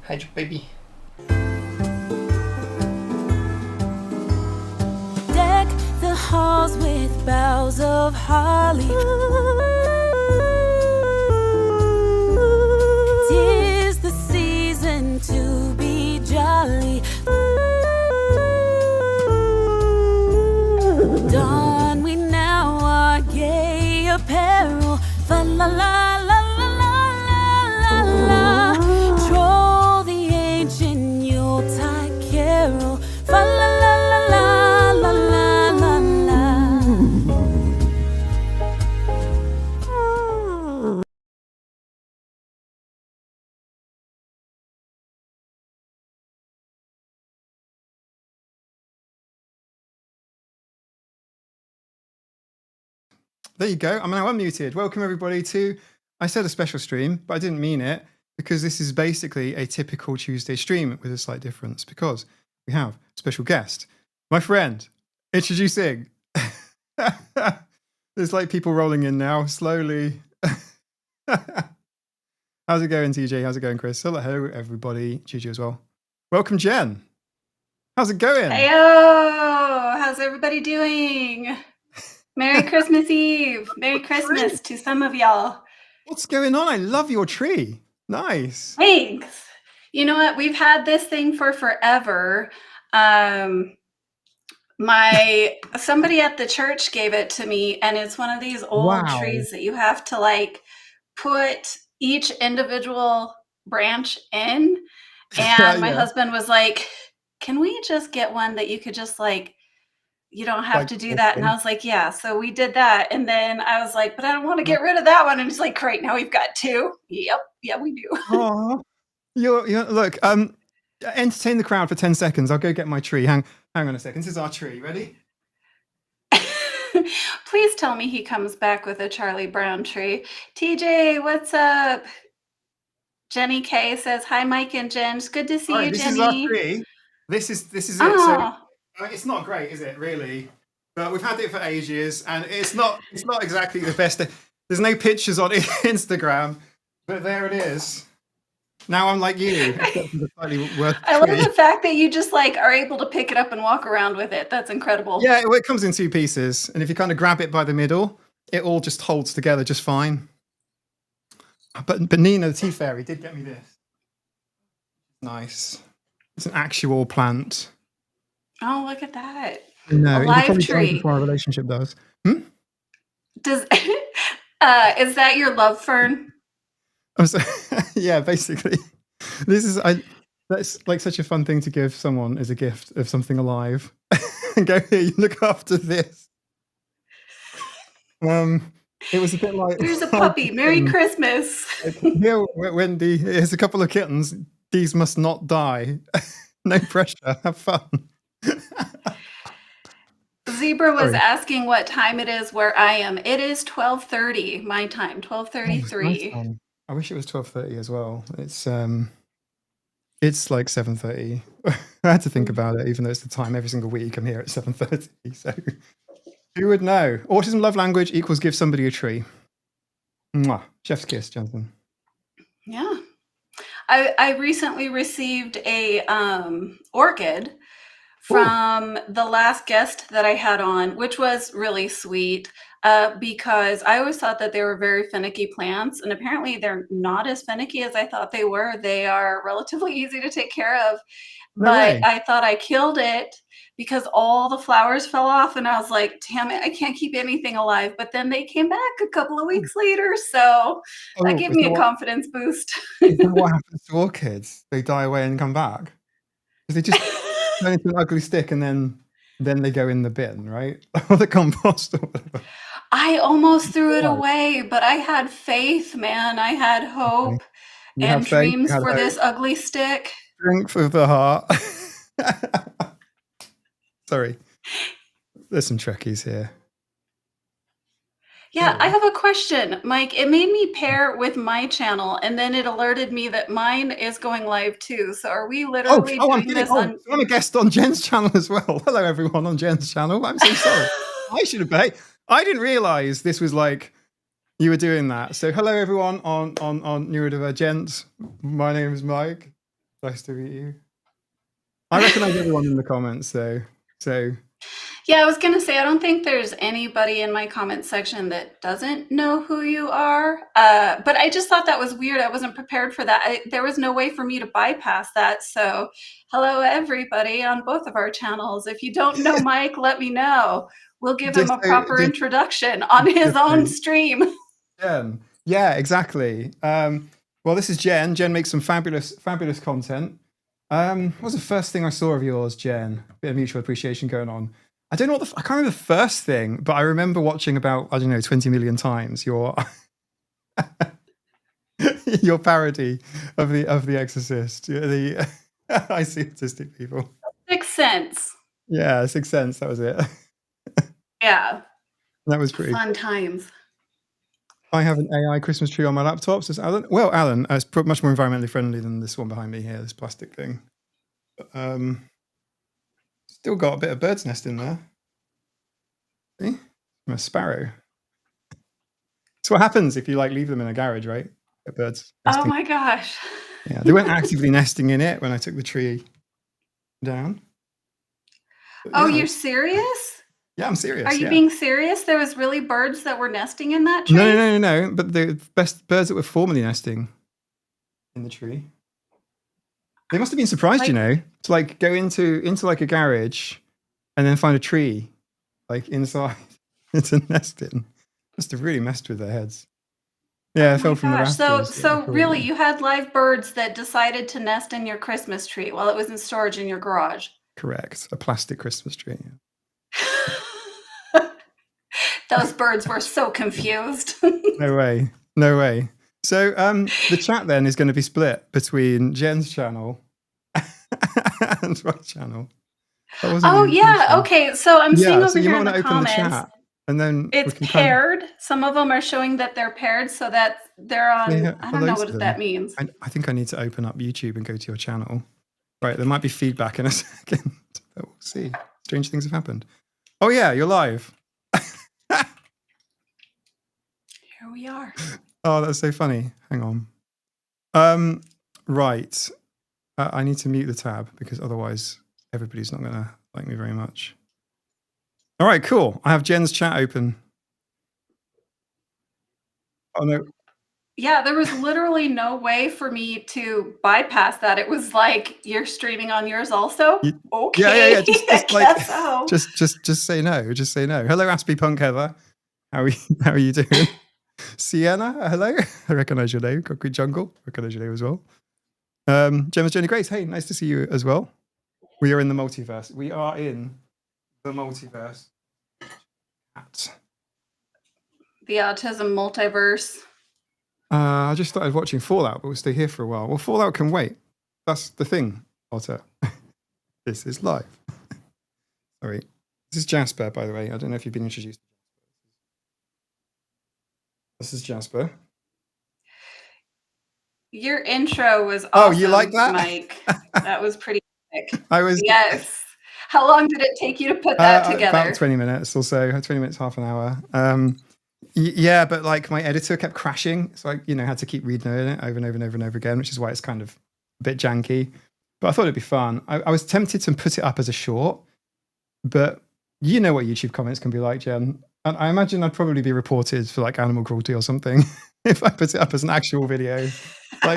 Hydra, baby. Deck the halls with boughs of holly. 'Tis the season to be jolly. Don we now our gay apparel. Fa la la la la la la la. Troll the ancient Yuletide carol. Fa la la la la la la la. There you go. I'm now unmuted. Welcome everybody to, I said a special stream, but I didn't mean it because this is basically a typical Tuesday stream with a slight difference because we have a special guest, my friend, introducing. There's like people rolling in now, slowly. How's it going, TJ? How's it going, Chris? Hello, everybody. Gigi as well. Welcome, Jen. How's it going? Heyo! How's everybody doing? Merry Christmas Eve. Merry Christmas to some of y'all. What's going on? I love your tree. Nice. Thanks. You know what? We've had this thing for forever. Somebody at the church gave it to me, and it's one of these old trees that you have to like put each individual branch in. And my husband was like, "Can we just get one that you could just like, you don't have to do that?" And I was like, yeah. So we did that. And then I was like, but I don't want to get rid of that one. And he's like, great, now we've got two. Yep. Yeah, we do. Oh, you're look, entertain the crowd for 10 seconds. I'll go get my tree. Hang on a second. This is our tree. Ready? Please tell me he comes back with a Charlie Brown tree. TJ, what's up? Jenny K says, hi, Mike and Jen. It's good to see you, this Jenny. This is our tree. This is it. Oh. So it's not great, is it, really? But we've had it for ages, and it's not exactly the best. There's no pictures on Instagram, but there it is. Now I'm like you. I love the fact that you just like are able to pick it up and walk around with it. That's incredible. Yeah, it comes in two pieces, and if you kind of grab it by the middle, it all just holds together just fine. But Nina, the tea fairy, did get me this. Nice. It's an actual plant. Oh, look at that. No, a live tree. Before our relationship does. Is that your love fern? Yeah, basically. That's like such a fun thing to give someone as a gift of something alive. And go, here, you look after this. It was a bit like, here's a puppy. Merry Christmas. Here, Wendy, here's a couple of kittens. These must not die. No pressure. Have fun. Zebra was asking what time it is where I am. It is 12:30 my time, 12:33. I wish it was 12:30 as well. It's like 7:30. I had to think about it, even though it's the time every single week I'm here at 7:30. So who would know? Autism love language equals give somebody a tree. Mwah. Chef's kiss, Jonathan. Yeah. I recently received a orchid from the last guest that I had on, which was really sweet because I always thought that they were very finicky plants, and apparently they're not as finicky as I thought they were. They are relatively easy to take care of, but I thought I killed it because all the flowers fell off, and I was like, damn it, I can't keep anything alive. But then they came back a couple of weeks later, so that gave me a confidence boost. Is that what happens to orchids? They die away and come back? Because they just turn into an ugly stick and then they go in the bin, right? Or the compost or whatever. I almost threw it away, but I had faith, man. I had hope and dreams for this ugly stick. Strength of the heart. Sorry. There's some Trekkies here. Yeah, I have a question, Mike. It made me pair with my channel, and then it alerted me that mine is going live too. So are we literally doing this on... I'm a guest on Jen's channel as well. Hello, everyone on Jen's channel. I'm so sorry. I should have paid. I didn't realize this was like you were doing that. So hello, everyone on Neurodivergent. My name is Mike. Nice to meet you. I recognise everyone in the comments, though. So Yeah, I was going to say, I don't think there's anybody in my comment section that doesn't know who you are. But I just thought that was weird. I wasn't prepared for that. There was no way for me to bypass that. So hello, everybody on both of our channels. If you don't know Mike, let me know. We'll give him a proper introduction on his own stream. Jen. Yeah, exactly. Well, this is Jen. Jen makes some fabulous content. What was the first thing I saw of yours, Jen? Bit of mutual appreciation going on. I don't know I can't remember the first thing, but I remember watching about, 20 million times your your parody of the Exorcist. I see autistic people. Sixth Sense. Yeah, Sixth Sense. That was it. Yeah. That was pretty fun times. I have an AI Christmas tree on my laptop, says Alan. Well, Alan, it's much more environmentally friendly than this one behind me here, this plastic thing. But, still got a bit of bird's nest in there. See? From a sparrow. That's what happens if you leave them in a garage, right? The birds nesting. Oh my gosh. Yeah, they weren't actively nesting in it when I took the tree down. Oh, you're serious? Yeah, I'm serious. Are you being serious? There was really birds that were nesting in that tree? No. But the best birds that were formerly nesting in the tree. They must have been surprised, to go into a garage and then find a tree inside to nest in. Must have really messed with their heads. Yeah, it fell from the rafters. So really, you had live birds that decided to nest in your Christmas tree while it was in storage in your garage. Correct. A plastic Christmas tree. Those birds were so confused. No way. So the chat then is going to be split between Jen's channel and my channel. Oh yeah, okay. So I'm seeing over here in the comments. The chat, and then it's paired. Some of them are showing that they're paired, so that they're on. Yeah, I don't know what that means. I think I need to open up YouTube and go to your channel. Right, there might be feedback in a second, but we'll see. Strange things have happened. Oh yeah, you're live. Here we are. Oh, that's so funny. Hang on. Right. I need to mute the tab because otherwise everybody's not going to like me very much. All right, cool. I have Jen's chat open. Oh, no. Yeah, there was literally no way for me to bypass that. It was like, you're streaming on yours also? Okay. Yeah. Just say no. Just say no. Hello, Aspie Punk Heather. How are you doing? Sienna, hello. I recognize your name. Concrete Jungle, recognize your name as well. Gemma's Journey Grace, hey, nice to see you as well. We are in the multiverse. We are in the multiverse. The Autism Multiverse. I just started watching Fallout, but we'll stay here for a while. Well, Fallout can wait. That's the thing, Otter. This is live. Sorry. This is Jasper, by the way. I don't know if you've been introduced. This is Jasper. Your intro was awesome. Oh, you like that? Mike. That was pretty sick. I Yes. How long did it take you to put that together? About 20 minutes or so. 20 minutes, half an hour. Yeah, but my editor kept crashing. So I, had to keep redoing it over and over and over and over again, which is why it's kind of a bit janky. But I thought it'd be fun. I was tempted to put it up as a short, but you know what YouTube comments can be like, Jen. And I imagine I'd probably be reported for animal cruelty or something if I put it up as an actual video.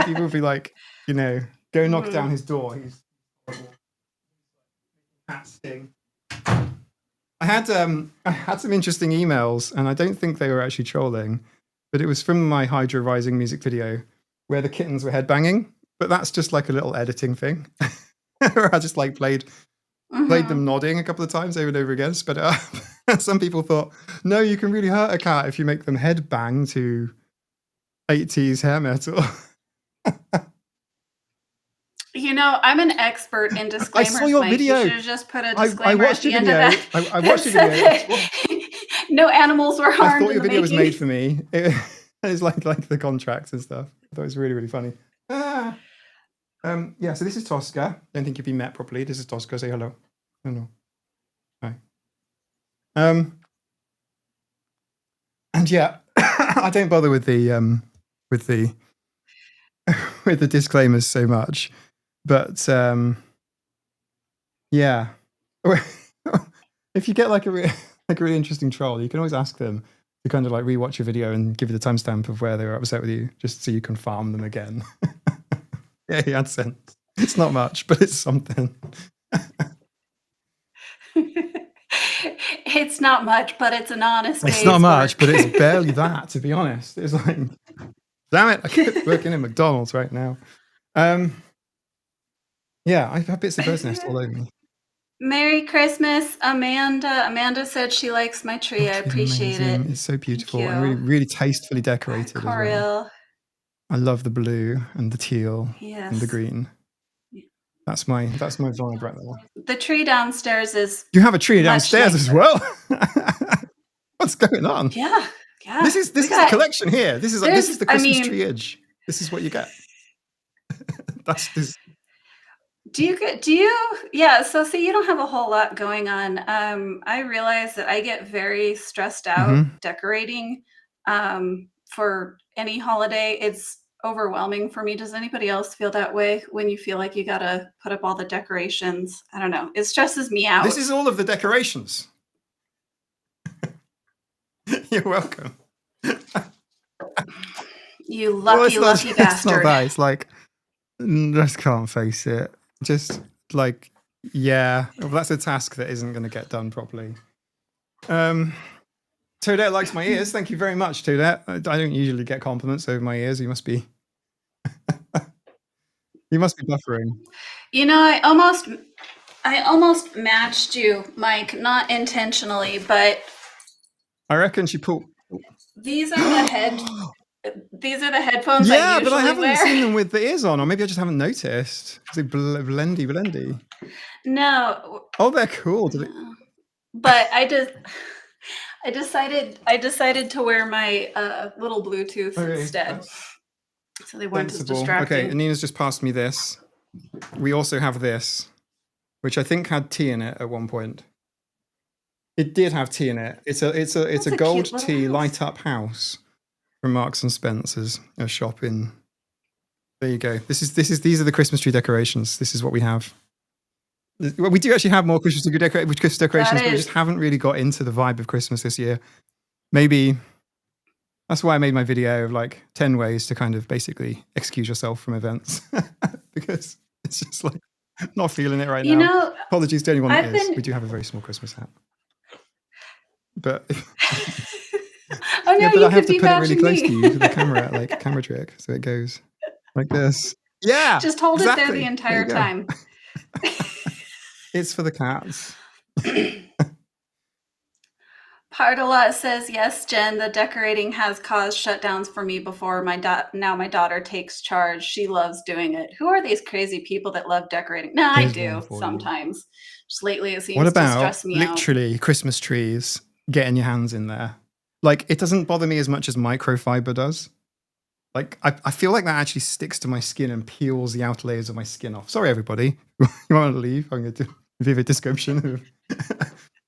People would be like, go knock down his door. He's horrible. I had some interesting emails, and I don't think they were actually trolling, but it was from my Hydra Rising music video where the kittens were headbanging. But that's just a little editing thing where I just played them nodding a couple of times over and over again, sped it up. Some people thought, no, you can really hurt a cat if you make them headbang to 80s hair metal. I'm an expert in disclaimers. I saw your video. You should have just put a disclaimer at the end of that. I watched your video. No animals were harmed. I thought your video was made for me. It's like the contracts and stuff. I thought it was really, really funny. Yeah, so this is Tosca. Don't think you've been met properly. This is Tosca. Say hello. Hello. Hi. And yeah, I don't bother with the disclaimers so much. But yeah, if you get like a really interesting troll, you can always ask them to kind of like rewatch your video and give you the timestamp of where they were upset with you, just so you can farm them again. Yeah, he had sense. It's not much, but it's something. It's not much, but it's an honest It's day's not much, work. but it's barely that, to be honest. It's like, damn it, I could be working in McDonald's right now. Yeah, I have bits of bird's nest all over me. Merry Christmas, Amanda. Amanda said she likes my tree. I appreciate Amazing. it. It's so beautiful Thank and you. really, really tastefully decorated as well. Coriel. I love the blue and the teal Yes. and the green. That's my vibe right there. The tree downstairs is. You have a tree much downstairs as nicer. well. What's going on? Yeah, yeah. This is the collection here. This is the Christmas tree edge. This is what you get. That's this. Do you yeah, so see, you don't have a whole lot going on. I realize that I get very stressed out decorating for any holiday. It's overwhelming for me. Does anybody else feel that way when you feel like you gotta put up all the decorations? I don't know. It stresses me out. This is all of the decorations. You're welcome. You lucky bastard. It's not that. It's like, just can't face it. Just like, yeah, well, that's a task that isn't going to get done properly. Toadette likes my ears. Thank you very much, Toadette. I don't usually get compliments over my ears. You must be buffering. You know, I almost matched you, Mike, not intentionally, but I reckon she pulled. These are the headphones. Yeah, I usually but I haven't wear. seen them with the ears on, or maybe I just haven't noticed. Is it blendy? No. Oh, they're cool. No. But I decided to wear my little Bluetooth instead, so they weren't as distracting. Okay, Anina's just passed me this. We also have this, which I think had tea in it at one point. It did have tea in it. It's a gold tea light up house from Marks and Spencer's, a shop in. There you go. These are the Christmas tree decorations. This is what we have. Well, we do actually have more Christmas decorations, but we just haven't really got into the vibe of Christmas this year. Maybe that's why I made my video of like 10 ways to kind of basically excuse yourself from events, because it's just like not feeling it right now. Know, apologies to anyone that is. We do have a very small Christmas hat, but oh no, but I have to put it really close to you to the camera, like a camera trick, so it goes like this. Yeah, just hold it there the entire time. It's for the cats. Pardola says, yes, Jen, the decorating has caused shutdowns for me before. Now my daughter takes charge. She loves doing it. Who are these crazy people that love decorating? No, I do sometimes. Just lately it seems to stress me out. Literally Christmas trees, getting your hands in there. Like, it doesn't bother me as much as microfiber does. Like, I feel like that actually sticks to my skin and peels the outer layers of my skin off. Sorry, everybody. You want to leave? I'm going to give a description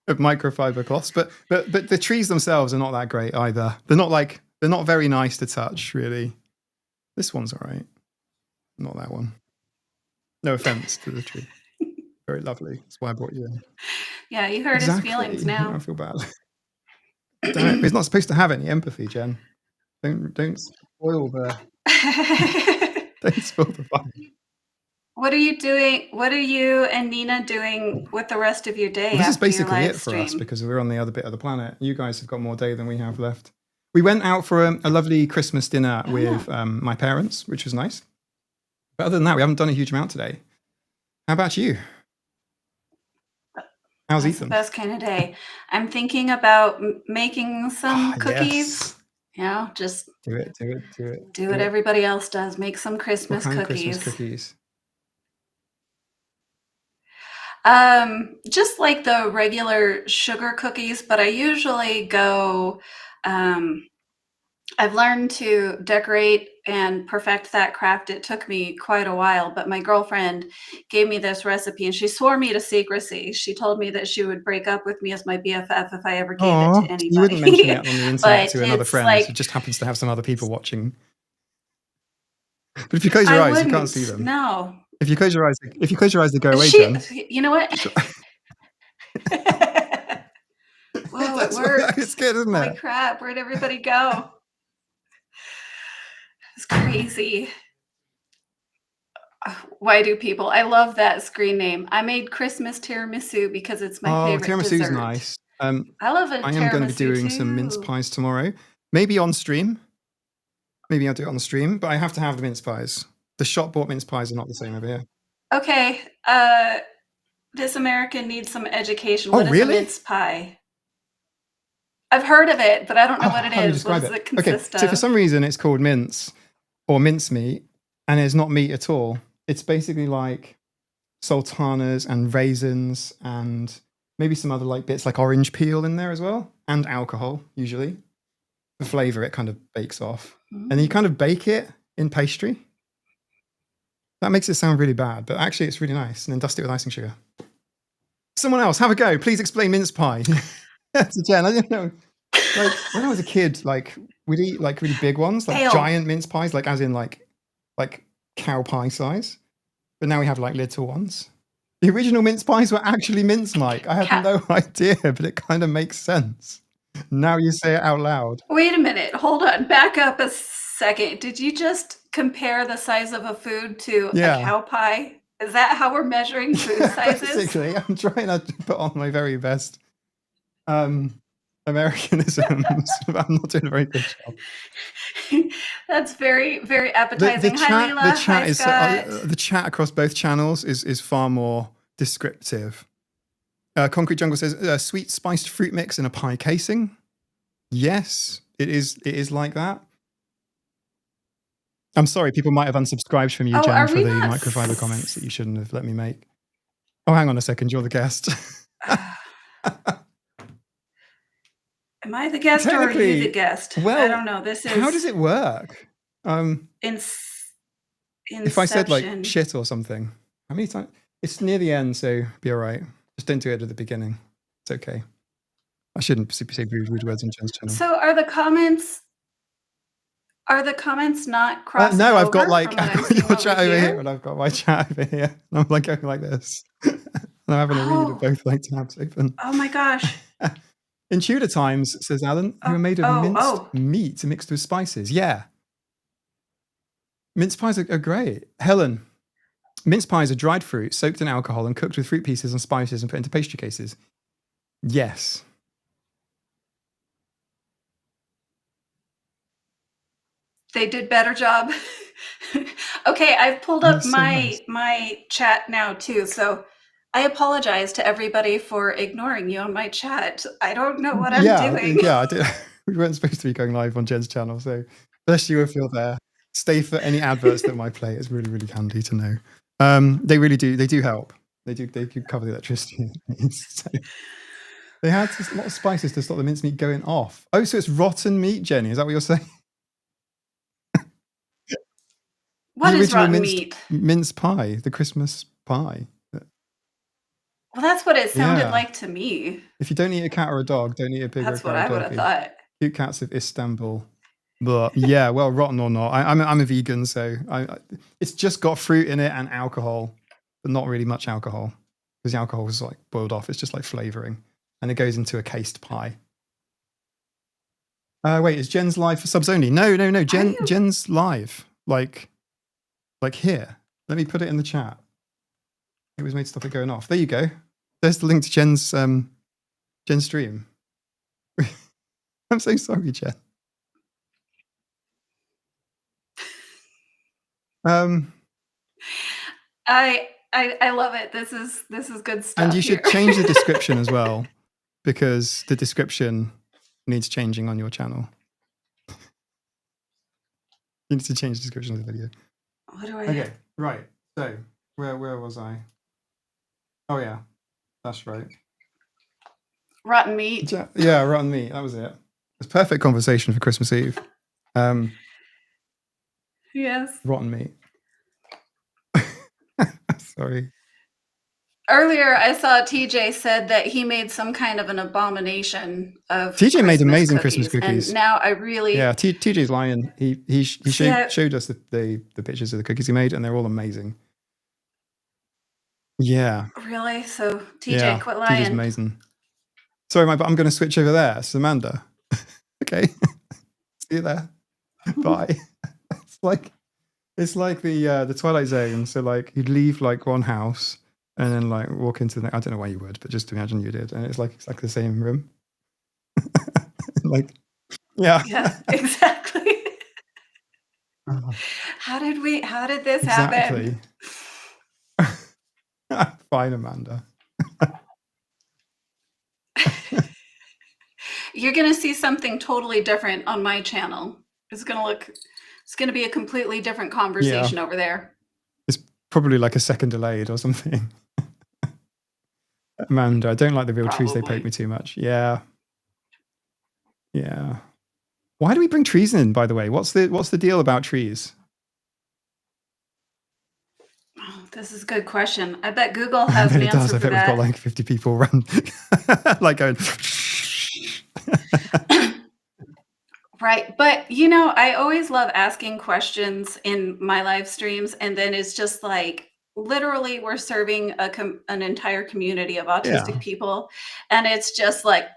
of microfiber cloths. But the trees themselves are not that great either. They're not very nice to touch, really. This one's all right. Not that one. No offense to the tree. Very lovely. That's why I brought you in. Yeah, you hurt his feelings now. I feel bad. He's not supposed to have any empathy, Jen. Don't spoil the fun. What are you doing? What are you and Nina doing with the rest of your day? This is basically it for us, because we're on the other bit of the planet. You guys have got more day than we have left. We went out for a lovely Christmas dinner with my parents, which was nice. But other than that, we haven't done a huge amount today. How about you? How's Ethan? The best kind of day. I'm thinking about making some cookies. Yes. You know, just do it. Do what everybody else does. Make some Christmas what kind cookies. Of Christmas cookies? Just like the regular sugar cookies, but I usually go. I've learned to decorate and perfect that craft. It took me quite a while, but my girlfriend gave me this recipe and she swore me to secrecy. She told me that she would break up with me as my BFF if I ever gave it to anybody. You wouldn't mention it on the internet to another friend who just happens to have some other people watching. But if you close your eyes, you can't see them. No, If you close your eyes, they go away, She, Jen. you know what? Whoa, it worked. It's good, isn't Holy it? crap, where'd everybody go? It's crazy. Why do people? I love that screen name. I made Christmas tiramisu because it's my favorite Tiramisu's dessert. nice. I love a I am going to be tiramisu doing some mince too. pies tomorrow. Maybe on stream. Maybe I'll do it on stream, but I have to have the mince pies. The shop bought mince pies are not the same over here. Okay, this American needs some education. Oh, What is really? a mince pie? I've heard of it, but I don't know what it How do you is. What describe does it? it consist So for of? some reason it's called mince or mincemeat, and it's not meat at all. It's basically like sultanas and raisins and maybe some other like bits like orange peel in there as well, and alcohol usually. The flavor it kind of bakes off. And then you kind of bake it in pastry. That makes it sound really bad, but actually it's really nice. And then dust it with icing sugar. Someone else, have a go. Please explain mince pie. To Jen, I didn't know. Like when I was a kid, like we'd eat like really big ones, like Pale. giant mince pies, like as in like cow pie size. But now we have like little ones. The original mince pies were actually mince, Mike. I had no idea, but it kind of makes sense. Now you say it out loud. Wait a minute. Hold on. Back up a second. Did you just compare the size of a food to a cow pie? Is that how we're measuring food sizes? Basically, I'm trying to put on my very best Americanisms, but I'm not doing a very good job. That's very, very appetizing. Hi, Leela. The chat Hi, is Scott. the chat across both channels is far more descriptive. Concrete Jungle says sweet spiced fruit mix in a pie casing. Yes, it is like that. I'm sorry, people might have unsubscribed from you, Jen, for the microfiber comments that you shouldn't have let me make. Oh, hang on a second, you're the guest. Am I the guest or are you the guest? Well, I don't know. This is how does it work? If I said like shit or something, how many times? It's near the end, so be all right. Just don't do it at the beginning. It's okay. I shouldn't say rude words on Jen's channel. So are the comments not crossing no, I've got over like from what I'm I've got your seeing chat over over here? here, and I've got my chat over here. And I'm like going like this. And I'm having a read of both like tabs open. Oh my gosh. In Tudor times, says Alan, they were made of minced meat mixed with spices. Yeah. Mince pies are great. Helen, mince pies are dried fruit soaked in alcohol and cooked with fruit pieces and spices and put into pastry cases. Yes. They did better job. Okay, I've pulled up my chat now too. So I apologize to everybody for ignoring you on my chat. I don't know what I'm doing. Yeah, I did. We weren't supposed to be going live on Jen's channel, so bless you if you're there. Stay for any adverts that might play. It's really, really handy to know. They really do. They do help. They do cover the electricity. So they had a lot of spices to stop the mincemeat going off. Oh, so it's rotten meat, Jenny? Is that what you're saying? What is rotten meat? Mince pie, the Christmas pie. Well, that's what it sounded like to me. If you don't eat a cat or a dog, don't eat a pig or a cat or a dog. That's what I would have thought. Cute cats of Istanbul. But yeah, well, rotten or not, I'm a vegan, so it's just got fruit in it and alcohol, but not really much alcohol because the alcohol is like boiled off. It's just like flavoring, and it goes into a cased pie. Wait, is Jen's live for subs only? No. Jen's live, like here. Let me put it in the chat. It was made to stop it going off. There you go. There's the link to Jen's stream. I'm so sorry, Jen. I love it. This is good stuff. And you should change the description as well, because the description needs changing on your channel. You need to change the description of the video. What do I? Okay, right. So where was I? Oh yeah, that's right. Rotten meat. Yeah, rotten meat. That was it. It's perfect conversation for Christmas Eve. Yes. Rotten meat. Sorry. Earlier, I saw TJ said that he made some kind of an abomination of TJ made amazing Christmas cookies. And now I really... Yeah, TJ's lying. He showed us the pictures of the cookies he made, and they're all amazing. Yeah. Really? So TJ, Yeah. quit TJ's lying. amazing. Sorry, but I'm going to switch over there. It's Amanda. Okay. See you there. Bye. It's like the Twilight Zone. So like you'd leave like one house and then like walk into the, I don't know why you would, but just imagine you did. And it's like exactly the same room. Like, yeah. Yeah, exactly. Oh, How did this exactly. happen? Fine, Amanda. You're going to see something totally different on my channel. It's going to be a completely different conversation over there. It's probably like a second delayed or something. Amanda, I don't like the real trees. They poke me too much. Yeah. Yeah. Why do we bring trees in, by the way? What's the deal about trees? Oh, this is a good question. I bet Google has I an bet it does. answer I for bet we've got that. like 50 people run like going Right. But, you know, I always love asking questions in my live streams. And then it's just like, literally, we're serving an entire community of autistic people. And it's just like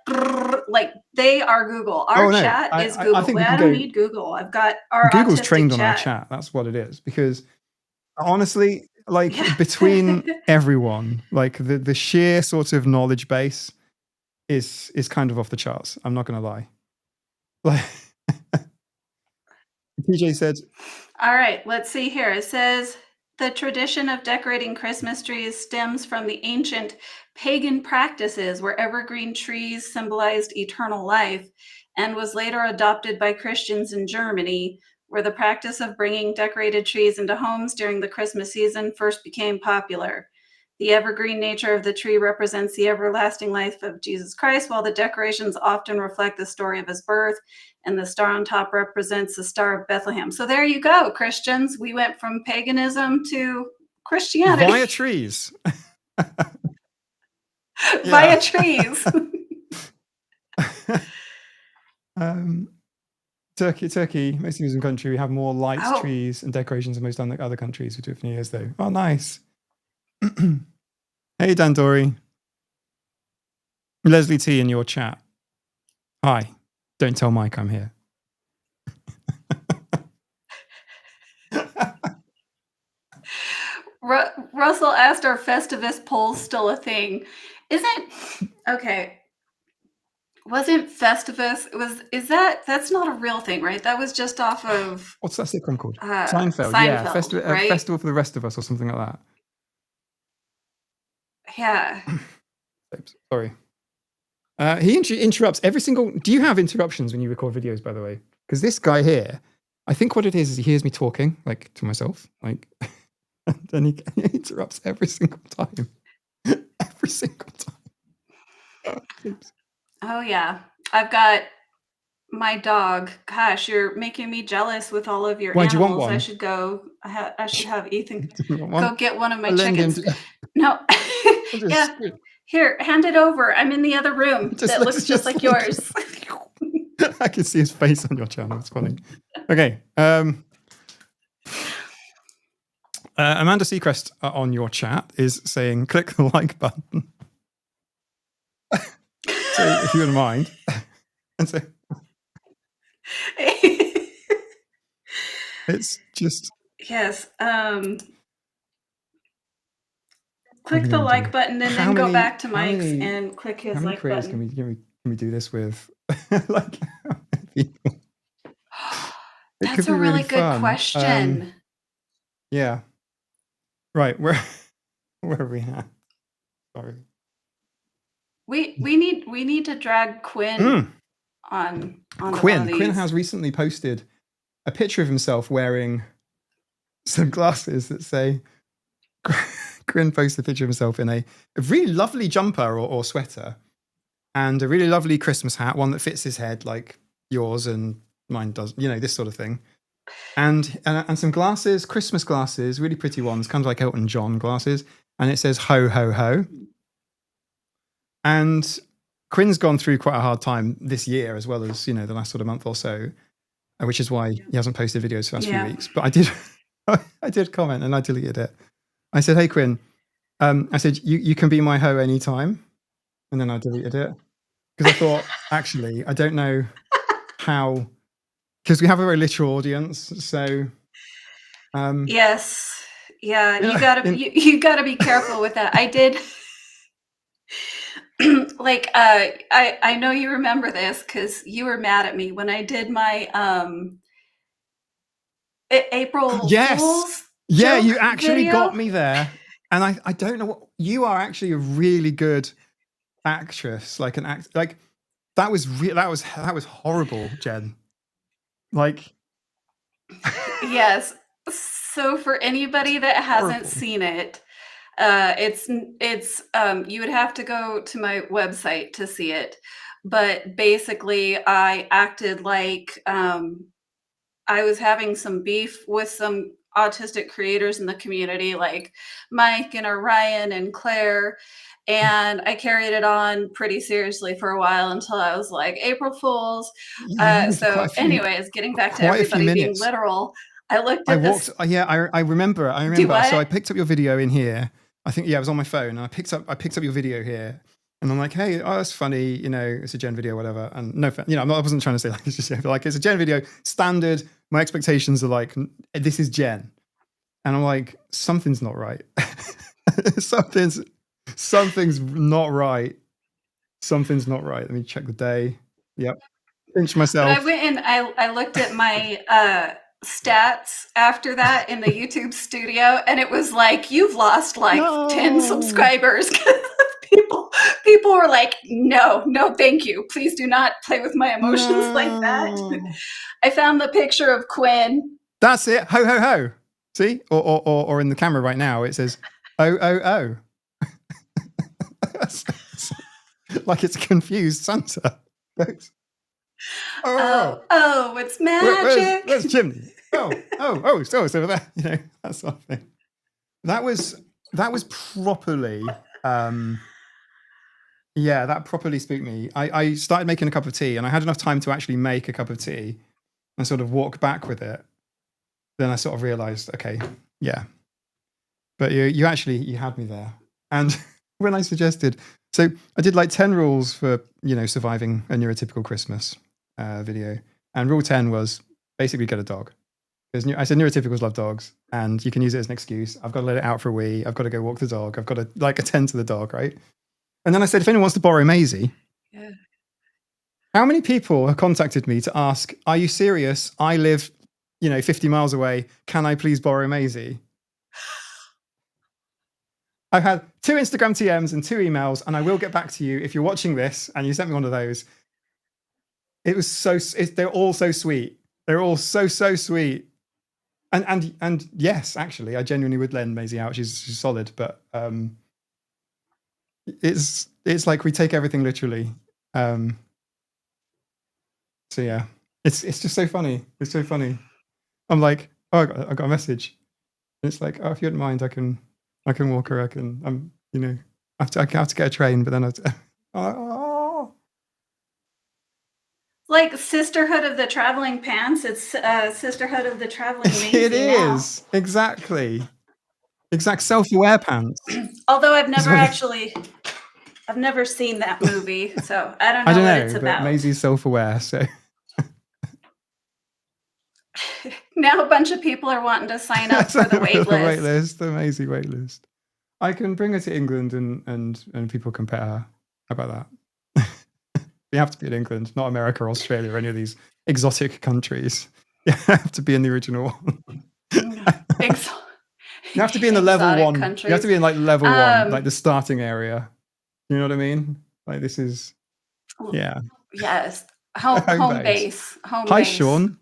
they are Google. Our chat is Google. I think we I can don't go. need Google. I've got our Google's autistic trained on our chat. chat. That's what it is. Because honestly, like Yeah. between everyone, like the sheer sort of knowledge base is kind of off the charts. I'm not going to lie. Like TJ said. All right, let's see here. It says the tradition of decorating Christmas trees stems from the ancient pagan practices where evergreen trees symbolized eternal life and was later adopted by Christians in Germany, where the practice of bringing decorated trees into homes during the Christmas season first became popular. The evergreen nature of the tree represents the everlasting life of Jesus Christ, while the decorations often reflect the story of his birth, and the star on top represents the Star of Bethlehem. So there you go, Christians. We went from paganism to Christianity. Via trees. Via trees. Turkey, most Muslim country, we have more lights, trees, and decorations than most other countries for different years, though. Oh, nice. Hey, Dandori. Leslie T in your chat. Hi. Don't tell Mike I'm here. Russell asked, are Festivus polls still a thing? Okay. Wasn't Festivus, that's not a real thing, right? That was just off of... What's that sitcom called? Seinfeld. Yeah, right? Festival for the Rest of Us or something like that. Yeah. Oops, sorry. He interrupts every single... Do you have interruptions when you record videos, by the way? Because this guy here, I think what it is he hears me talking, like, to myself, like, and then he interrupts every single time. Every single time. Oops. Oh, yeah. I've got my dog. Gosh, you're making me jealous with all of your animals. Do you want one? I should have Ethan go get one of my chickens. No. Yeah. Here, hand it over. I'm in the other room that looks just like yours. I can see his face on your channel. It's funny. Okay. Amanda Seacrest on your chat is saying, click the like button. So if you wouldn't mind. And so it's just... Yes. Click the like button and then go back to Mike's and click his like button. How many creators can we do this with? Like, people? That's a really good question. Yeah. Right. Where are we at? Sorry. We need to drag Quinn on Quinn. Quinn has recently posted a picture of himself wearing some glasses that say... Quinn posted a picture of himself in a really lovely jumper or sweater and a really lovely Christmas hat, one that fits his head like yours and mine does, you know, this sort of thing. And some glasses, Christmas glasses, really pretty ones, kind of like Elton John glasses. And it says, ho, ho, ho. And Quinn's gone through quite a hard time this year, as well as, you know, the last sort of month or so, which is why he hasn't posted videos for the last few weeks. But I did comment and I deleted it. I said, hey, Quinn, I said, you can be my hoe anytime. And then I deleted it. Because I thought, actually, I don't know how, because we have a very literal audience. So, Yes. Yeah, you know, you gotta be careful with that. I did like I know you remember this because you were mad at me when I did my April yes. Fool's Yeah, joke you actually video. got me there. And I don't know what, you are actually a really good actress, like an act, like that was horrible, Jen. Like, Yes. So for anybody that hasn't horrible. seen it, it's you would have to go to my website to see it. But basically, I acted like I was having some beef with some autistic creators in the community, like Mike and Orion and Claire. And I carried it on pretty seriously for a while until I was like, April Fools. For quite So, a few, anyways, getting back to quite a few everybody being minutes. literal, I looked I at walked. this. Yeah, I remember. Do So I what? picked up your video in here. I think, yeah, it was on my phone, and I picked up your video here, and I'm like, hey, oh, that's funny. You know, it's a Jen video, whatever. And no, you know, I wasn't trying to say like it's just like it's a Jen video. Standard. My expectations are like this is Jen, and I'm like something's not right. something's not right. Something's not right. Let me check the day. Yep. Pinch But myself. I went and I looked at my stats after that in the YouTube studio, and it was like you've lost like 10 No. subscribers. people were like, no, thank you. Please do not play with my emotions like that. No. I found the picture of Quinn. That's it. Ho ho ho. See? Or in the camera right now it says oh. Like it's a confused Santa. Oh, it's magic. Where's Chimney? It's over there. You know, that sort of thing. That was properly yeah, that properly spooked me. I started making a cup of tea, and I had enough time to actually make a cup of tea and sort of walk back with it. Then I sort of realized, okay, yeah. But you had me there. And when I suggested, so I did like 10 rules for, you know, surviving a neurotypical Christmas video. And rule 10 was basically get a dog. Because I said neurotypicals love dogs, and you can use it as an excuse. I've got to let it out for a wee. I've got to go walk the dog. I've got to like attend to the dog, right? And then I said, if anyone wants to borrow Maisie, Yeah. how many people have contacted me to ask, are you serious? I live, you know, 50 miles away. Can I please borrow Maisie? I've had 2 Instagram TMs and 2 emails, and I will get back to you if you're watching this and you sent me one of those. It was they're all so sweet. They're all so sweet. And yes, actually, I genuinely would lend Maisie out. She's solid, but it's like we take everything literally. So yeah, it's just so funny. It's so funny. I'm like, oh, I got a message. And it's like, oh, if you don't mind, I can walk her. You know, I have to get a train, but then oh. Like Sisterhood of the Traveling Pants. It's Sisterhood of the Traveling Maisie. It is now. exact self-aware pants. Although I've never seen that movie, so I don't know what it's about. But Maisie's self-aware, so now a bunch of people are wanting to sign up for the wait list. The Maisie wait list. I can bring her to England and people can pet her. How about that? You have to be in England, not America or Australia or any of these exotic countries. You have to be in the original one. You have to be in the level 1. Countries. You have to be in like level 1, like the starting area. You know what I mean? Like this is, yeah. Yes, home base. Hi, Sean.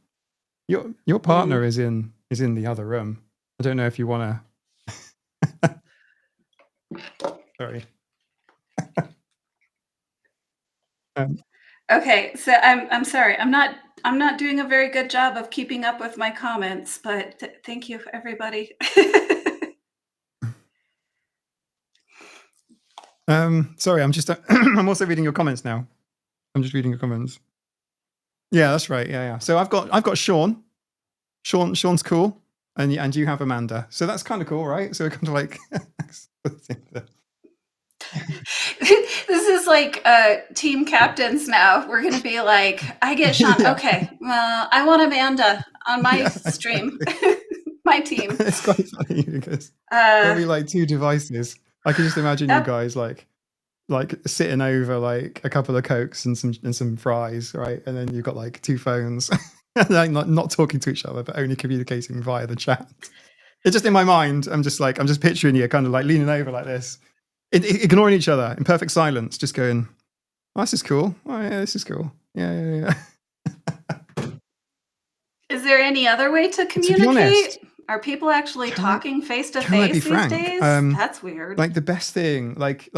Your partner is in the other room. I don't know if you want to. Sorry. Okay, so I'm sorry. I'm not doing a very good job of keeping up with my comments, but thank you, everybody. Sorry, I'm just I'm also reading your comments now. I'm just reading your comments. Yeah, that's right. Yeah. So I've got Sean. Sean's cool, and you have Amanda. So that's kind of cool, right? So we're kind of like like team captains now. We're going to be like, I get Sean. Yeah. Okay, I want Amanda on my Yeah, stream, my team. It's quite funny because there'll be like two devices. I can just imagine you Yep. guys like sitting over like a couple of Cokes and some fries, right? And then you've got like two phones, like not talking to each other, but only communicating via the chat. It's just in my mind. I'm just picturing you kind of like leaning over like this, ignoring each other in perfect silence, just going, "Oh, this is cool. Oh yeah, this is cool. Yeah." Is there any other way to communicate? honest, Are people actually talking face to can I be face these frank? days? That's weird. Like the best thing, like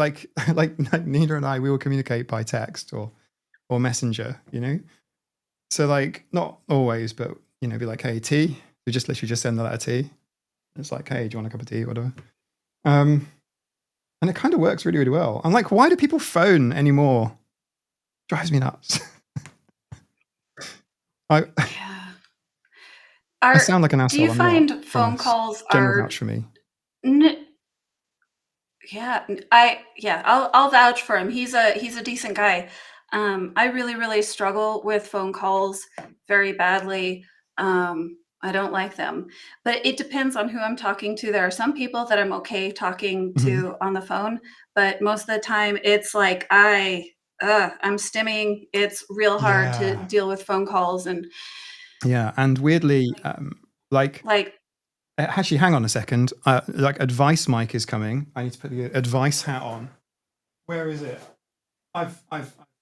Nina and I, we will communicate by text or messenger, you know. So like not always, but you know, be like, hey, tea. We just literally just send the letter tea. It's like, hey, do you want a cup of tea or whatever? And it kind of works really, really well. I'm like, why do people phone anymore? Drives me nuts. I sound like an asshole. Do you I'm find not, phone calls general are vouch for me? I'll vouch for him. He's a decent guy. I really struggle with phone calls very badly. I don't like them, but it depends on who I'm talking to. There are some people that I'm okay talking to on the phone, but most of the time it's like I'm stimming. It's real hard to deal with phone calls and weirdly, actually, hang on a second. Like advice mic is coming. I need to put the advice hat on. Where is it? I've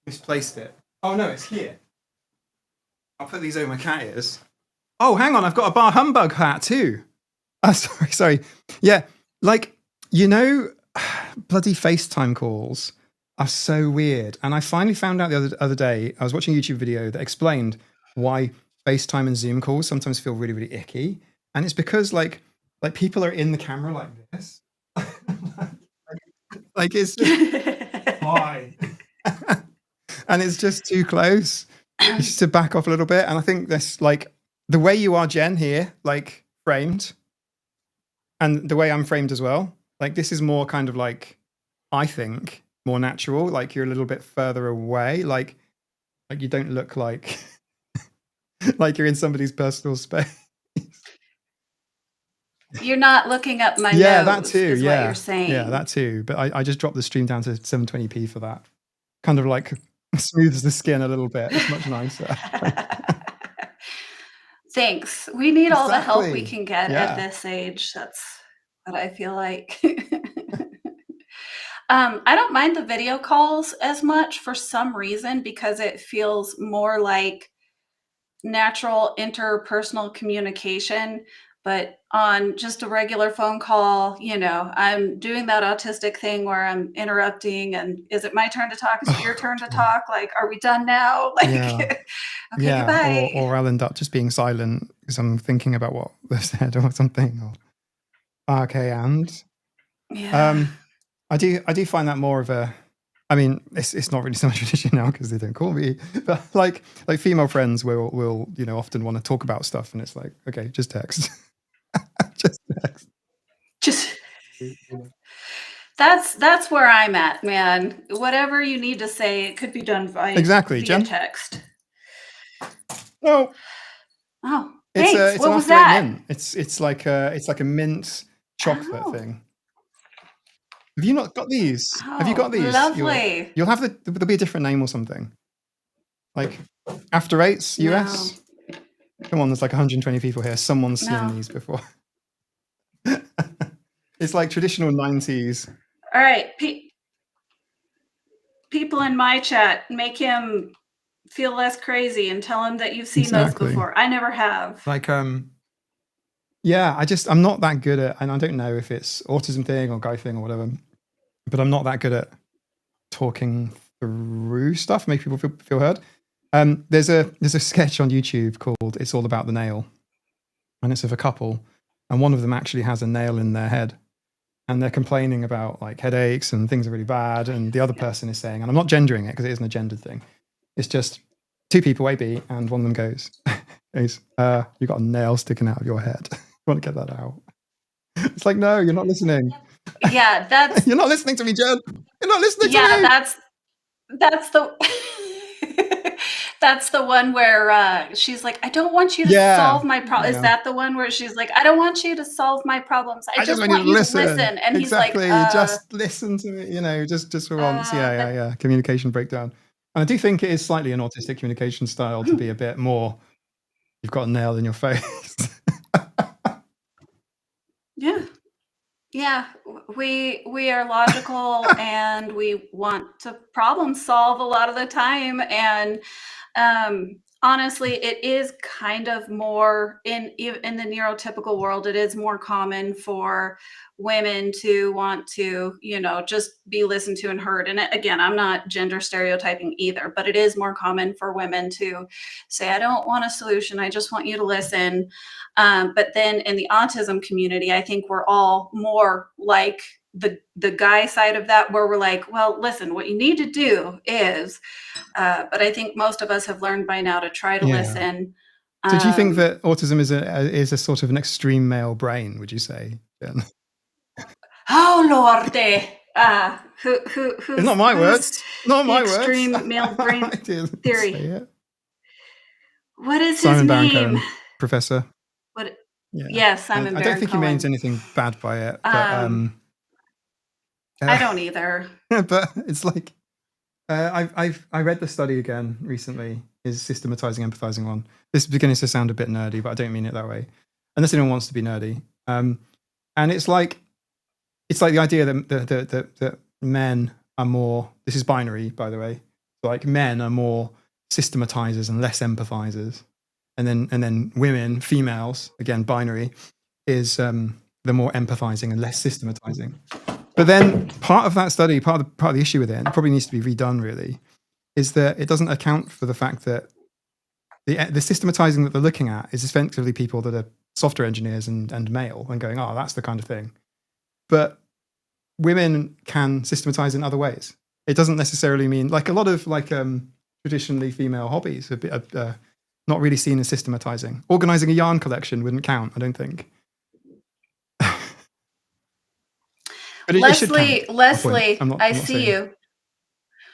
misplaced it. Oh no, it's here. I'll put these over my cat ears. Oh, hang on, I've got a bar humbug hat too. Sorry. Yeah, like, you know, bloody FaceTime calls are so weird. And I finally found out the other day, I was watching a YouTube video that explained why FaceTime and Zoom calls sometimes feel really, really icky. And it's because like people are in the camera like this. like it's just hi. And it's just too close. Just to back off a little bit. And I think this, like, the way you are, Jen, here, like framed, and the way I'm framed as well, like this is more kind of like, I think, more natural. Like you're a little bit further away. Like you don't look like like you're in somebody's personal space. You're not looking up my nose. That too. Is what you're saying. Yeah, that too. But I just dropped the stream down to 720p for that. Kind of like smooths the skin a little bit. It's much nicer. Thanks. We need all the help we can get at this age. That's what I feel like. I don't mind the video calls as much for some reason because it feels more like natural interpersonal communication. But on just a regular phone call, you know, I'm doing that autistic thing where I'm interrupting and is it my turn to talk? Is it your turn to talk? Like, are we done now? Like, okay, goodbye. Or I'll end up just being silent because I'm thinking about what they've said or something. Or okay, and I do find that more of a, I mean, it's not really so much an issue now because they don't call me, but like female friends will you know often want to talk about stuff and it's like, okay, just text. Just that's where I'm at, man. Whatever you need to say, it could be done via text. Oh, thanks. What was that? Mint. It's like a mint chocolate thing. Have you not got these? Have you got these? Lovely. You'll have there'll be a different name or something. Like After Eights US. Come on, there's like 120 people here. Someone's seen these before. It's like traditional 90s. All right, people in my chat, make him feel less crazy and tell him that you've seen those before. I never have. Like I'm not that good at, and I don't know if it's autism thing or guy thing or whatever, but I'm not that good at talking through stuff, make people feel heard. There's a sketch on YouTube called "It's All About the Nail," and it's of a couple, and one of them actually has a nail in their head, and they're complaining about like headaches and things are really bad, and the other person is saying, and I'm not gendering it because it isn't a gendered thing. It's just two people, A, B, and one of them goes, "You got a nail sticking out of your head. You want to get that out?" It's like, no, you're not listening. Yeah, that's you're not listening to me, Jen. You're not listening to me. That's the that's the one where she's like, I don't want you to solve my problem. Is that the one where she's like, I don't want you to solve my problems. I just want you to listen. And exactly. he's like, just listen to me, just for once. Yeah. Communication breakdown. And I do think it is slightly an autistic communication style to be a bit more, you've got a nail in your face. Yeah, we are logical and we want to problem solve a lot of the time. And honestly, it is kind of more in the neurotypical world. It is more common for women to want to, just be listened to and heard. And again, I'm not gender stereotyping either, but it is more common for women to say, I don't want a solution. I just want you to listen. But then in the autism community, I think we're all more like the guy side of that, where we're like, well, listen, what you need to do is, but I think most of us have learned by now to try to listen. So do you think that autism is a sort of an extreme male brain, would you say, Jen? Oh, Lordy. Who's It's not my words. Not my extreme words. male brain theory? What is Simon his name? Baron-Cohen, professor. What? Yeah. Yes, Simon Baron-Cohen. I don't think he means anything bad by it. But, I don't either. But it's like, I read the study again recently, his systematizing, empathizing one. This is beginning to sound a bit nerdy, but I don't mean it that way, unless anyone wants to be nerdy. And it's like the idea that men are more, this is binary, by the way, so like men are more systematizers and less empathizers. And then women, females, again, binary, is the more empathizing and less systematizing. But then part of that study, part of the issue with it, and it probably needs to be redone really, is that it doesn't account for the fact that the systematizing that they're looking at is effectively people that are software engineers and male, and going, oh, that's the kind of thing. But women can systematize in other ways. It doesn't necessarily mean, like a lot of traditionally female hobbies are not really seen as systematizing. Organizing a yarn collection wouldn't count, I don't think. But Leslie, I see saying. you.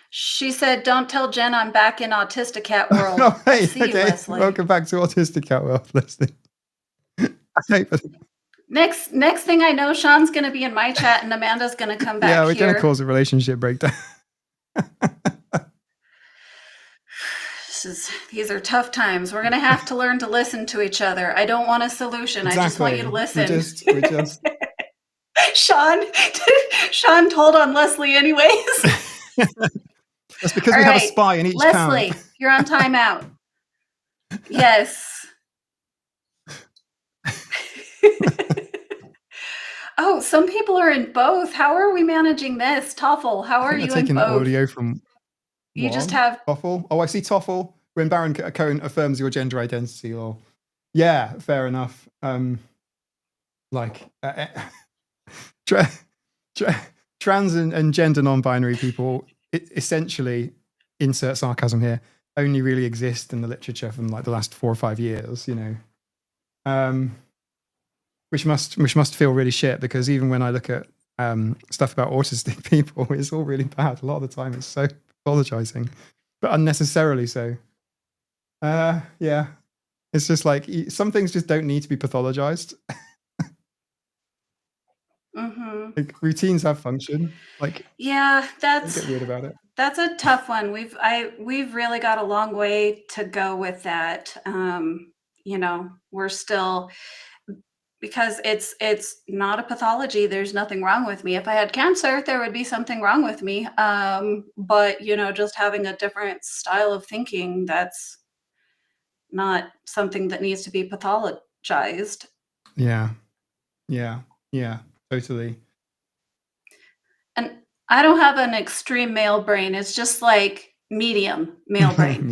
She said, don't tell Jen I'm back in Autistic Cat world. Oh, hey, I see you, Leslie. Welcome back to Autistic Cat world, Leslie. Next thing I know, Sean's going to be in my chat and Amanda's going to come back here. Yeah, we're going to cause a relationship breakdown. These are tough times. We're going to have to learn to listen to each other. I don't want a solution. Exactly. I just want you to listen. We're just... Sean told on Leslie anyways. That's because we have a spy in each Leslie, camp. You're on timeout. Yes. Oh, some people are in both. How are we managing this? Toffel, how are you in both? Taking the audio from you just have Toffel. Oh, I see Toffel. When Baron Cohen affirms your gender identity, or yeah, fair enough. Trans and gender non-binary people, essentially, insert sarcasm here, only really exist in the literature from like the last 4 or 5 years, which must feel really shit, because even when I look at stuff about autistic people, it's all really bad. A lot of the time it's so pathologizing, but unnecessarily so. Yeah, it's just like some things just don't need to be pathologized. Mm-hmm. Like, routines have function. Like, yeah, don't get weird about it. That's a tough one. We've really got a long way to go with that. We're still, because it's not a pathology. There's nothing wrong with me. If I had cancer, there would be something wrong with me. But just having a different style of thinking, that's not something that needs to be pathologized. Yeah, totally. And I don't have an extreme male brain. It's just like medium male brain,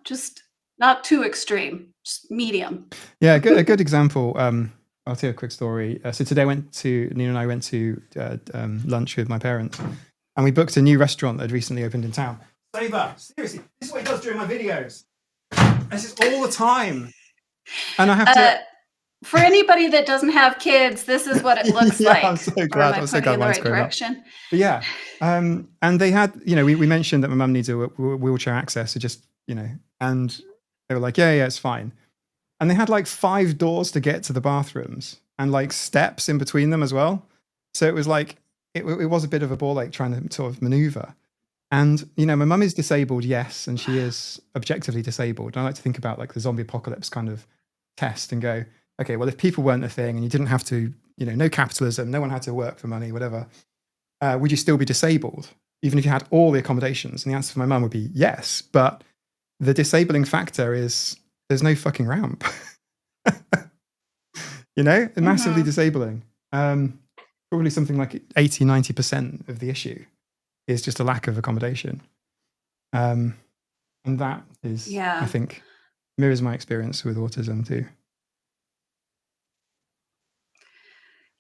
just not too extreme, just medium. Yeah, a good example. I'll tell you a quick story. So today Nina and I went to lunch with my parents, and we booked a new restaurant that had recently opened in town. Saber, seriously, this is what he does during my videos. This is all the time. And I have to... For anybody that doesn't have kids, this is what it looks Yeah, like. I'm so Or am glad. I I'm so pointing glad in the mine's right grown up. direction? But yeah, and they had, we mentioned that my mum needs a wheelchair access, so just, and they were like, yeah, it's fine. And they had like 5 doors to get to the bathrooms and like steps in between them as well. So it was like, it was a bit of a ball ache trying to sort of maneuver. And, my mum is disabled, yes, and she is objectively disabled. And I like to think about like the zombie apocalypse kind of test and go, okay, well, if people weren't a thing and you didn't have to, no capitalism, no one had to work for money, whatever, would you still be disabled, even if you had all the accommodations? And the answer for my mum would be yes. But the disabling factor is there's no fucking ramp. Massively disabling. Probably something like 80-90% of the issue is just a lack of accommodation. And that is, I think, mirrors my experience with autism too.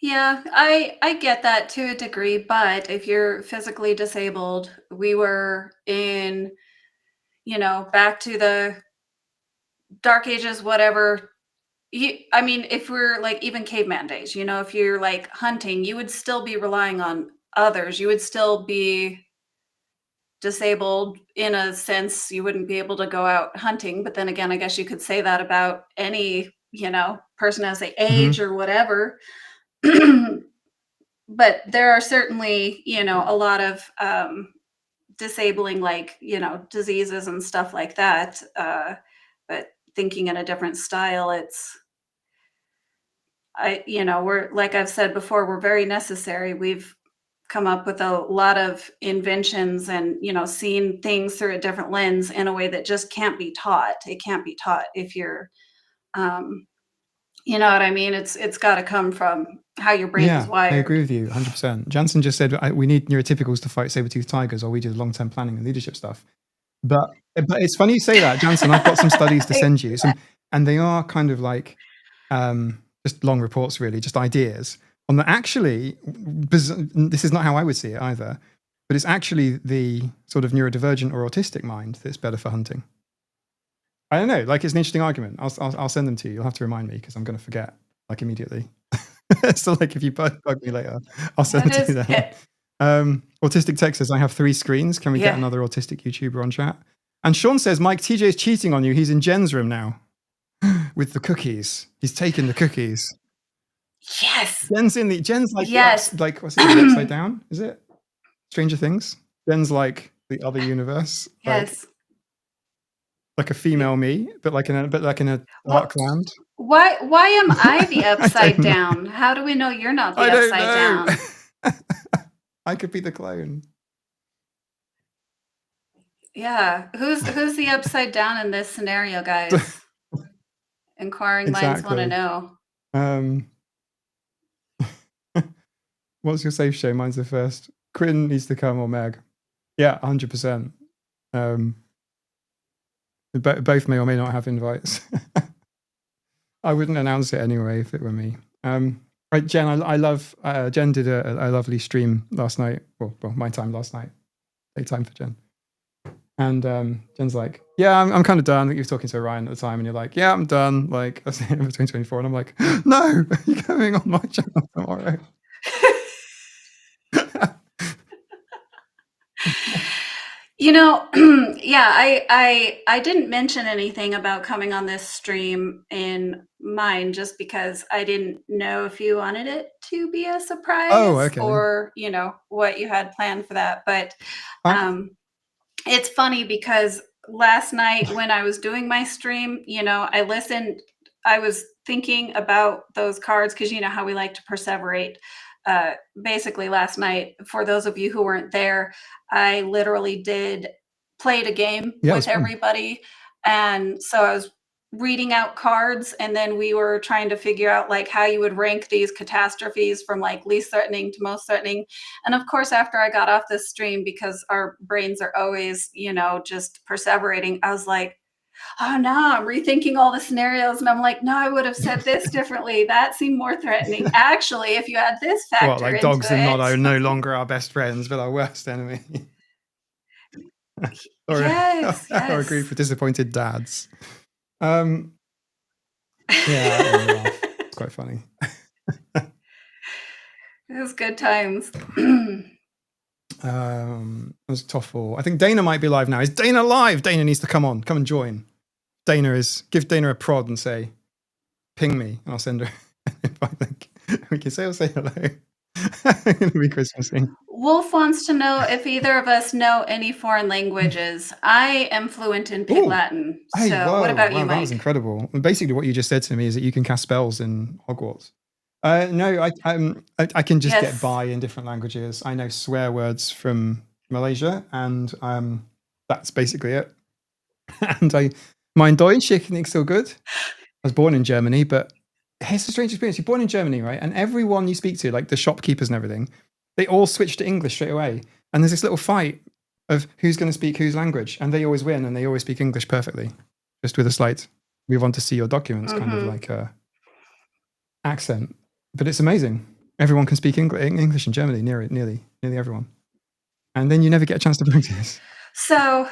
Yeah, I get that to a degree, but if you're physically disabled, we were in, back to the dark ages, whatever. If we're like even caveman days, if you're like hunting, you would still be relying on others. You would still be disabled in a sense. You wouldn't be able to go out hunting. But then again, I guess you could say that about any, person as they age or whatever. But there are certainly, a lot of disabling, like, diseases and stuff like that. But thinking in a different style, we're, like I've said before, we're very necessary. We've come up with a lot of inventions and, seen things through a different lens in a way that just can't be taught. It can't be taught if you're, you know what I mean? It's got to come from how your brain is wired. I agree with you 100%. Jansen just said we need neurotypicals to fight saber-toothed tigers, or we do the long-term planning and leadership stuff. But it's funny you say that, Jansen. I've got some studies to send you, and they are kind of like just long reports, really, just ideas on that. Actually, this is not how I would see it either, but it's actually the sort of neurodivergent or autistic mind that's better for hunting. I don't know. Like, it's an interesting argument. I'll send them to you. You'll have to remind me because I'm going to forget like immediately. So like, if you bug me later, I'll send it to you then. Autistic Tech says, I have 3 screens. Can we get another autistic YouTuber on chat? And Sean says, Mike, TJ is cheating on you. He's in Jen's room now with the cookies. He's taken the cookies. Yes. Jen's like, yes. Like, what's it, the upside down? Is it Stranger Things? Jen's like the other universe. Yes. Like a female me, but like in a dark land. Why am I the upside down? How do we know you're not the upside down? I could be the clone. Yeah. Who's the upside down in this scenario, guys? Inquiring minds want to know. What's your safe show? Mine's the first. Quinn needs to come, or Meg. Yeah, 100%. Both may or may not have invites. I wouldn't announce it anyway if it were me. Right, Jen, I love, Jen did a lovely stream last night. Well, my time last night. Daytime for Jen. And Jen's like, yeah, I'm kind of done. I think you were talking to Ryan at the time, and you're like, yeah, I'm done. Like, that's the end of 2024. And I'm like, no, you're coming on my channel tomorrow. Yeah, I didn't mention anything about coming on this stream in mine just because I didn't know if you wanted it to be a surprise or, what you had planned for that. But it's funny because last night when I was doing my stream, I listened, I was thinking about those cards because you know how we like to perseverate. Basically last night, for those of you who weren't there, I literally played a game with everybody. And so I was reading out cards, and then we were trying to figure out like how you would rank these catastrophes from like least threatening to most threatening. And of course, after I got off this stream, because our brains are always, just perseverating, I was like, oh no, I'm rethinking all the scenarios. And I'm like, no, I would have said this differently. That seemed more threatening. Actually, if you add this factor into dogs it, are no longer our best friends, but our worst enemy. Yes. Or a group of disappointed dads. It's quite funny. It was good times. It was TOEFL. I think Dana might be live now. Is Dana live? Dana needs to come on. Come and join. Give Dana a prod and say, ping me, and I'll send her an invite link. We can say hello. It'll be Christmasy. Wolf wants to know if either of us know any foreign languages. I am fluent in Pig Latin. So what about you, Mike? That was incredible. Basically, what you just said to me is that you can cast spells in Hogwarts. No, I can just get by in different languages. I know swear words from Malaysia, and that's basically it. And mein Deutsch, ich think, so good. I was born in Germany, but here's the strange experience. You're born in Germany, right? And everyone you speak to, like the shopkeepers and everything, they all switch to English straight away. And there's this little fight of who's going to speak whose language. And they always win, and they always speak English perfectly. Just with a slight, we want to see your documents, kind of like a accent. But it's amazing. Everyone can speak English in Germany, nearly everyone. And then you never get a chance to practice. So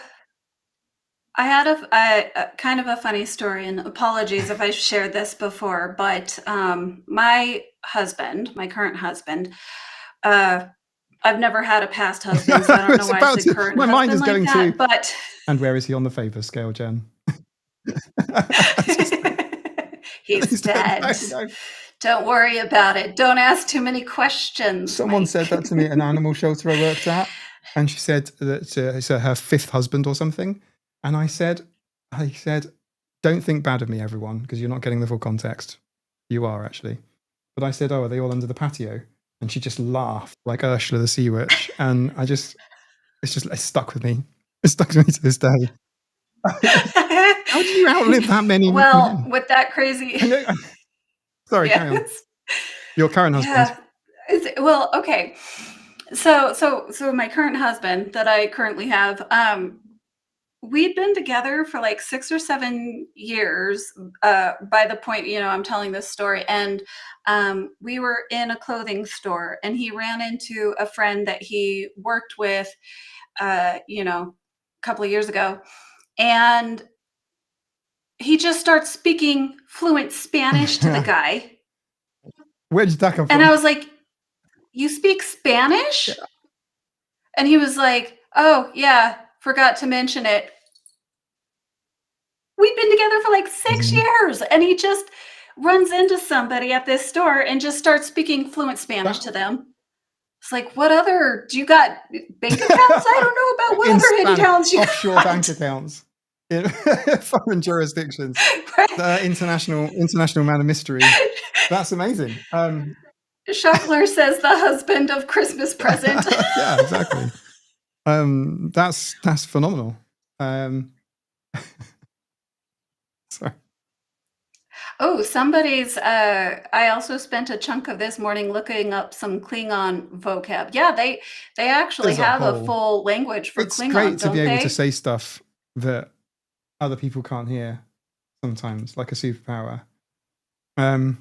I had a kind of a funny story, and apologies if I shared this before, but my current husband, I've never had a past husband, so I don't know why I said current husband. My mind is going to. But and where is he on the favor scale, Jen? He's dead. No. Don't worry about it. Don't ask too many questions. Someone said that to me at an animal shelter I worked at, and she said that it's her fifth husband or something. And I said, don't think bad of me, everyone, because you're not getting the full context. You are, actually. But I said, are they all under the patio? And she just laughed like Ursula the Sea Witch. And it's stuck with me. It stuck with me to this day. How do you outlive that many? Well, with that crazy... Sorry, carry on. Your current husband. Yeah. Well, okay. So my current husband that I currently have, we'd been together for like 6 or 7 years by the point, I'm telling this story. And we were in a clothing store, and he ran into a friend that he worked with, a couple of years ago. And he just starts speaking fluent Spanish to the guy. Where did that come from? And I was like, you speak Spanish? Yeah. And he was like, oh, yeah, forgot to mention it. We've been together for like 6 years. And he just runs into somebody at this store and just starts speaking fluent Spanish to them. It's like, what other, do you got bank accounts? I don't know about what other hidden accounts you offshore got. Bank accounts. In foreign jurisdictions, right. International man of mystery. That's amazing. Shuffler says the husband of Christmas present. Yeah, exactly. That's phenomenal. Sorry. Oh, somebody's. I also spent a chunk of this morning looking up some Klingon vocab. Yeah, they actually have a full language for Klingon. It's great to be able to say stuff that other people can't hear sometimes, like a superpower. It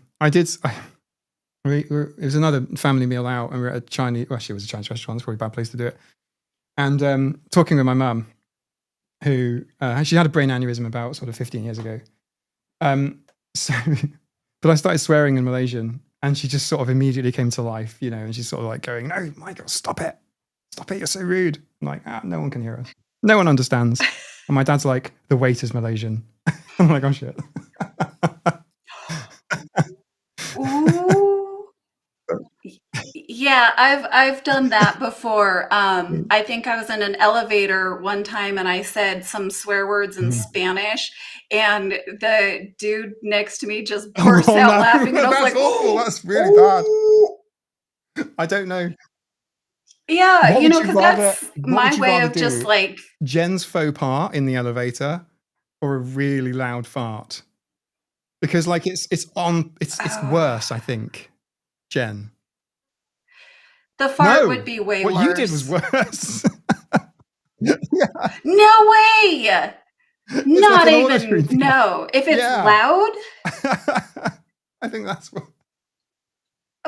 was another family meal out, and we were at a Chinese, well, actually it was a Chinese restaurant, it's probably a bad place to do it. And talking with my mum, who, she had a brain aneurysm about sort of 15 years ago. But I started swearing in Malaysian, and she just sort of immediately came to life, and she's sort of like going, no, Michael, stop it, you're so rude. I'm like, no one can hear us. No one understands. And my dad's like, the waiter's Malaysian. I'm like, oh shit. Ooh. Yeah, I've done that before. I think I was in an elevator one time, and I said some swear words in Spanish, and the dude next to me just burst out laughing, and I was like, awful. That's really bad. I don't know. Yeah, because that's my way of just like Jen's faux pas in the elevator, or a really loud fart, because like it's worse. I think, Jen. The fart would be way worse. What you did was worse. Yeah. No way. Not like even. No, if it's loud. I think that's what.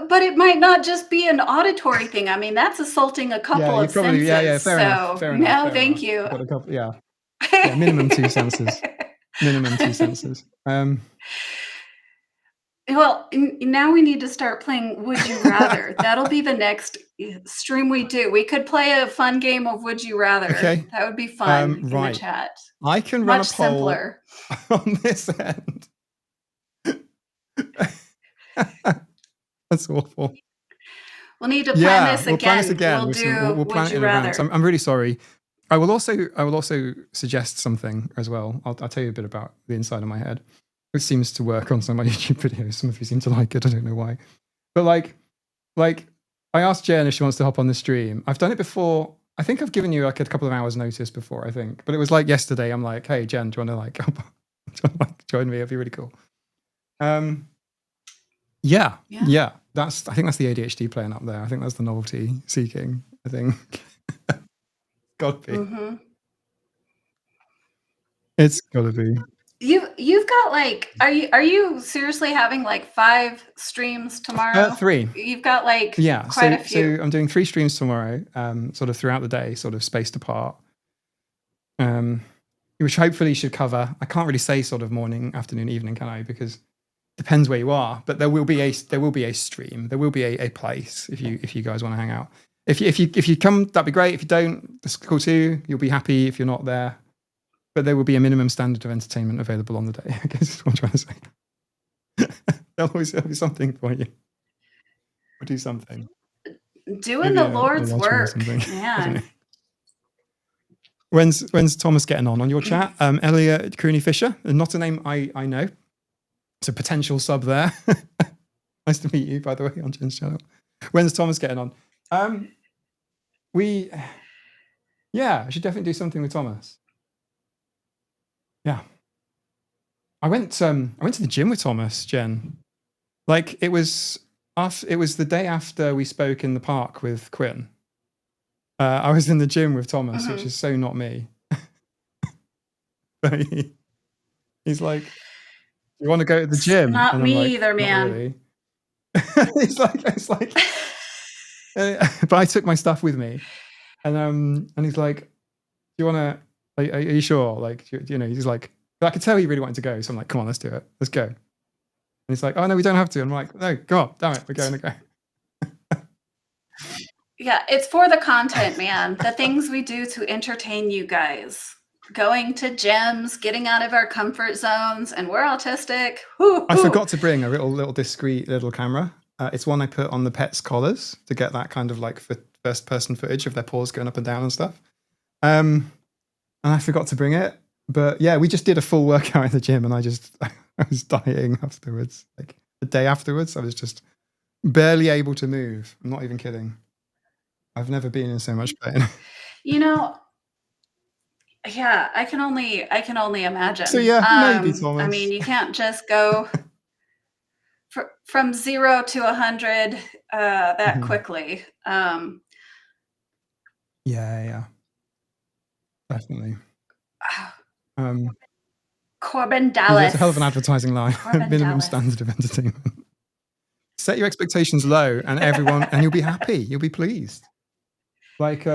But it might not just be an auditory thing. I mean, that's assaulting a couple of senses. Yeah, fair enough. No, thank you. Got a couple, yeah, minimum 2 senses. Minimum 2 senses. Well, now we need to start playing Would You Rather. That'll be the next stream we do. We could play a fun game of Would You Rather. Okay. That would be fun in the Right. chat. I can run a Much poll simpler. on this end. That's awful. We'll need to plan this we'll again. plan this again. We'll plan Would it You in advance. Rather. I'm really sorry. I will also suggest something as well. I'll tell you a bit about the inside of my head. It seems to work on some of my YouTube videos. Some of you seem to like it. I don't know why. But like I asked Jen if she wants to hop on the stream. I've done it before. I think I've given you like a couple of hours notice before, I think. But it was like yesterday. I'm like, hey Jen, do you want to like join me? It'd be really cool. Yeah. I think that's the ADHD playing up there. I think that's the novelty seeking. I think. Gotta be. Mm-hmm. It's gotta be. You've got like, are you seriously having like 5 streams tomorrow? 3. You've got like quite a few. So I'm doing 3 streams tomorrow, sort of throughout the day, sort of spaced apart. Which hopefully should cover. I can't really say sort of morning, afternoon, evening, can I? Because it depends where you are. But there will be a stream. There will be a place if you guys want to hang out. If you come, that'd be great. If you don't, that's cool too. You'll be happy if you're not there. But there will be a minimum standard of entertainment available on the day. I guess is what I'm trying to say. There'll always be something for you. Or do something. Doing the Lord's work, man. When's Thomas getting on your chat? Elliot Cooney Fisher, not a name I know. It's a potential sub there. Nice to meet you, by the way, on Jen's channel. When's Thomas getting on? I should definitely do something with Thomas. Yeah. I went to the gym with Thomas, Jen. Like it was the day after we spoke in the park with Quinn. I was in the gym with Thomas, which is so not me. He's like, "You want to go to the gym?" Not and me I'm like, either, man. Not really. it's like. But I took my stuff with me, and he's like, "Do you want to? Are you sure?" Like, he's like, I could tell he really wanted to go, so I'm like, "Come on, let's do it. Let's go." And he's like, "Oh no, we don't have to." I'm like, "No, go on, damn it, we're going to go." Yeah, it's for the content, man. The things we do to entertain you guys. Going to gyms, getting out of our comfort zones, and we're autistic. I forgot to bring a little discreet little camera. It's one I put on the pets' collars to get that kind of like first person footage of their paws going up and down and stuff. And I forgot to bring it. But yeah, we just did a full workout in the gym, and I was dying afterwards. Like the day afterwards, I was just barely able to move. I'm not even kidding. I've never been in so much pain. Yeah, I can only imagine. So yeah, maybe Thomas. I mean, you can't just go from 0 to 100 that quickly. Yeah, definitely. Corbin Dallas. It's a hell of an advertising line. Minimum standard of entertainment. Set your expectations low, and you'll be happy. You'll be pleased. Like,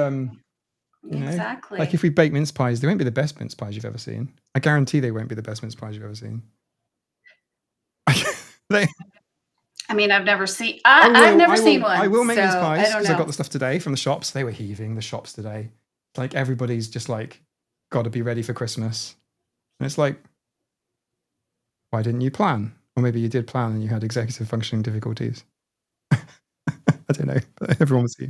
exactly. Like if we bake mince pies, they won't be the best mince pies you've ever seen. I guarantee they won't be the best mince pies you've ever seen. I mean, I've never seen. I've never seen one. I will make mince pies because I got the stuff today from the shops. They were heaving the shops today. Like everybody's just like, got to be ready for Christmas, and it's like, why didn't you plan? Or maybe you did plan and you had executive functioning difficulties. I don't know, but everyone was here.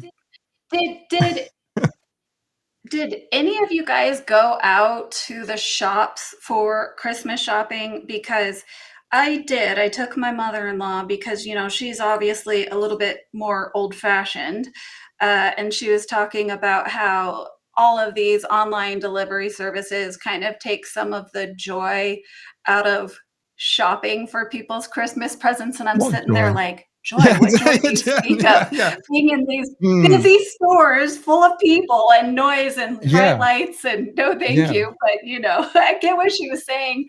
Did any of you guys go out to the shops for Christmas shopping? Because I did. I took my mother-in-law because, she's obviously a little bit more old-fashioned. And she was talking about how all of these online delivery services kind of take some of the joy out of shopping for people's Christmas presents. And I'm sitting there like, joy, what joy do you speak of? Being in these busy stores full of people and noise and bright lights and no thank you. But, I get what she was saying.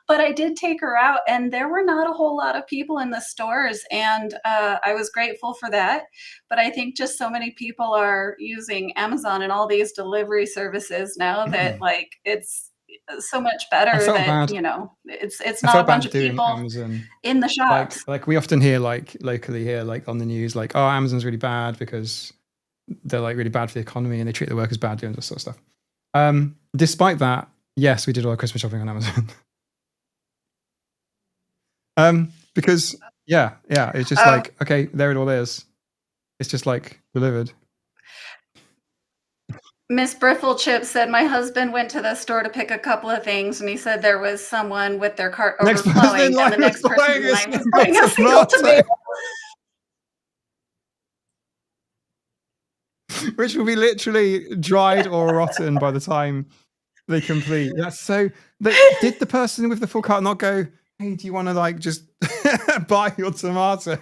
But I did take her out and there were not a whole lot of people in the stores. And I was grateful for that. But I think just so many people are using Amazon and all these delivery services now that like it's so much I better felt that, bad. it's I not a felt bunch bad of doing people Amazon. in the shops. Like we often hear like locally here, like on the news, like, oh, Amazon's really bad because they're like really bad for the economy and they treat the workers badly and this sort of stuff. Despite that, yes, we did all our Christmas shopping on Amazon. Because it's just like, okay, there it all is. It's just like delivered. Miss Brifflechip said, my husband went to the store to pick a couple of things, and he said there was someone with their cart Next person in overflowing, line and the next was person in buying a line was single buying a single tomato. tomato. Which will be literally dried or rotten by the time they complete. That's so. Did the person with the full cart not go, hey, do you want to like just buy your tomato?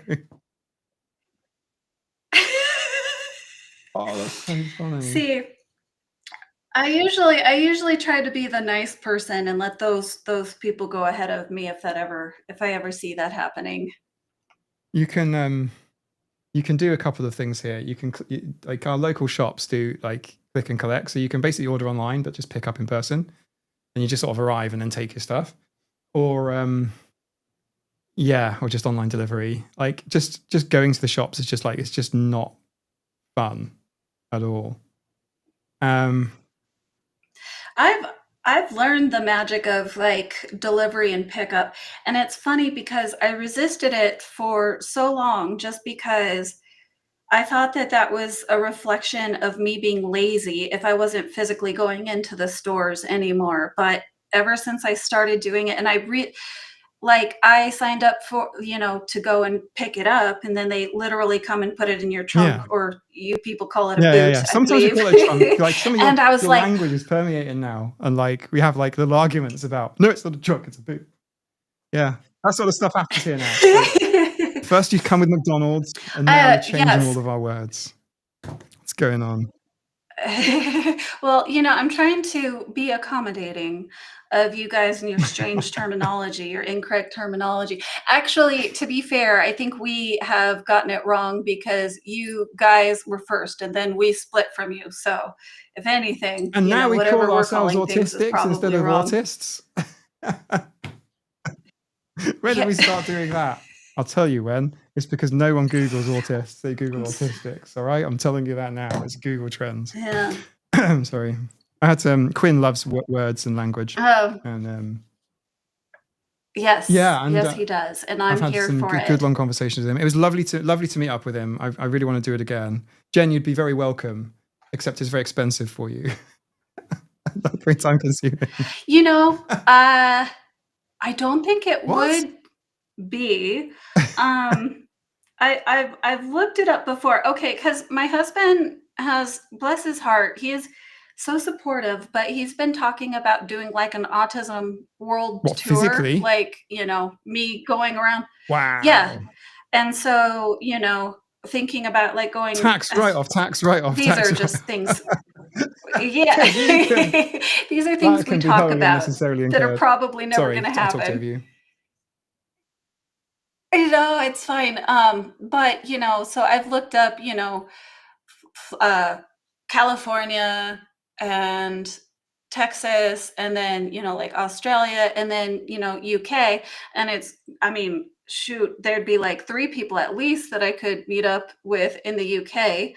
Oh, that's so funny. See, I usually try to be the nice person and let those people go ahead of me if I ever see that happening. You can do a couple of things here. You can like our local shops do like click and collect, so you can basically order online but just pick up in person, and you just sort of arrive and then take your stuff, or or just online delivery. Like just going to the shops is just like it's just not fun at all. I've learned the magic of like delivery and pickup, and it's funny because I resisted it for so long just because I thought that was a reflection of me being lazy if I wasn't physically going into the stores anymore. But ever since I started doing it, and I signed up for, to go and pick it up, and then they literally come and put it in your trunk, or you people call it a boot. I Sometimes we believe. call it a trunk. Like some of And I was your like, language is permeating now, and like we have like little arguments about no, it's not a trunk, it's a boot. Yeah, that sort of stuff happens here now. Like, first you come with McDonald's, and now you're changing all of our words. What's going on? Well, I'm trying to be accommodating of you guys and your strange terminology, your incorrect terminology. Actually, to be fair, I think we have gotten it wrong because you guys were first and then we split from you. So if anything, and now we whatever call we're ourselves calling things is autistics probably instead of wrong. autists. When did we start doing that? I'll tell you when. It's because no one Googles autists. They Google autistics. All right, I'm telling you that now. It's Google Trends. Yeah. Sorry, I had Quinn loves words and language. Oh. And yes, yeah, and yes, he does, and I'm I've had here some for good long conversations with him. It was lovely to meet up with him. I really want to do it again. Jen, you'd be very welcome, except it's very expensive for you. Very time consuming. I don't think it would be. I've looked it up before. Okay, because my husband has, bless his heart, he is so supportive, but he's been talking about doing like an autism world tour, physically? like me going around. Wow. Yeah, and so thinking about like going tax write-off. These are just things. Yeah, these are things we talk about that are probably never going to happen. I talked over you. No, it's fine. But so I've looked up, California and Texas, and then like Australia, and then UK, and shoot, there'd be like 3 people at least that I could meet up with in the UK.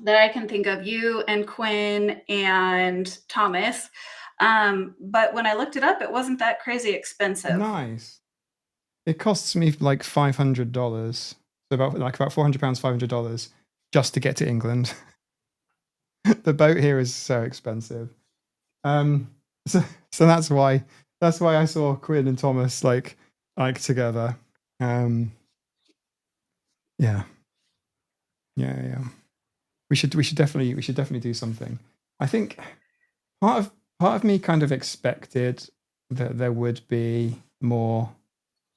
That I can think of, you and Quinn and Thomas. But when I looked it up, it wasn't that crazy expensive. Nice. It costs me like $500, so about £400, $500 just to get to England. The boat here is so expensive. So that's why I saw Quinn and Thomas like together. Yeah. We should definitely do something. I think part of me kind of expected that there would be more.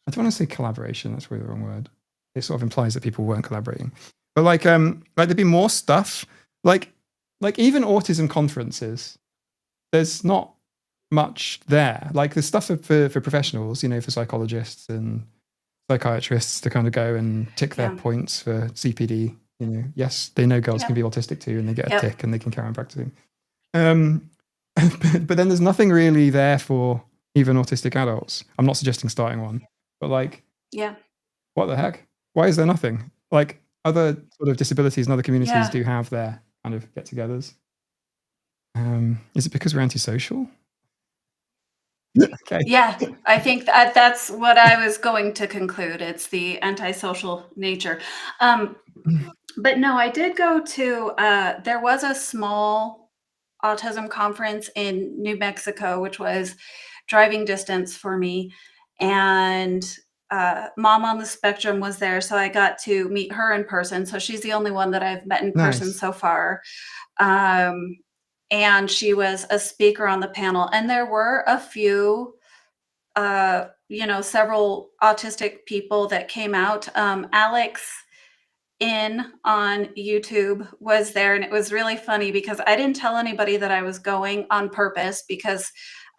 I don't want to say collaboration. That's really the wrong word. It sort of implies that people weren't collaborating. But like there'd be more stuff. Like even autism conferences. There's not much there. Like there's stuff for professionals, for psychologists and psychiatrists to kind of go and tick their points for CPD. Yes, they know girls can be autistic too, and they get a tick and they can carry on practicing. but then there's nothing really there for even autistic adults. I'm not suggesting starting one, but like, Yeah. what the heck? Why is there nothing? Like other sort of disabilities and other communities Yeah. do have their kind of get-togethers. Is it because we're antisocial? Okay. Yeah, I think that's what I was going to conclude. It's the antisocial nature. But no, I did go to, there was a small autism conference in New Mexico, which was driving distance for me. And Mom on the Spectrum was there. So I got to meet her in person. So she's the only one that I've met in person Nice. so far. And she was a speaker on the panel. And there were a few, several autistic people that came out. Alex in on YouTube was there, and it was really funny because I didn't tell anybody that I was going on purpose because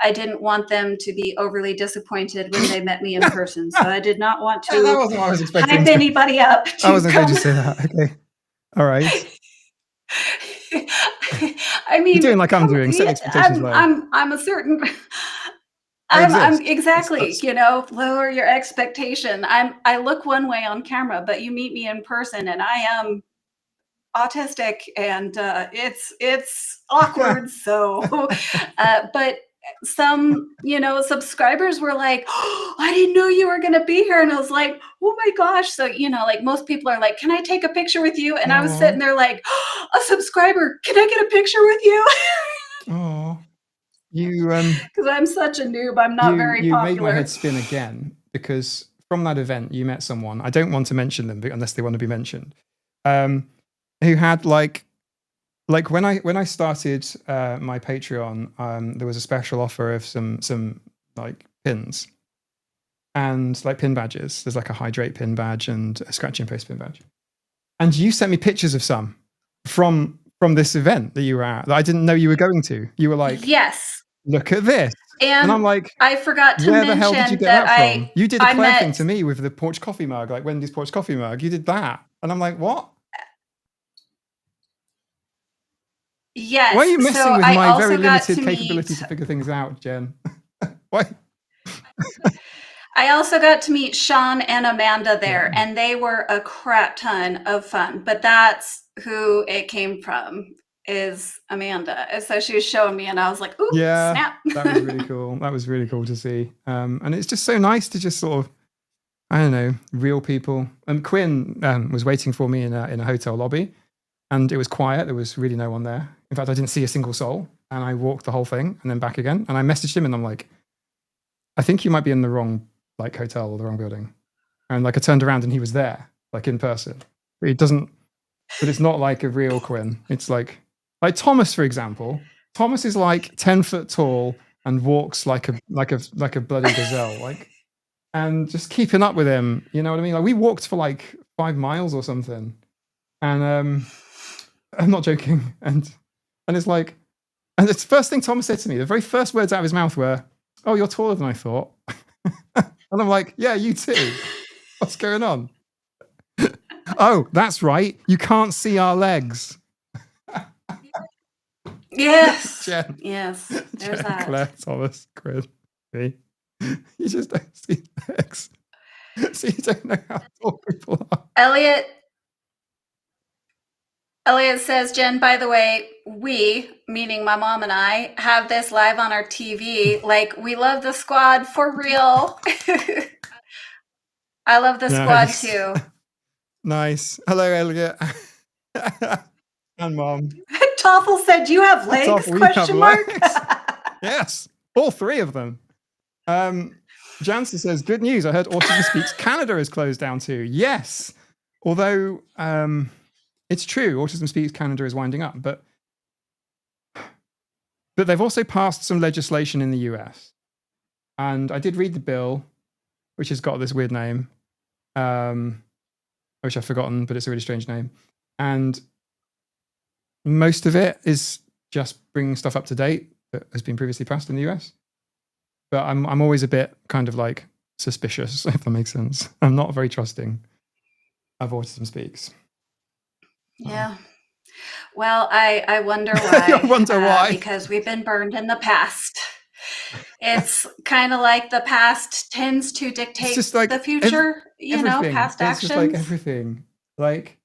I didn't want them to be overly disappointed when they met me in person. So I did not want Yeah, that to wasn't what I was expecting. hype anybody up I to wasn't going come. to say that. Okay. All right. I mean, You're doing like I'm doing. Set expectations low. I'm a certain. I I'm exist. exactly, lower your expectation. I look one way on camera, but you meet me in person, and I am autistic, and it's awkward. So, but some subscribers were like, oh, I didn't know you were going to be here, and I was like, oh my gosh. So like most people are like, can I take a picture with you? And I was sitting there like, oh, a subscriber, can I get a picture with you? Oh, you Because I'm such a noob, I'm not very you popular. made my head spin again, because from that event you met someone, I don't want to mention them unless they want to be mentioned, who had like when I started my Patreon, there was a special offer of some like pins and like pin badges. There's like a hydrate pin badge and a scratch and post pin badge, and you sent me pictures of some from this event that you were at that I didn't know you were going to. You were like, yes, look at this. And I'm like, I forgot to where mention the hell did you get that that from? You did a I Claire thing met to me with the Porch Coffee mug, like Wendy's Porch Coffee mug. You did that. And I'm like, what? yes. Why are you messing so with I my also very got limited to capability meet, to figure things out, Jen? Why? I also got to meet Sean and Amanda there, and they were a crap ton of fun. But that's who it came from, is Amanda. And so she was showing me, and I was like, ooh, Yeah, snap. that was really cool. That was really cool to see. And it's just so nice to just sort of, I don't know, real people. And Quinn was waiting for me in a hotel lobby, and it was quiet. There was really no one there. In fact, I didn't see a single soul. And I walked the whole thing and then back again. And I messaged him, and I'm like, I think you might be in the wrong like hotel or the wrong building. And like I turned around and he was there, like in person. But he doesn't. But it's not like a real Quinn. It's like Thomas, for example. Thomas is like 10 foot tall and walks like a bloody gazelle, like, and just keeping up with him. You know what I mean? Like we walked for like 5 miles or something, and I'm not joking. And it's like, and it's the first thing Thomas said to me. The very first words out of his mouth were, "Oh, you're taller than I thought." And I'm like, "Yeah, you too. What's going on?" Oh, that's right. You can't see our legs. Yes. Jen. Yes. There's Jen, that. Claire, Thomas, Chris, me. You just don't see legs. So you don't know how tall people are. Elliot says, Jen, by the way, we, meaning my mom and I, have this live on our TV. Like, we love the squad for real. I love the squad too. Nice. Hello, Elliot. And Mom. Toffel said, you have legs? Toffel, Question mark. Yes, all 3 of them. Jansen says, good news. I heard Autism Speaks Canada is closed down too. Yes. Although it's true, Autism Speaks Canada is winding up, but they've also passed some legislation in the US. And I did read the bill, which has got this weird name, which I've forgotten, but it's a really strange name. And most of it is just bringing stuff up to date that has been previously passed in the US. But I'm always a bit kind of like suspicious, if that makes sense. I'm not very trusting of Autism Speaks. Yeah. Well, I wonder why. I wonder why. Because we've been burned in the past. It's kind of like the past tends to It's dictate just like the future, everything. past It's just like actions. everything. Like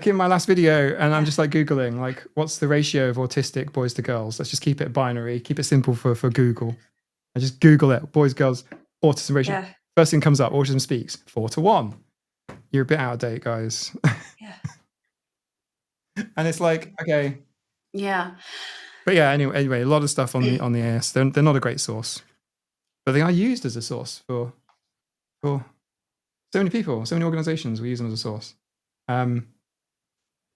in my last video, and I'm just like Googling, like, what's the ratio of autistic boys to girls? Let's just keep it binary, keep it simple for Google. I just Google it, boys, girls, autism ratio. Yeah. First thing comes up, Autism Speaks, 4:1. You're a bit out of date, guys. Yeah. And it's like, okay. Yeah. But yeah, anyway, a lot of stuff on the AS. They're not a great source, but they are used as a source for so many people, so many organizations. We use them as a source.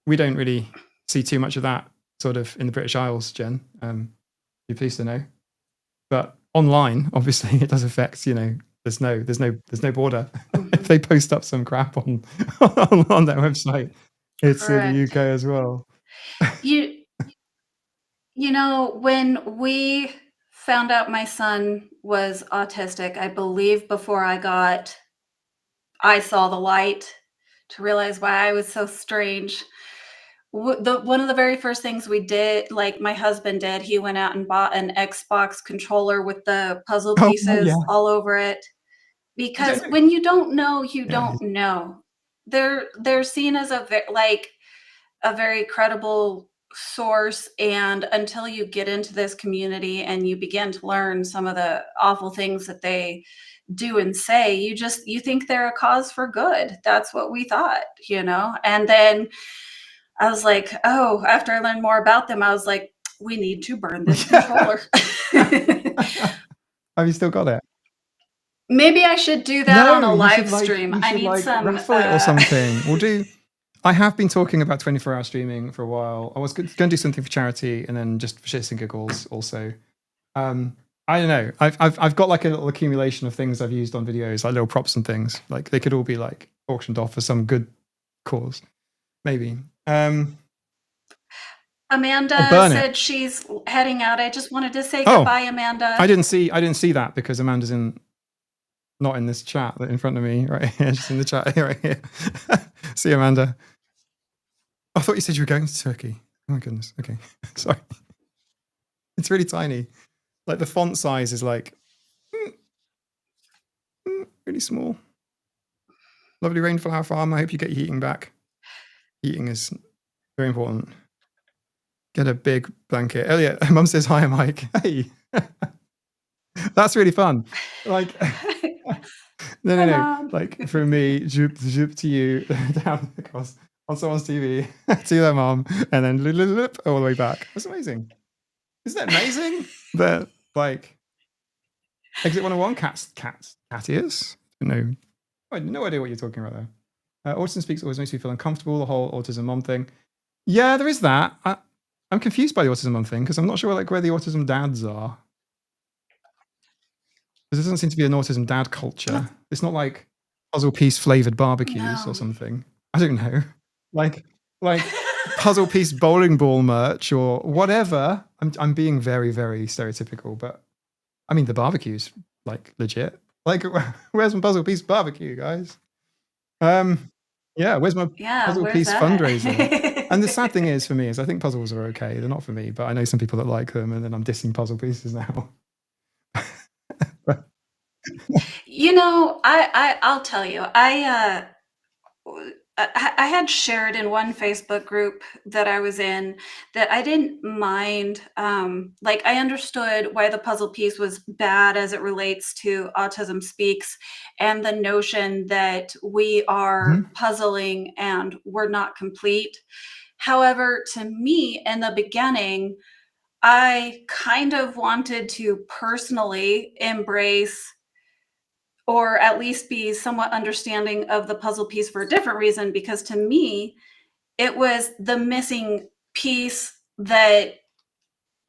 We don't really see too much of that sort of in the British Isles, Jen. You're pleased to know. But online, obviously, it does affect. There's no border. If they post up some crap on their website, it's in the UK as well. When we found out my son was autistic, I believe before I saw the light to realize why I was so strange. One of the very first things we did, like my husband did, he went out and bought an Xbox controller with the puzzle pieces all over it. Because when you don't know, you don't know. They're seen as a very credible source, and until you get into this community and you begin to learn some of the awful things that they do and say, you think they're a cause for good. That's what we thought, and then I was like, oh, after I learned more about them, I was like, we need to burn this controller. Have you still got it? Maybe I should do that on a live stream. You I should need some raffle it or something. I have been talking about 24-hour streaming for a while. I was going to do something for charity, and then just for shits and giggles also. I don't know. I've got like a little accumulation of things I've used on videos, like little props and things. Like they could all be like auctioned off for some good cause, maybe. Amanda said she's heading out. I just wanted to say goodbye, Amanda. I didn't see that because Amanda's not in this chat in front of me right here. She's in the chat here, right here. See you, Amanda. I thought you said you were going to Turkey. Oh my goodness. Okay. Sorry. It's really tiny. Like the font size is like really small. Lovely Rainflower Farm. I hope you get your heating back. Heating is very important. Get a big blanket. Elliot, Mum says hi, Mike. Hey. That's really fun. Like, no. Like from me, zoop to you, down across on someone's TV, to their mom, and then all the way back. That's amazing. Isn't that amazing? That like Exit 101 cat ears. No, I had no idea what you're talking about there. Autism Speaks always makes me feel uncomfortable. The whole autism mom thing. Yeah, there is that. I'm confused by the autism mom thing because I'm not sure where the autism dads are. There doesn't seem to be an autism dad culture. It's not like puzzle piece flavored barbecues or something. I don't know. Like puzzle piece bowling ball merch or whatever. I'm being very, very stereotypical, but I mean the barbecue's like legit. Like where's my puzzle piece barbecue, guys? Yeah, where's my puzzle piece fundraiser? And the sad thing is for me is I think puzzles are okay. They're not for me, but I know some people that like them, and then I'm dissing puzzle pieces now. I'll tell you, I had shared in one Facebook group that I was in that I didn't mind. Like I understood why the puzzle piece was bad as it relates to Autism Speaks and the notion that we are puzzling and we're not complete. However, to me in the beginning, I kind of wanted to personally embrace or at least be somewhat understanding of the puzzle piece for a different reason, because to me, it was the missing piece that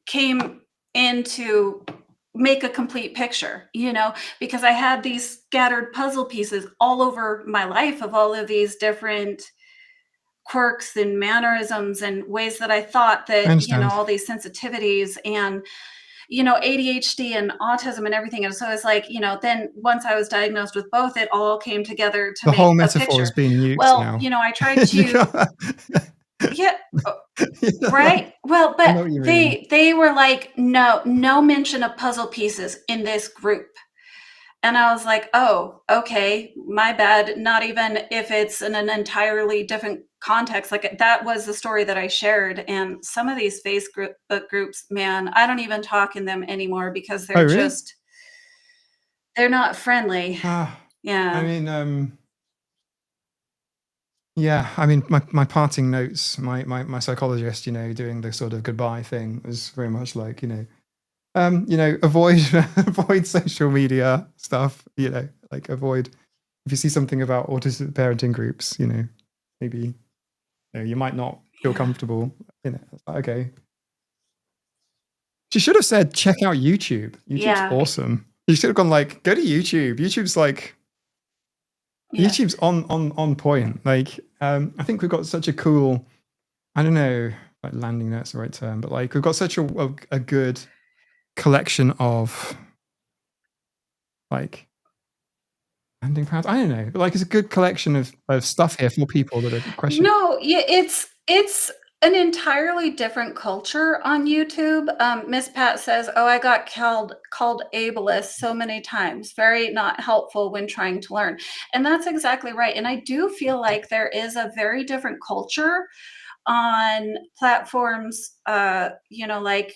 came in to make a complete picture, because I had these scattered puzzle pieces all over my life of all of these different quirks and mannerisms and ways that I thought that, all these sensitivities and ADHD and autism and everything. And so it's like, then once I was diagnosed with both, it all came together to the make whole a metaphor picture. is being used now. I tried to. Yeah. You know, Right. Well, I but know what you mean. they were like, no mention of puzzle pieces in this group. And I was like, oh, okay, my bad. Not even if it's in an entirely different context. Like that was the story that I shared. And some of these Facebook groups, man, I don't even talk in them anymore because Oh, they're really? they're not friendly. I Yeah. mean, yeah, I mean, my parting notes, my psychologist, doing the sort of goodbye thing was very much like, avoid avoid social media stuff, like avoid if you see something about autistic parenting groups, maybe you might not feel Yeah. comfortable. Okay. She should have said, check out YouTube. YouTube's Yeah. awesome. You should have gone like, go to YouTube. Yeah. YouTube's on point. Like, I think we've got such a cool, I don't know, like landing that's the right term, but like we've got such a good collection of like landing pads. I don't know, but like it's a good collection of stuff here for people that are questioning. No, yeah, it's an entirely different culture on YouTube. Miss Pat says, "Oh, I got called ableist so many times. Very not helpful when trying to learn." And that's exactly right. And I do feel like there is a very different culture on platforms, like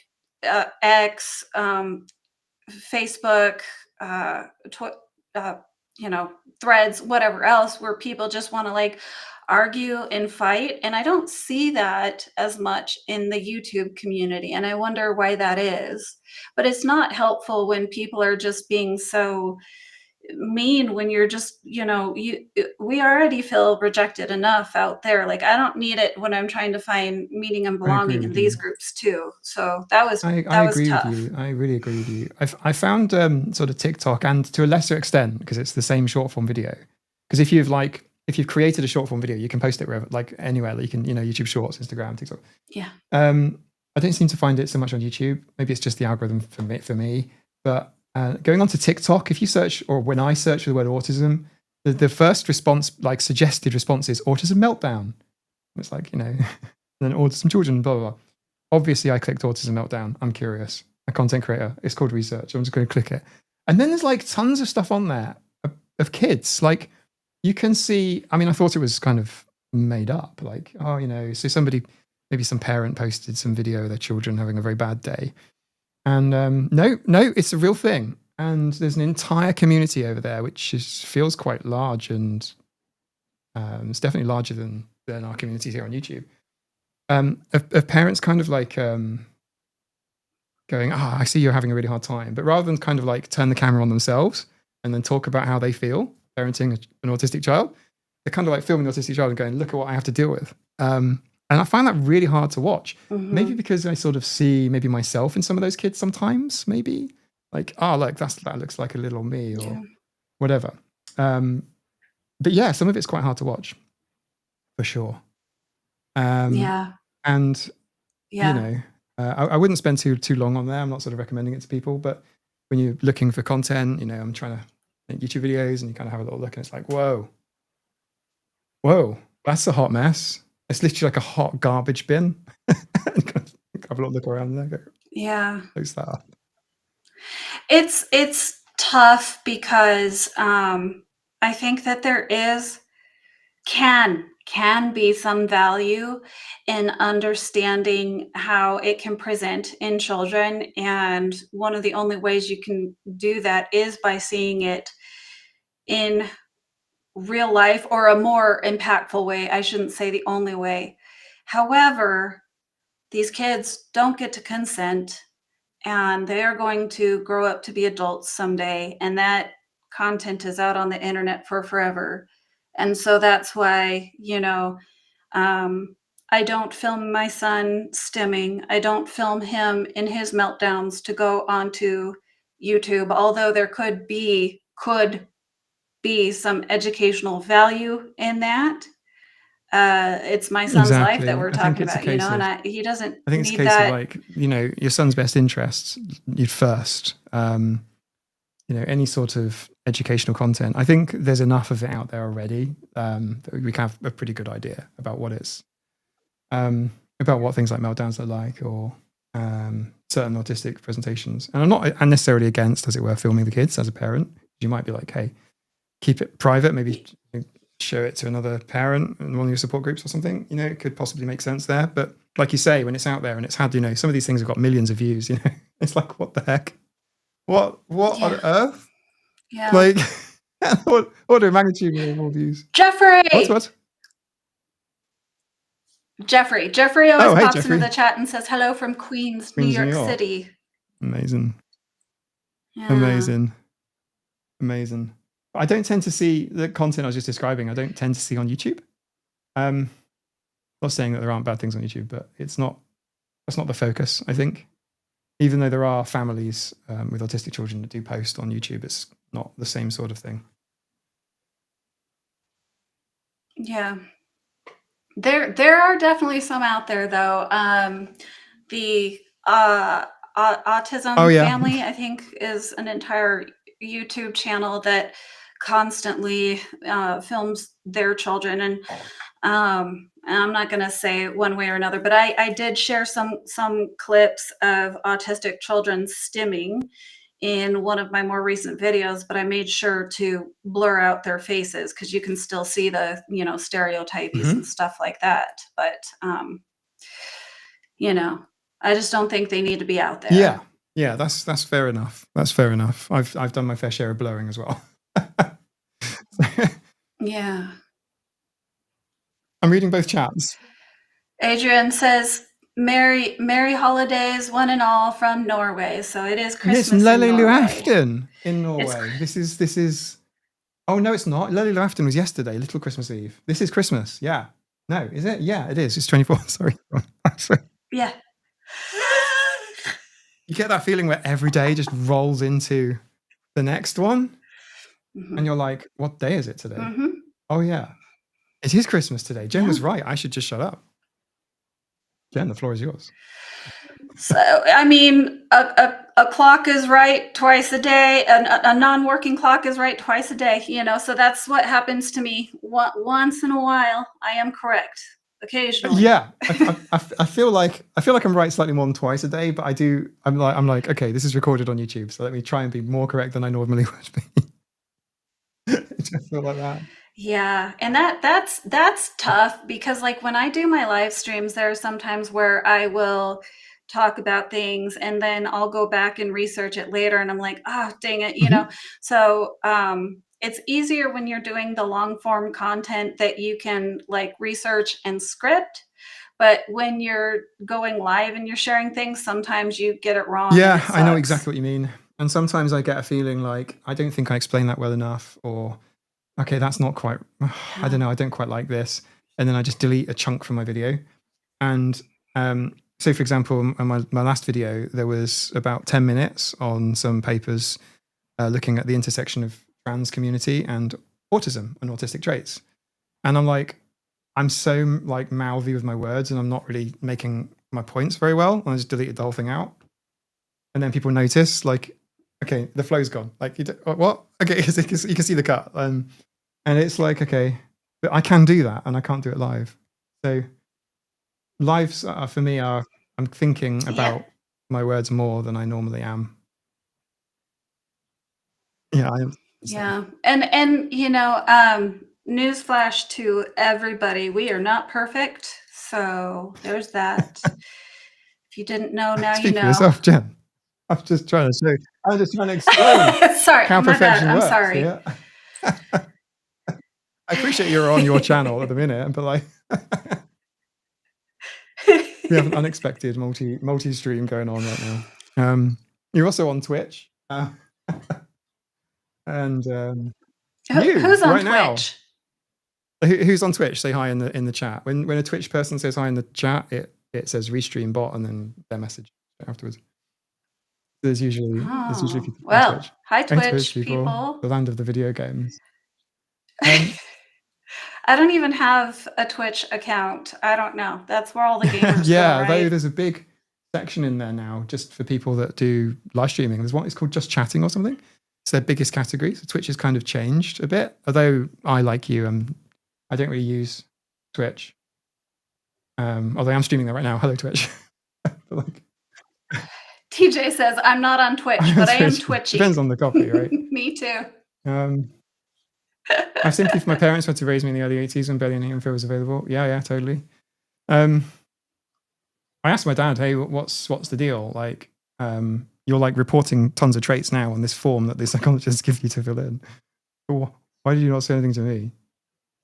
X, Facebook, uh, threads, whatever else, where people just want to like argue and fight. And I don't see that as much in the YouTube community. And I wonder why that is. But it's not helpful when people are just being so mean when you're just, we already feel rejected enough out there. Like I don't need it when I'm trying to find meaning and I agree belonging in with these you. groups too. So that was I that was agree with tough. you. I really agree with you. I found sort of TikTok, and to a lesser extent, because it's the same short form video. Because if you've created a short form video, you can post it wherever, like anywhere. You can, YouTube Shorts, Instagram, TikTok. Yeah. I don't seem to find it so much on YouTube. Maybe it's just the algorithm for me. But going on to TikTok, if you search, or when I search for the word autism, the first response, like suggested response, is autism meltdown. It's like, and then autism children, blah blah blah. Obviously, I clicked autism meltdown. I'm curious. A content creator. It's called research. I'm just going to click it, and then there's like tons of stuff on there of kids. Like you can see. I mean, I thought it was kind of made up. Like, so maybe some parent posted some video of their children having a very bad day, and no, it's a real thing. And there's an entire community over there, which feels quite large, and it's definitely larger than our communities here on YouTube. Of parents kind of like going, I see you're having a really hard time. But rather than kind of like turn the camera on themselves and then talk about how they feel parenting an autistic child, they're kind of like filming the autistic child and going, look at what I have to deal with. And I find that really hard to watch. Mm-hmm. Maybe because I sort of see maybe myself in some of those kids sometimes, maybe. Like, look, that looks like a little me or whatever. But yeah, some of it's quite hard to watch, for sure. Yeah. And Yeah. I wouldn't spend too long on there. I'm not sort of recommending it to people, but when you're looking for content, I'm trying to make YouTube videos, and you kind of have a little look, and it's like, whoa, that's a hot mess. It's literally like a hot garbage bin. Have a little look around there. Go, Yeah. close that up. It's tough because I think that there can be some value in understanding how it can present in children, and one of the only ways you can do that is by seeing it in real life, or a more impactful way. I shouldn't say the only way. However, these kids don't get to consent, and they are going to grow up to be adults someday, and that content is out on the internet for forever. And so that's why, I don't film my son stimming. I don't film him in his meltdowns to go onto YouTube, although there could be some educational value in that. It's my son's life that Exactly. we're I think talking it's a about, case of. and he doesn't I think it's a need case of that. like, your son's best interests. You'd first. Any sort of educational content. I think there's enough of it out there already that we can have a pretty good idea about what it's about what things like meltdowns are like, or certain autistic presentations. And I'm not necessarily against, as it were, filming the kids as a parent. You might be like, hey, keep it private, maybe show it to another parent in one of your support groups or something. You know, it could possibly make sense there. But like you say, when it's out there and it's had, you know, some of these things have got millions of views, you know, it's like, what the heck? What on earth? Yeah. Like, what order of magnitude more views? Jeffrey! What? Jeffrey always pops Jeffrey. into the chat and says hello from Queens, New York City. Amazing. Yeah. Amazing. I don't tend to see the content I was just describing. I don't tend to see on YouTube. Not saying that there aren't bad things on YouTube, but that's not the focus, I think. Even though there are families with autistic children that do post on YouTube, it's not the same sort of thing. Yeah. There are definitely some out there, though. The Autism family, I think, is an entire YouTube channel that constantly films their children. And I'm not going to say one way or another, but I did share some clips of autistic children stimming in one of my more recent videos, but I made sure to blur out their faces because you can still see the, you know, stereotypies and stuff like that. But, you know, I just don't think they need to be out there. Yeah, that's fair enough. That's fair enough. I've done my fair share of blurring as well. Yeah. I'm reading both chats. Adrian says, Merry holidays, one and all, from Norway. So it is Christmas in Norway. Lille in Norway. This is. Oh no, it's not. Lille was yesterday. Little Christmas Eve. This is Christmas. Yeah. No, is it? Yeah, it is. It's 24th. Sorry. Yeah. You get that feeling where every day just rolls into the next one, and you're like, "What day is it today?" Oh yeah, it is Christmas today. Jen was right. I should just shut up. Jen, the floor is yours. So, I mean, a clock is right twice a day, and a non-working clock is right twice a day, you know, so that's what happens to me once in a while. I am correct occasionally. Yeah, I feel like I'm right slightly more than twice a day, but I'm like, okay, this is recorded on YouTube, so let me try and be more correct than I normally would be. I just feel like that. Yeah, and that's tough because, like, when I do my live streams, there are some times where I will talk about things and then I'll go back and research it later and I'm like, dang it, you know. So it's easier when you're doing the long form content that you can like research and script. But when you're going live and you're sharing things, sometimes you get it wrong. Yeah, I know exactly what you mean. And sometimes I get a feeling like I don't think I explained that well enough, or okay, that's not quite, I don't know, I don't quite like this. And then I just delete a chunk from my video. And so, for example, in my last video, there was about 10 minutes on some papers looking at the intersection of trans community and autism and autistic traits. And I'm like, I'm so like mouthy with my words and I'm not really making my points very well. And I just deleted the whole thing out. And then people notice like, okay, the flow's gone. Like, what? Okay, you can see the cut. And it's like, okay, but I can do that and I can't do it live. So lives for me I'm thinking about my words more than I normally am. Yeah, I am. Yeah, and you know, newsflash to everybody: we are not perfect. So there's that. If you didn't know, now you know. Speak for yourself, Jen. I'm just trying to explain sorry, how perfection works. I'm sorry. Yeah. I appreciate you're on your channel at the minute, but like we have an unexpected multi-stream going on right now. You're also on Twitch. And who's on right Twitch? Now, who's on Twitch? Say hi in the chat. When a Twitch person says hi in the chat, it says restream bot and then their message afterwards. There's usually people on Twitch. Hi Twitch people. The land of the video games. I don't even have a Twitch account. I don't know. That's where all the gamers go, right? Though there's a big section in there now just for people that do live streaming. There's one, it's called Just Chatting or something. It's their biggest category. So Twitch has kind of changed a bit. Although I, like you, I don't really use Twitch. Although I'm streaming that right now. Hello, Twitch. But like, TJ says, I'm not on Twitch, but I am twitchy. Depends on the copy, right? Me too. I sympathy for my parents who had to raise me in the early 80s when barely any info was available. Yeah, totally. I asked my dad, hey, what's the deal? Like, you're like reporting tons of traits now on this form that the psychologists give you to fill in. Why did you not say anything to me?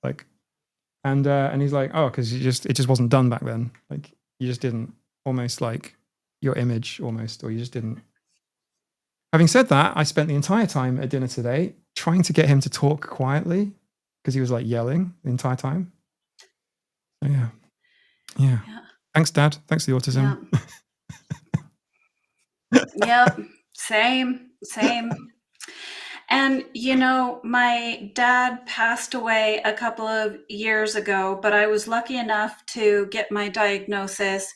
Like, and he's like, oh, because it just wasn't done back then. Like, you just didn't, almost like your image almost, or you just didn't. Having said that, I spent the entire time at dinner today trying to get him to talk quietly because he was like yelling the entire time. So yeah. Thanks, Dad. Thanks for the autism. Yep. Same. And, my dad passed away a couple of years ago, but I was lucky enough to get my diagnosis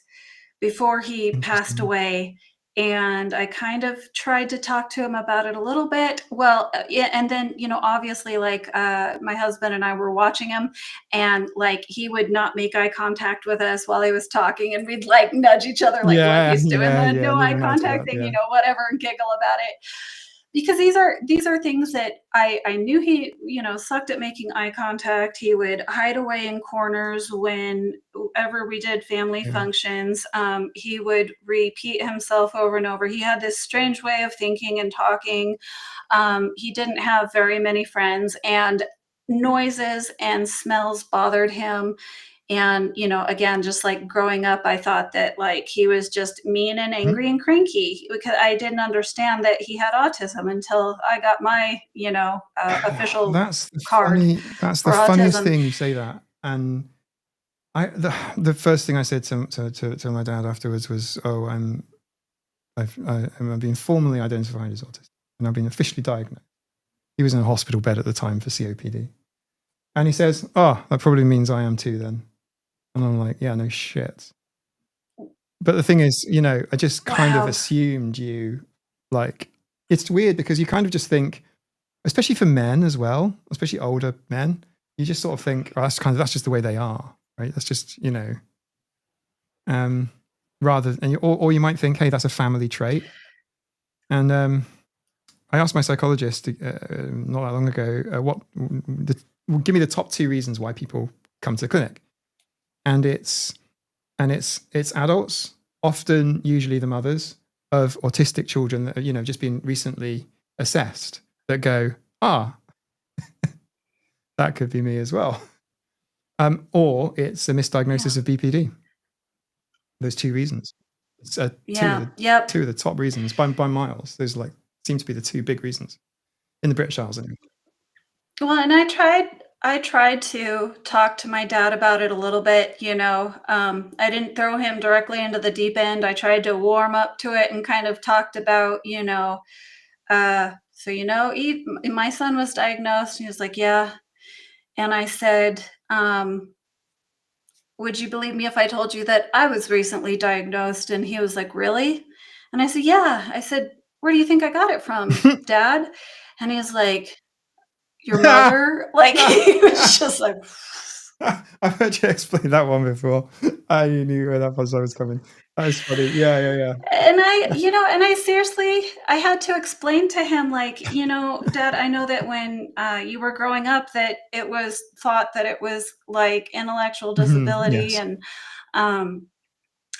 before he passed away. And I kind of tried to talk to him about it a little bit. Well, yeah, and then, obviously, like my husband and I were watching him, and like he would not make eye contact with us while he was talking, and we'd like nudge each other, like what he's doing, no eye contact thing, whatever, and giggle about it. Because these are things that I knew he, sucked at making eye contact. He would hide away in corners whenever we did family functions. He would repeat himself over and over. He had this strange way of thinking and talking. He didn't have very many friends, and noises and smells bothered him. And, again, just like growing up, I thought that like he was just mean and angry and cranky, because I didn't understand that he had autism until I got my, official card. That's the funniest thing you say that. And the first thing I said to my dad afterwards was, oh, I'm being formally identified as autistic, and I've been officially diagnosed. He was in a hospital bed at the time for COPD. And he says, oh, that probably means I am too then. And I'm like, yeah, no shit. But the thing is, I just kind of assumed you, like, it's weird because you kind of just think, especially for men as well, especially older men, you just sort of think, oh, that's just the way they are, right? That's just, or you might think, hey, that's a family trait. And I asked my psychologist not that long ago, give me the top 2 reasons why people come to the clinic. And it's adults, often usually the mothers of autistic children that have, just been recently assessed, that go, that could be me as well. Or it's a misdiagnosis of BPD. Those 2 reasons. It's two of the top reasons by miles. Those seem to be the 2 big reasons in the British Isles anyway. Well, and I tried to talk to my dad about it a little bit, I didn't throw him directly into the deep end. I tried to warm up to it and kind of talked about, my son was diagnosed. And he was like, yeah. And I said, would you believe me if I told you that I was recently diagnosed? And he was like, really? And I said, yeah. I said, where do you think I got it from, Dad? And he was like, your mother? Like, he was just like, I've heard you explain that one before. I knew where that was coming. That was funny. Yeah. And I seriously, I had to explain to him, like, Dad, I know that when you were growing up that it was thought that it was like intellectual disability, yes.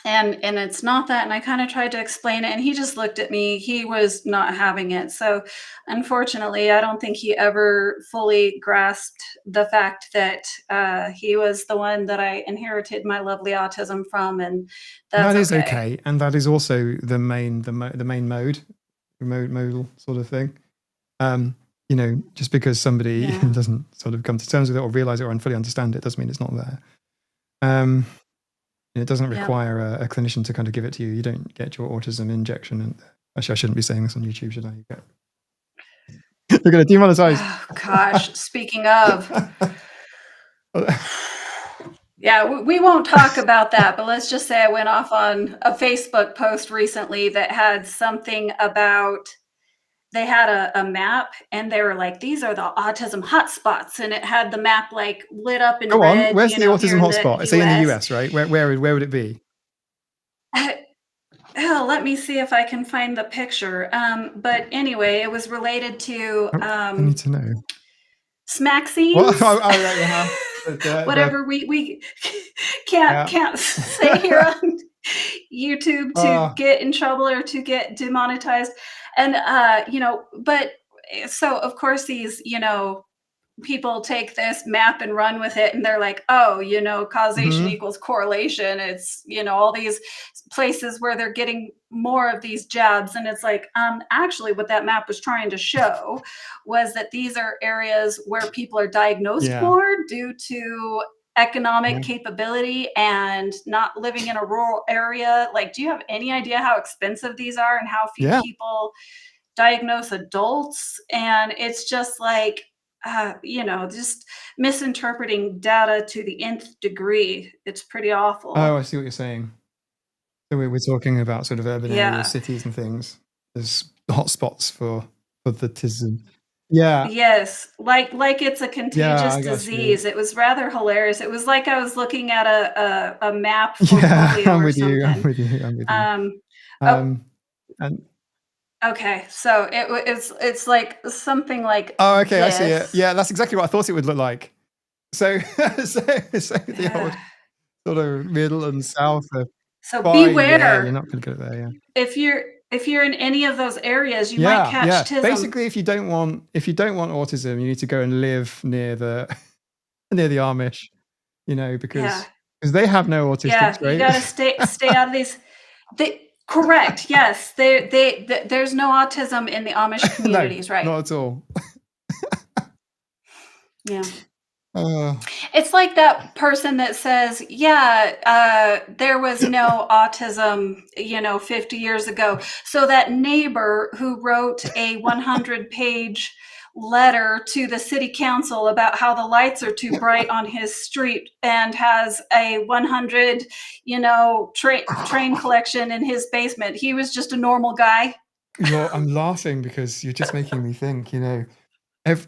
and it's not that. And I kind of tried to explain it, and he just looked at me. He was not having it. So unfortunately, I don't think he ever fully grasped the fact that he was the one that I inherited my lovely autism from. And that is okay. And that is also the main modal sort of thing. Just because somebody doesn't sort of come to terms with it or realize it or fully understand it doesn't mean it's not there. It doesn't require a clinician to kind of give it to you. You don't get your autism injection. And actually, I shouldn't be saying this on YouTube, should I? They're going to demonetize. Oh, gosh, speaking of. Yeah, we won't talk about that, but let's just say I went off on a Facebook post recently that had something about they had a map, and they were like, these are the autism hotspots, and it had the map like lit up in Go on. red, Where's you the know, here autism in the hotspot? Say in the US. US, right? Where would it be? Oh, let me see if I can find the picture. But anyway, it was related to Oh, I need to know. smack What? scenes. Oh, right, yeah. The Whatever we yeah. can't say here on YouTube to Ah, get in trouble or to get demonetized. And you know, but so of course these, you know, people take this map and run with it, and they're like, oh, you know, causation mhm. equals correlation. It's, you know, all these places where they're getting more of these jabs. And it's like, actually what that map was trying to show was that these are areas where people are diagnosed Yeah. more due to economic Yeah. capability and not living in a rural area. Like, do you have any idea how expensive these are and how few Yeah. people diagnose adults? And it's just like, you know, just misinterpreting data to the nth degree. It's pretty Oh, awful. I see what you're saying. So we're talking about sort of urban areas, Yeah. cities and things as hotspots for the autism. Yeah. Yes, like it's a Yeah, contagious I got you. disease. It was rather hilarious. It was like I was looking at a map for Yeah, polio I'm or with you. I'm something. with you. I'm with you. Um, oh, Um, and okay, so it's like something like oh, okay, I see it. this. Yeah, that's exactly what I thought it would look like. So, so the old sort of middle and south of So fine. Yeah, you're beware not going to get it there. Yeah. if you're in any of those areas, you might Yeah, catch yeah. tism. Basically, if you don't want autism, you need to go and live near the near the Amish, you know, Yeah, because they have no autistics, yeah, you right? got to stay out of these. Correct. Yes, there's no autism in the Amish No, communities, right? not at all. Yeah. Uh, It's like that person that says, yeah, there was no autism, you know, 50 years ago. So that neighbor who wrote a 100-page letter to the city council about how the lights are too bright on his street and has a 100, you know, train collection in his basement. He was just a normal guy. I'm laughing because you're just making me think, you know, ev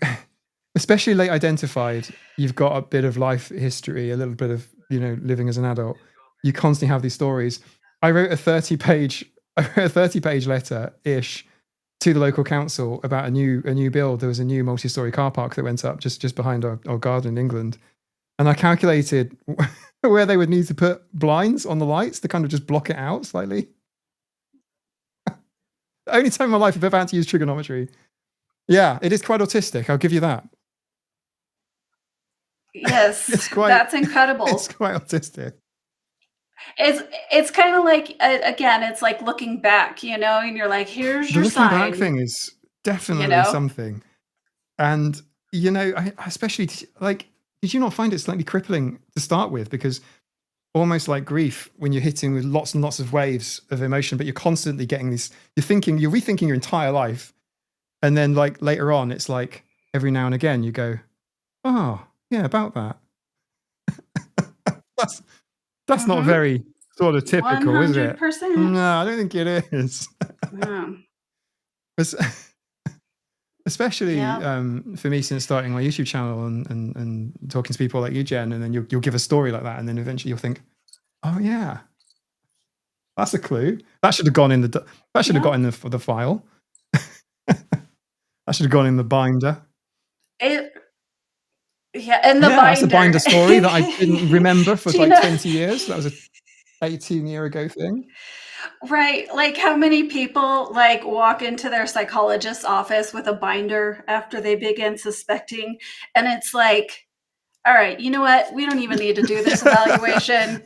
especially late identified, you've got a bit of life history, a little bit of, you know, living as an adult. You constantly have these stories. I wrote a 30-page I wrote a 30-page letter-ish to the local council about a new build. There was a new multi-story car park that went up just behind our garden in England. And I calculated where they would need to put blinds on the lights to kind of just block it out slightly. The only time in my life I've ever had to use trigonometry. Yeah, it is quite autistic. I'll give you that. Yes, It's quite that's incredible. it's quite autistic. It's kind of like, again, it's like looking back, you know, and you're like, here's The your looking back sign, thing is you definitely know. something. And you know, I especially like, did you not find it slightly crippling to start with? Because almost like grief, when you're hitting with lots and lots of waves of emotion, but you're constantly getting these. You're rethinking your entire life, and then like later on, it's like every now and again you go, oh yeah, about that. That's That's not Mm-hmm. very sort of typical, is it? 100%. No, I don't think it is. Yeah. Es- Especially Yeah. for me, since starting my YouTube channel and talking to people like you, Jen, and then you'll give a story like that, and then eventually you'll think, oh yeah, that's a clue. That should have gone in that should have Yeah. got in the file. That should have gone in the binder. It Yeah, and the Yeah, that's a binder binder. story that I didn't remember for Do you like know 20 years. That was a 18-year ago thing. right, like how many people like walk into their psychologist's office with a binder after they begin suspecting, and it's like, all right, you know what? We don't even need to do this evaluation.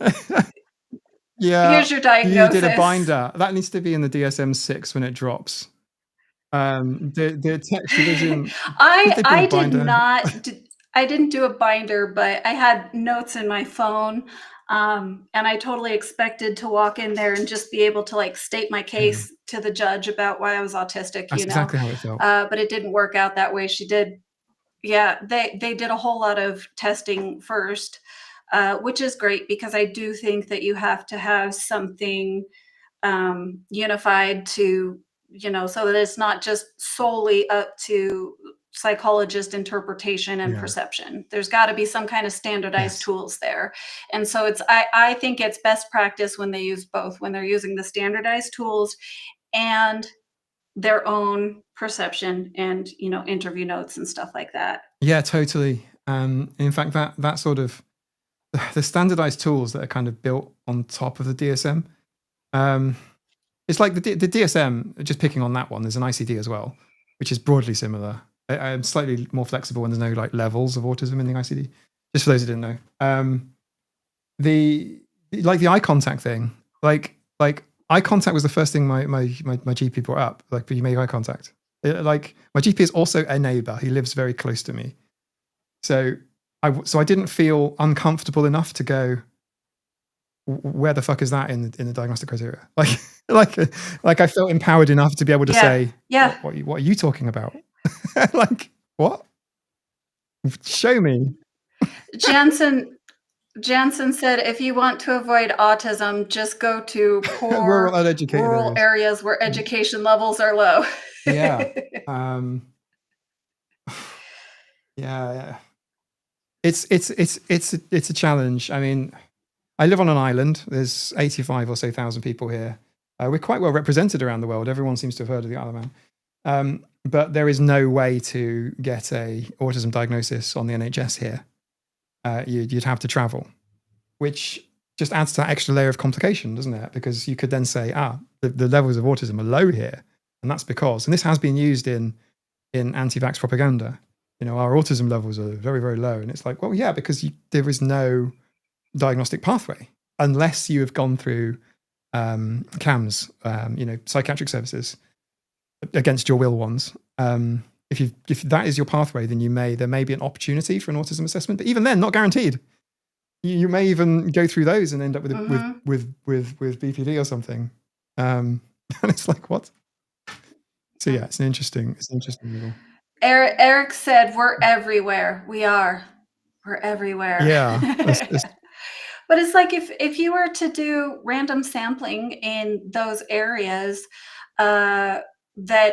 Yeah, Here's your you did a diagnosis. binder. That needs to be in the DSM-6 when it drops. The text revision. They did a I did binder. not I didn't do a binder, but I had notes in my phone, and I totally expected to walk in there and just be able to like state my Yeah, case to the judge about why I was autistic, that's you know. exactly how it felt. But it didn't work out that way. She did, yeah. They did a whole lot of testing first, which is great because I do think that you have to have something unified to so that it's not just solely up to psychologist interpretation and perception. There's got to be some kind of standardized tools there. And so I think it's best practice when they use both, when they're using the standardized tools and their own perception and, interview notes and stuff like that. Yeah, totally. In fact, that sort of the standardized tools that are kind of built on top of the DSM. It's like the DSM, just picking on that one, there's an ICD as well, which is broadly similar. I'm slightly more flexible when there's no like levels of autism in the ICD, just for those who didn't know. The eye contact thing, like eye contact was the first thing my GP brought up. Like, you make eye contact. Like, my GP is also a neighbor. He lives very close to me. So I didn't feel uncomfortable enough to go, where the fuck is that in the diagnostic criteria? Like I felt empowered enough to be able to say, what are you talking about? Like, what? Show me. Jansen said, if you want to avoid autism, just go to poor rural areas where education levels are low. Yeah. Yeah. It's a challenge. I mean, I live on an island. There's 85 or so thousand people here. We're quite well represented around the world. Everyone seems to have heard of the Isle of Man. But there is no way to get a autism diagnosis on the NHS here. You'd have to travel, which just adds to that extra layer of complication, doesn't it? Because you could then say, the levels of autism are low here. And that's because, and this has been used in anti-vax propaganda, our autism levels are very, very low. And it's like, well, yeah, because there is no diagnostic pathway unless you have gone through CAMS, psychiatric services, against your will ones. If that is your pathway, then there may be an opportunity for an autism assessment, but even then, not guaranteed. You may even go through those and end up with BPD or something. And it's like, what? So yeah, it's an interesting model. Eric said, we're everywhere. We are. We're everywhere. Yeah. But it's like if you were to do random sampling in those areas that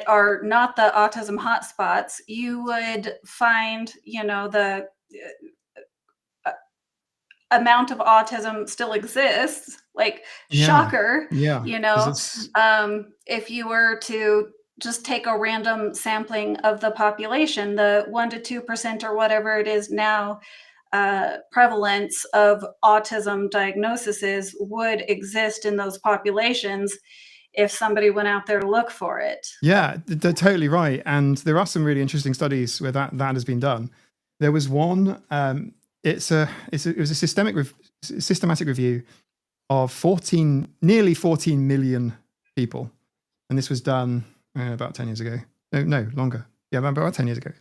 are not the autism hotspots, you would find, the amount of autism still exists. Like, shocker. Yeah. If you were to just take a random sampling of the population, the 1% to 2% or whatever it is now, prevalence of autism diagnoses would exist in those populations if somebody went out there to look for it. Yeah, they're totally right. And there are some really interesting studies where that has been done. There was one, it was a systematic review of nearly 14 million people. And this was done about 10 years ago. No, longer. Yeah, about 10 years ago,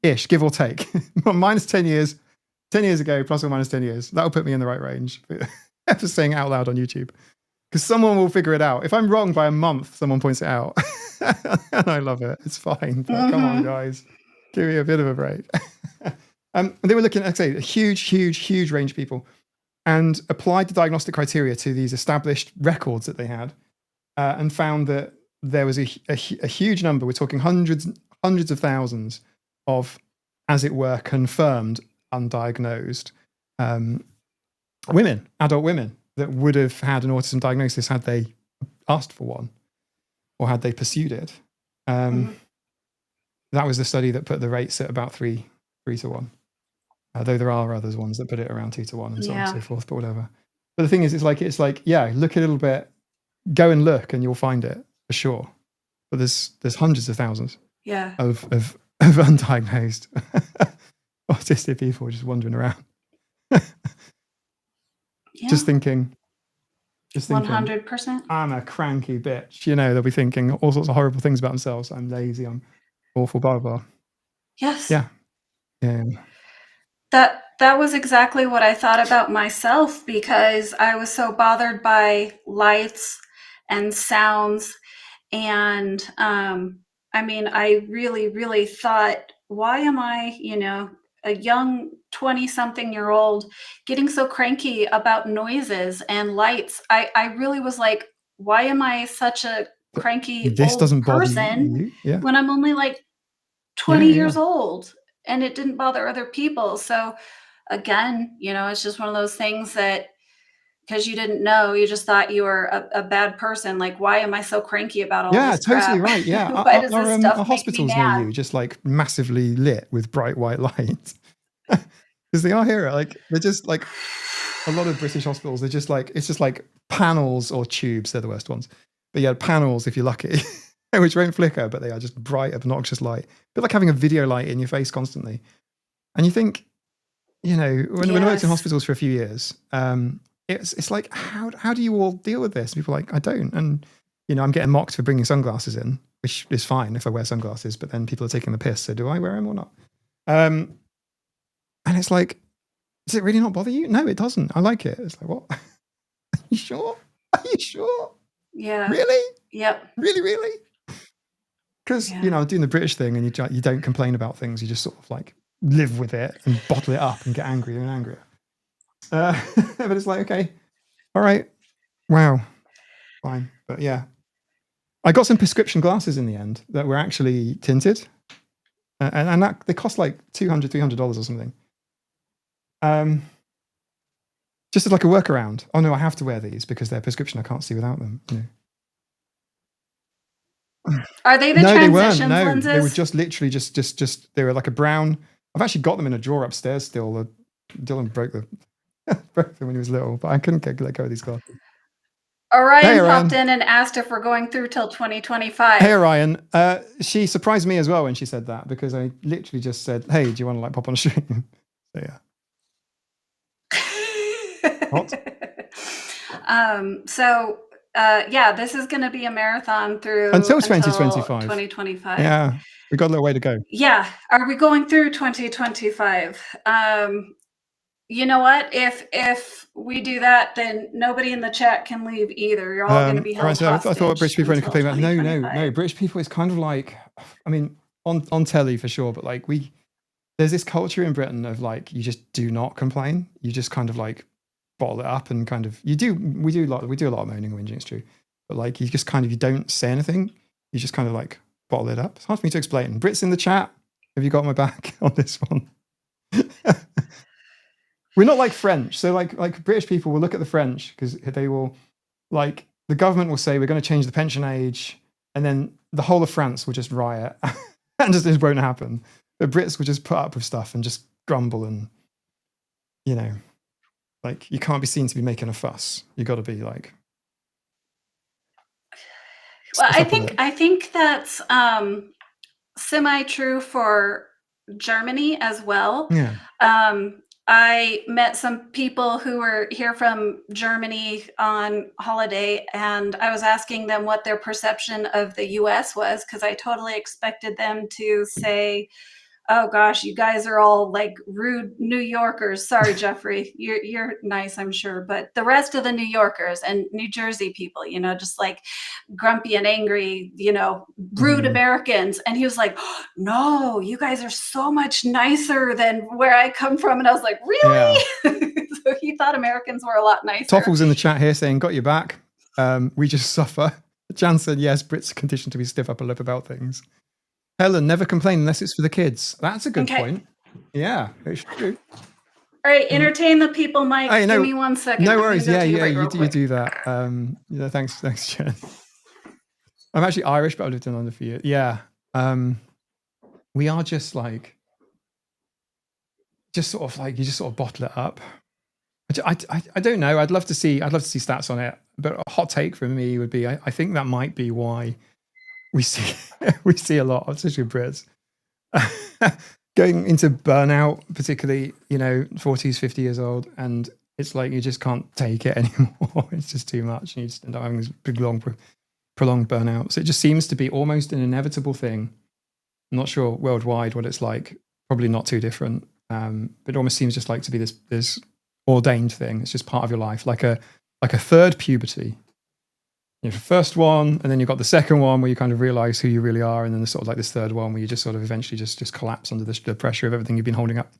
ish, give or take. Minus 10 years, 10 years ago, plus or minus 10 years. That'll put me in the right range for saying it out loud on YouTube. Because someone will figure it out. If I'm wrong by a month, someone points it out. And I love it. It's fine. But come on, guys. Give me a bit of a break. They were looking at, like I say, a huge range of people and applied the diagnostic criteria to these established records that they had and found that there was a huge number, we're talking hundreds of thousands of, as it were, confirmed undiagnosed adult women that would have had an autism diagnosis had they asked for one or had they pursued it. That was the study that put the rates at about 3 to 1. Though there are others ones that put it around 2 to 1 and so on and so forth, but whatever. But the thing is, it's like, yeah, look a little bit, go and look and you'll find it for sure. But there's hundreds of thousands of undiagnosed autistic people just wandering around. Just thinking 100%. I'm a cranky bitch. They'll be thinking all sorts of horrible things about themselves. I'm lazy, I'm awful, blah, blah, blah. Yes. Yeah. That was exactly what I thought about myself, because I was so bothered by lights and sounds. And I really thought, why am I, a young 20-something-year-old getting so cranky about noises and lights? I really was like, why am I such a cranky This old doesn't bother person you? Yeah. when I'm only like 20 Yeah, years yeah. old, and it didn't bother other people. So again, it's just one of those things that because you didn't know, you just thought you were a bad person. Like, why am I so cranky about all Yeah, this totally crap? right. Yeah. Why does this stuff Are make me hospitals near mad? you just like massively lit with bright white lights? Because they are here. Like they're just like a lot of British hospitals. They're just like it's just like panels or tubes. They're the worst ones. But yeah, panels if you're lucky, which won't flicker, but they are just bright, obnoxious light. But like having a video light in your face constantly. And you think, when I worked in Yes. hospitals for a few years, it's like how do you all deal with this? People are like, I don't. And I'm getting mocked for bringing sunglasses in, which is fine if I wear sunglasses, but then people are taking the piss. So do I wear them or not? And it's like, does it really not bother you? No, it doesn't. I like it. It's like, what? Are you sure? Are you sure? Yeah. Really? Yep. Really? Because, Yeah. doing the British thing and you don't complain about things. You just sort of like live with it and bottle it up and get angrier and angrier. But it's like, okay, all right. Wow. Fine. But yeah, I got some prescription glasses in the end that were actually tinted. And that they cost like $200, $300 or something. Just as like a workaround. Oh no, I have to wear these because they're prescription. I can't see without them. Are they the No, they weren't. transitions No, lenses? they were just literally just. They were like a brown. I've actually got them in a drawer upstairs still. Dylan broke them when he was little, but I couldn't let go of these glasses. Orion Hey, popped Orion. in and asked if we're going through till 2025. Hey, Orion. She surprised me as well when she said that because I literally just said, "Hey, do you want to like pop on a stream?" So yeah. What? Yeah, this is going to be a marathon through Until 2025. 2025. Yeah, we got a little way to go. Yeah, are we going through 2025? You know what? If we do that, then nobody in the chat can leave either. You're all going to be held so hostage. I thought British people only until complain about no. 2025. British people is kind of like, I mean, on telly for sure, but like there's this culture in Britain of like you just do not complain. You just kind of like bottle it up and kind of we do a lot of moaning and whinging. It's true, but like you just kind of you don't say anything. You just kind of like bottle it up. It's hard for me to explain. Brits in the chat, have you got my back on this one? We're not like French. So like British people will look at the French because they will like the government will say we're going to change the pension age, and then the whole of France will just riot and just it won't happen. The Brits will just put up with stuff and just grumble and like you can't be seen to be making a fuss. You got to be like. Well, I think that's semi-true for Germany as well. Yeah. I met some people who were here from Germany on holiday, and I was asking them what their perception of the US was because I totally expected them to say, oh gosh, you guys are all like rude New Yorkers. Sorry, Jeffrey, you're nice, I'm sure, but the rest of the New Yorkers and New Jersey people, just like grumpy and angry, rude Americans. And he was like, oh, no, you guys are so much nicer than where I come from. And I was like, really? Yeah. So he thought Americans were a lot nicer. Toffle's in the chat here saying, got your back. We just suffer. Jan said, yes, Brits are conditioned to be stiff upper lip about things. Helen, never complain unless it's for the kids. That's a good point. Yeah, it's true. All right, entertain the people, Mike. Hey, Give me 1 second. No worries. Yeah, you do that. Thanks, Jen. I'm actually Irish, but I've lived in London for years. Yeah. We are just sort of you just sort of bottle it up. I don't know. I'd love to see stats on it, but a hot take from me would be I think that might be why we see a lot, especially Brits, going into burnout, particularly 40s, 50 years old, and it's like you just can't take it anymore. It's just too much, and you just end up having this big, long, prolonged burnout. So it just seems to be almost an inevitable thing. I'm not sure worldwide what it's like. Probably not too different, but it almost seems just like to be this ordained thing. It's just part of your life, like a third puberty. You have the first one, and then you've got the second one where you kind of realize who you really are, and then there's sort of like this third one where you just sort of eventually just collapse under the pressure of everything you've been holding up.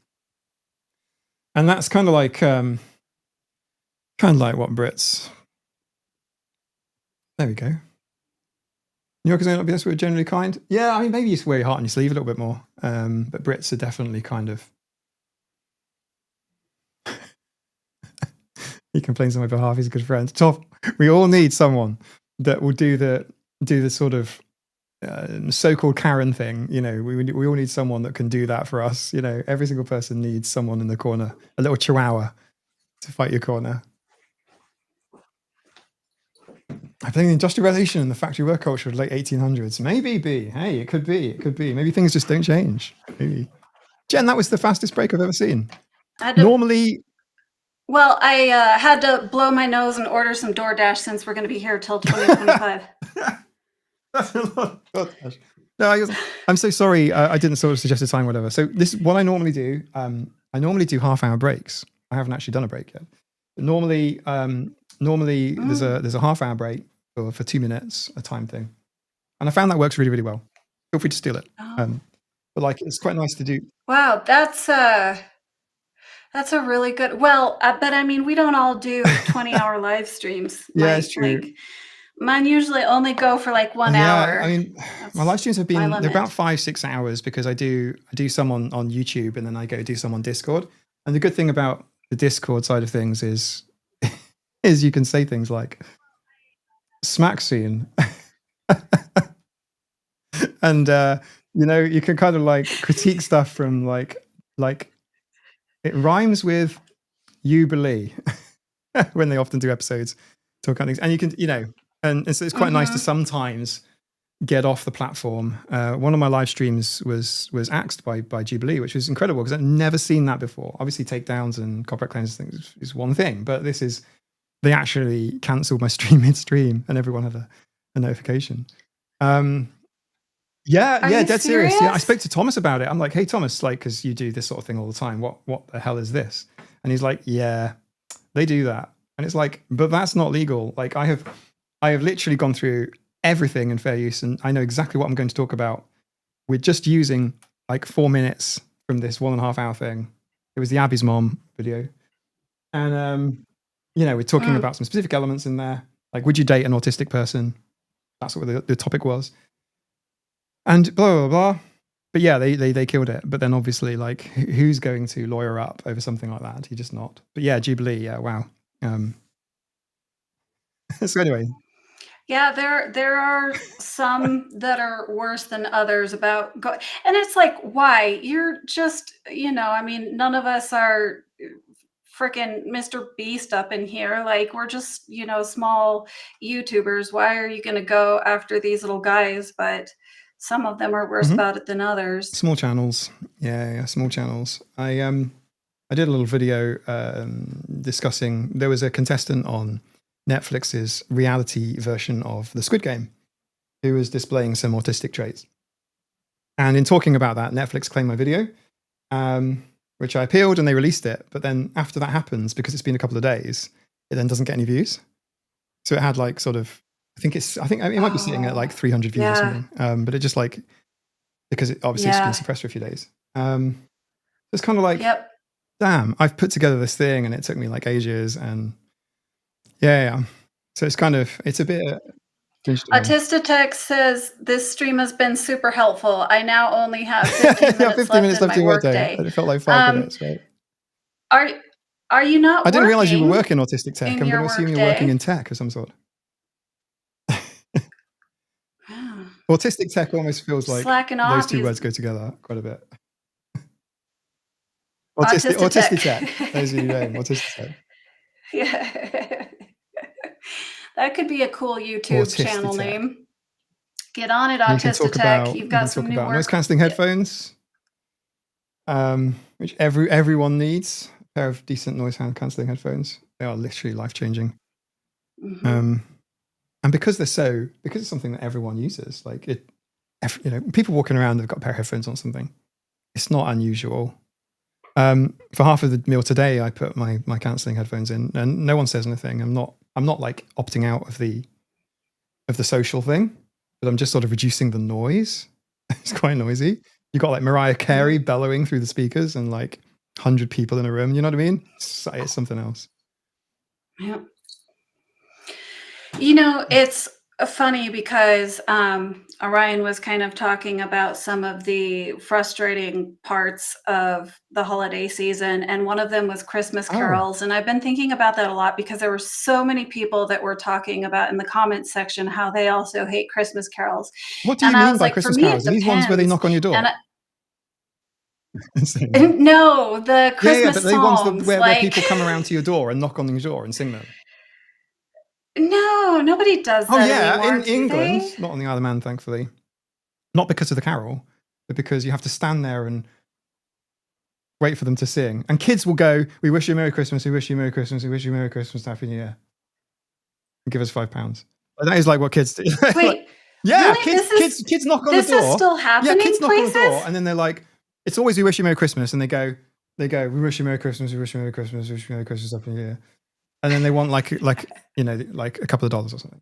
And that's kind of like what Brits. There we go. New Yorkers may not be this way, generally kind. Yeah, I mean, maybe you wear your heart on your sleeve a little bit more. But Brits are definitely kind of. He complains on my behalf. He's a good friend. Top. We all need someone that will do the sort of so-called Karen thing. You know, we all need someone that can do that for us. You know, every single person needs someone in the corner, a little chihuahua to fight your corner. I blame the Industrial Revolution and the factory work culture of the late 1800s. Maybe be. Hey, it could be. It could be. Maybe things just don't change. Maybe. Jen, that was the fastest break I've ever seen. Normally. Well, I had to blow my nose and order some DoorDash since we're going to be here till 2025. That's a lot of DoorDash. No, I'm so sorry. I didn't sort of suggest a time, whatever. So this is what I normally do. I normally do half-hour breaks. I haven't actually done a break yet. But normally, there's a half-hour break for 2 minutes, a time thing, and I found that works really, really well. Feel free to steal it. But like, it's quite nice to do. Wow, that's a really good. Well, but I mean, we don't all do 20-hour live streams. Yeah, it's true. Like, mine usually only go for like 1 hour. I mean, my live streams have been they're about 5-6 hours because I do some on YouTube and then I go do some on Discord. And the good thing about the Discord side of things is you can say things like smack scene. And you know, you can kind of like critique stuff from like it rhymes with Jubilee when they often do episodes talk about things. And you can, you know, and so it's quite nice to sometimes get off the platform. One of my live streams was axed by Jubilee, which was incredible because I've never seen that before. Obviously, takedowns and copyright claims things is one thing, but this is, they actually cancelled my stream midstream and everyone had a notification. Yeah, dead serious. Yeah, I spoke to Thomas about it. I'm like, hey, Thomas, like, because you do this sort of thing all the time. What the hell is this? And he's like, yeah, they do that. And it's like, but that's not legal. Like, I have literally gone through everything in fair use, and I know exactly what I'm going to talk about. We're just using like 4 minutes from this 1.5 hour thing. It was the Abby's mom video, and you know, we're talking about some specific elements in there. Like, would you date an autistic person? That's what the topic was. And blah, blah, blah. But yeah, they killed it. But then obviously, like, who's going to lawyer up over something like that? You're just not. But yeah, Jubilee, yeah, wow. So anyway. Yeah, there are some that are worse than others about and it's like, why? You're just, you know, I mean, none of us are freaking Mr. Beast up in here. Like, we're just, you know, small YouTubers. Why are you going to go after these little guys? But some of them are worse about it than others. Small channels. Yeah, small channels. I did a little video discussing, there was a contestant on Netflix's reality version of the Squid Game who was displaying some autistic traits. And in talking about that, Netflix claimed my video, which I appealed and they released it. But then after that happens, because it's been a couple of days, it then doesn't get any views. So it had like sort of, I think it might be sitting at like 300 views or something. But it just like, because it obviously it's been suppressed for a few days. It's kind of like, damn, I've put together this thing and it took me like ages, and yeah. So it's kind of, it's a bit. Autistic says this stream has been super helpful. I now only have 15 minutes left in my workday. It felt like 5 minutes, right? Are you not? I didn't realize you were working Autistic Tech. I'm going to assume you're working in tech of some sort. Autistic Tech almost feels like those two words go together quite a bit. Autistic Tech. Those are your name. Autistic Tech. Yeah. That could be a cool YouTube channel name. Get on it, Autistic Tech. You've got some new work. Noise cancelling headphones, which everyone needs. A pair of decent noise cancelling headphones. They are literally life-changing. And because it's something that everyone uses, like you know, people walking around have got a pair of headphones on something. It's not unusual. For half of the meal today, I put my cancelling headphones in, and no one says anything. I'm not like opting out of the social thing, but I'm just sort of reducing the noise. It's quite noisy. You got like Mariah Carey bellowing through the speakers and like 100 people in a room. You know what I mean? It's something else. Yeah. You know, it's funny because Orion was kind of talking about some of the frustrating parts of the holiday season, and one of them was Christmas carols. And I've been thinking about that a lot because there were so many people that were talking about in the comments section how they also hate Christmas carols. What do you And I mean was by like, for Christmas me, it carols? Are these ones where they depends. knock on your door? And Yeah, no, the Christmas but they ones songs, where like people come around to your door and knock on your door and sing them. no, nobody does Oh that yeah, anymore, in do England, they? not on the Isle of Man, thankfully. Not because of the carol, but because you have to stand there and wait for them to sing. And kids will go, "We wish you a Merry Christmas, we wish you a Merry Christmas, we wish you a Merry Christmas, Happy New Year," and give us £5. But that is like what kids do. Like, Wait, yeah, really? kids knock on the This is door. still Yeah, happening kids knock on the door, places? and then they're like, "It's always we wish you a Merry Christmas," and they go, "We wish you a Merry Christmas, we wish you a Merry Christmas, we wish you a Merry Christmas, Happy New Year," and then they want like like a couple of dollars or something.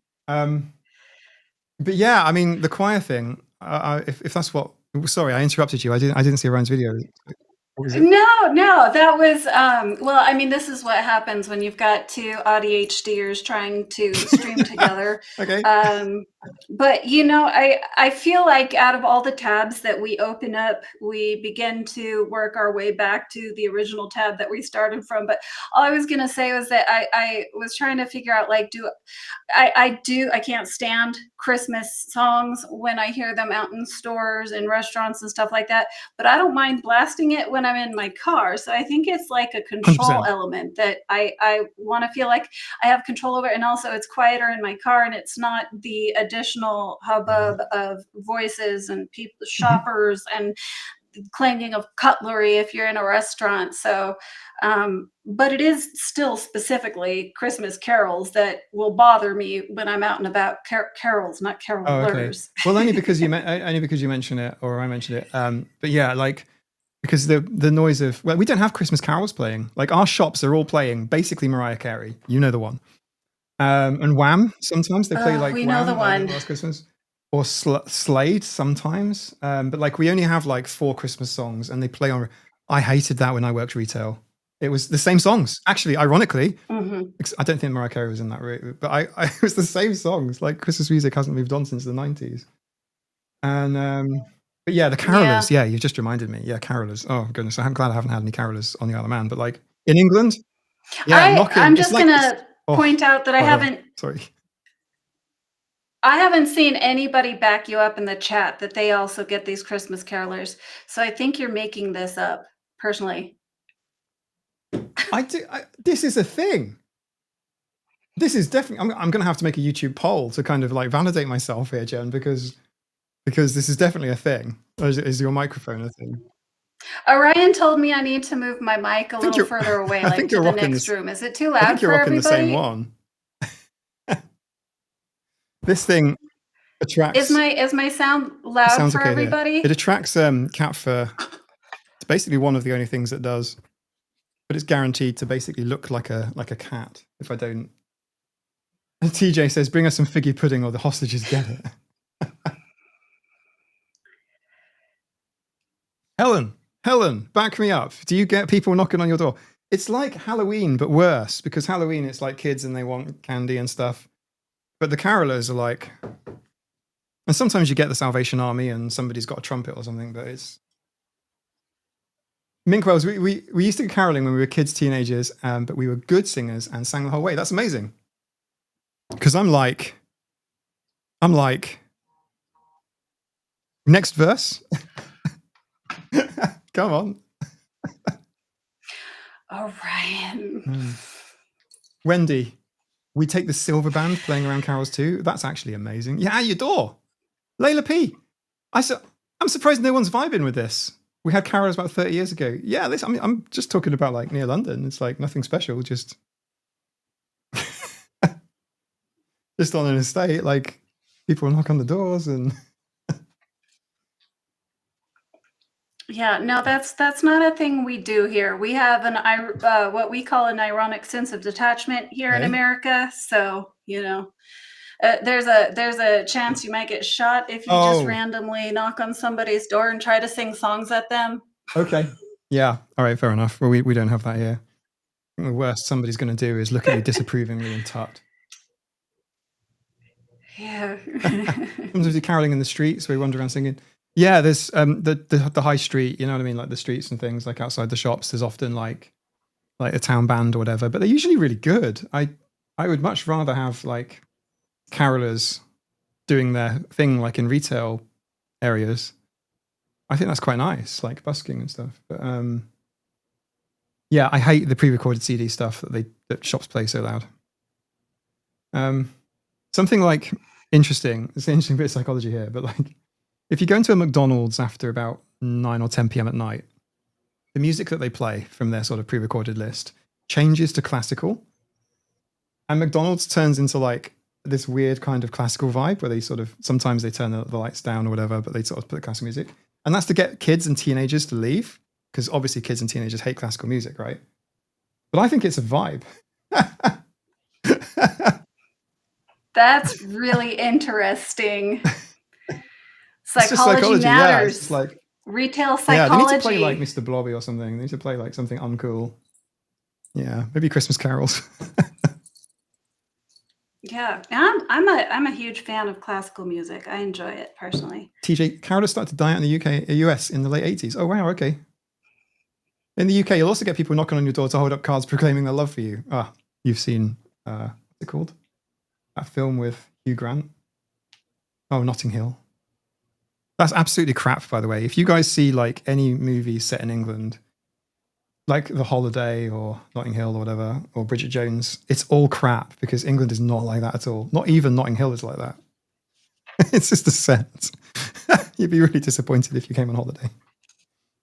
But yeah, I mean the choir thing. If that's what. Sorry, I interrupted you. I didn't see Ryan's video. What was it? No, that was well, I mean, this is what happens when you've got two ADHDers trying to stream together. Okay. But you know, I feel like out of all the tabs that we open up, we begin to work our way back to the original tab that we started from. But all I was gonna say was that I was trying to figure out, like, I can't stand Christmas songs when I hear them out in stores and restaurants and stuff like that, but I don't mind blasting it when I'm in my car. So I think it's like a control 100%. element that I want to feel like I have control over, and also it's quieter in my car, and it's not the additional hubbub of voices and people, shoppers, and clanging of cutlery if you're in a restaurant. So but it is still specifically Christmas carols that will bother me when I'm out and about. Carols, not carolers. Oh, okay. Well, only because you mention it, or I mentioned it. But yeah, like because the noise of, well, we don't have Christmas carols playing. Like our shops are all playing basically Mariah Carey. You know the one. And Wham. Sometimes they play like we Wham, know the like one. Last Christmas, or Slade sometimes. But like we only have like 4 Christmas songs, and they play on. I hated that when I worked retail. It was the same songs, actually. Ironically, I don't think Mariah Carey was in that route, but it was the same songs. Like Christmas music hasn't moved on since the 90s. And but yeah, the carolers. Yeah, you just reminded me. Yeah, carolers. Oh goodness, I'm glad I haven't had any carolers on the Isle of Man. But like in England, yeah, knocking. I'm It's just like gonna point out that I haven't seen anybody back you up in the chat that they also get these Christmas carolers. So I think you're making this up, personally. This is a thing. This is definitely. I'm going to have to make a YouTube poll to kind of like validate myself here, Jen, because this is definitely a thing. Or is your microphone a thing? Orion told me I need to move my mic a little further away, like to the next room. Is it too loud for everybody? I think you're rocking the same one. This thing attracts. Is my sound loud for everybody? Here. It attracts cat fur. It's basically one of the only things it does, but it's guaranteed to basically look like a cat if I don't. And TJ says, "Bring us some figgy pudding, or the hostages get it." Helen, back me up. Do you get people knocking on your door? It's like Halloween, but worse, because Halloween, it's like kids and they want candy and stuff. But the carolers are like, and sometimes you get the Salvation Army and somebody's got a trumpet or something, but it's. Minkwells, we used to go caroling when we were kids, teenagers, but we were good singers and sang the whole way. That's amazing. Because I'm like, next verse. Come on. Orion. Wendy, we take the silver band playing around carols too. That's actually amazing. Yeah, your door. Layla P. I'm surprised no one's vibing with this. We had carols about 30 years ago. Yeah, I'm just talking about like near London. It's like nothing special, just just on an estate. Like people knock on the doors and. Yeah, no, that's not a thing we do here. We have what we call an ironic sense of detachment here in America. So you know, there's a chance you might get shot if you just randomly knock on somebody's door and try to sing songs at them. Okay. Yeah. All right. Fair enough. Well, we don't have that here. The worst somebody's going to do is look at you disapprovingly and tut. Yeah. Sometimes we do caroling in the streets where we wander around singing. Yeah, there's the high street, you know what I mean? Like the streets and things, like outside the shops, there's often like a town band or whatever, but they're usually really good. I would much rather have like carolers doing their thing like in retail areas. I think that's quite nice, like busking and stuff. But yeah, I hate the pre-recorded CD stuff that shops play so loud. Something like interesting. It's an interesting bit of psychology here, but like if you go into a McDonald's after about 9 or 10 p.m. at night, the music that they play from their sort of pre-recorded list changes to classical, and McDonald's turns into like this weird kind of classical vibe where they sort of sometimes they turn the lights down or whatever, but they sort of put the classical music, and that's to get kids and teenagers to leave, because obviously kids and teenagers hate classical music, right? But I think it's a vibe. That's really interesting. It's just psychology, matters. Yeah, it's like retail psychology. Yeah, they need to play like Mr. Blobby or something. They need to play like something uncool. Yeah, maybe Christmas carols. Yeah, I'm a huge fan of classical music. I enjoy it personally. TJ, carolers started to die out in the US in the late 80s. Oh wow, okay. In the UK, you'll also get people knocking on your door to hold up cards proclaiming their love for you. Ah, you've seen what's it called? That film with Hugh Grant. Oh, Notting Hill. That's absolutely crap, by the way. If you guys see like any movies set in England, like The Holiday or Notting Hill or whatever, or Bridget Jones, it's all crap, because England is not like that at all. Not even Notting Hill is like that. It's just a set. You'd be really disappointed if you came on holiday.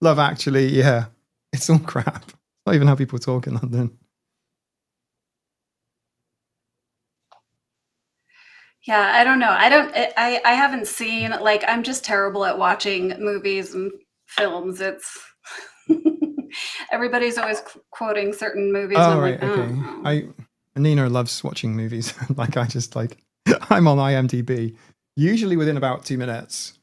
Love Actually, yeah. It's all crap. It's not even how people talk in London. Yeah, I don't know. I haven't seen, like, I'm just terrible at watching movies and films. It's everybody's always quoting certain movies. Oh, and I'm right, like, okay. Nina loves watching movies. Like I just like, I'm on IMDb, usually within about 2 minutes.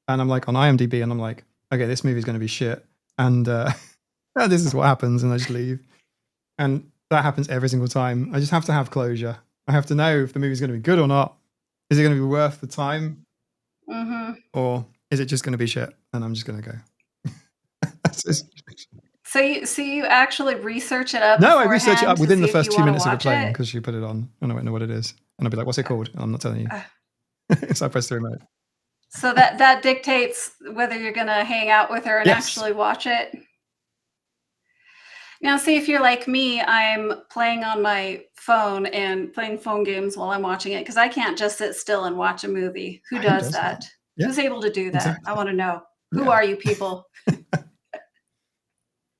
And I'm like on IMDb and I'm like, okay, this movie's going to be shit. And this is what happens. And I just leave. And that happens every single time. I just have to have closure. I have to know if the movie's going to be good or not. Is it going to be worth the time? Mm-hmm. Or is it just going to be shit? And I'm just going to go. So you actually research it up? No, I research it up within the first 2 minutes of it watch playing, because you put it on and I won't know what it is. And I'll be like, what's it called? And I'm not telling you. So I press the remote. So that dictates whether you're going to hang out with her and actually watch it. Now, see, if you're like me, I'm playing on my phone and playing phone games while I'm watching it, because I can't just sit still and watch a movie. Who does that? Yeah. Who's able to do that? Exactly. I want to know. Who are you people?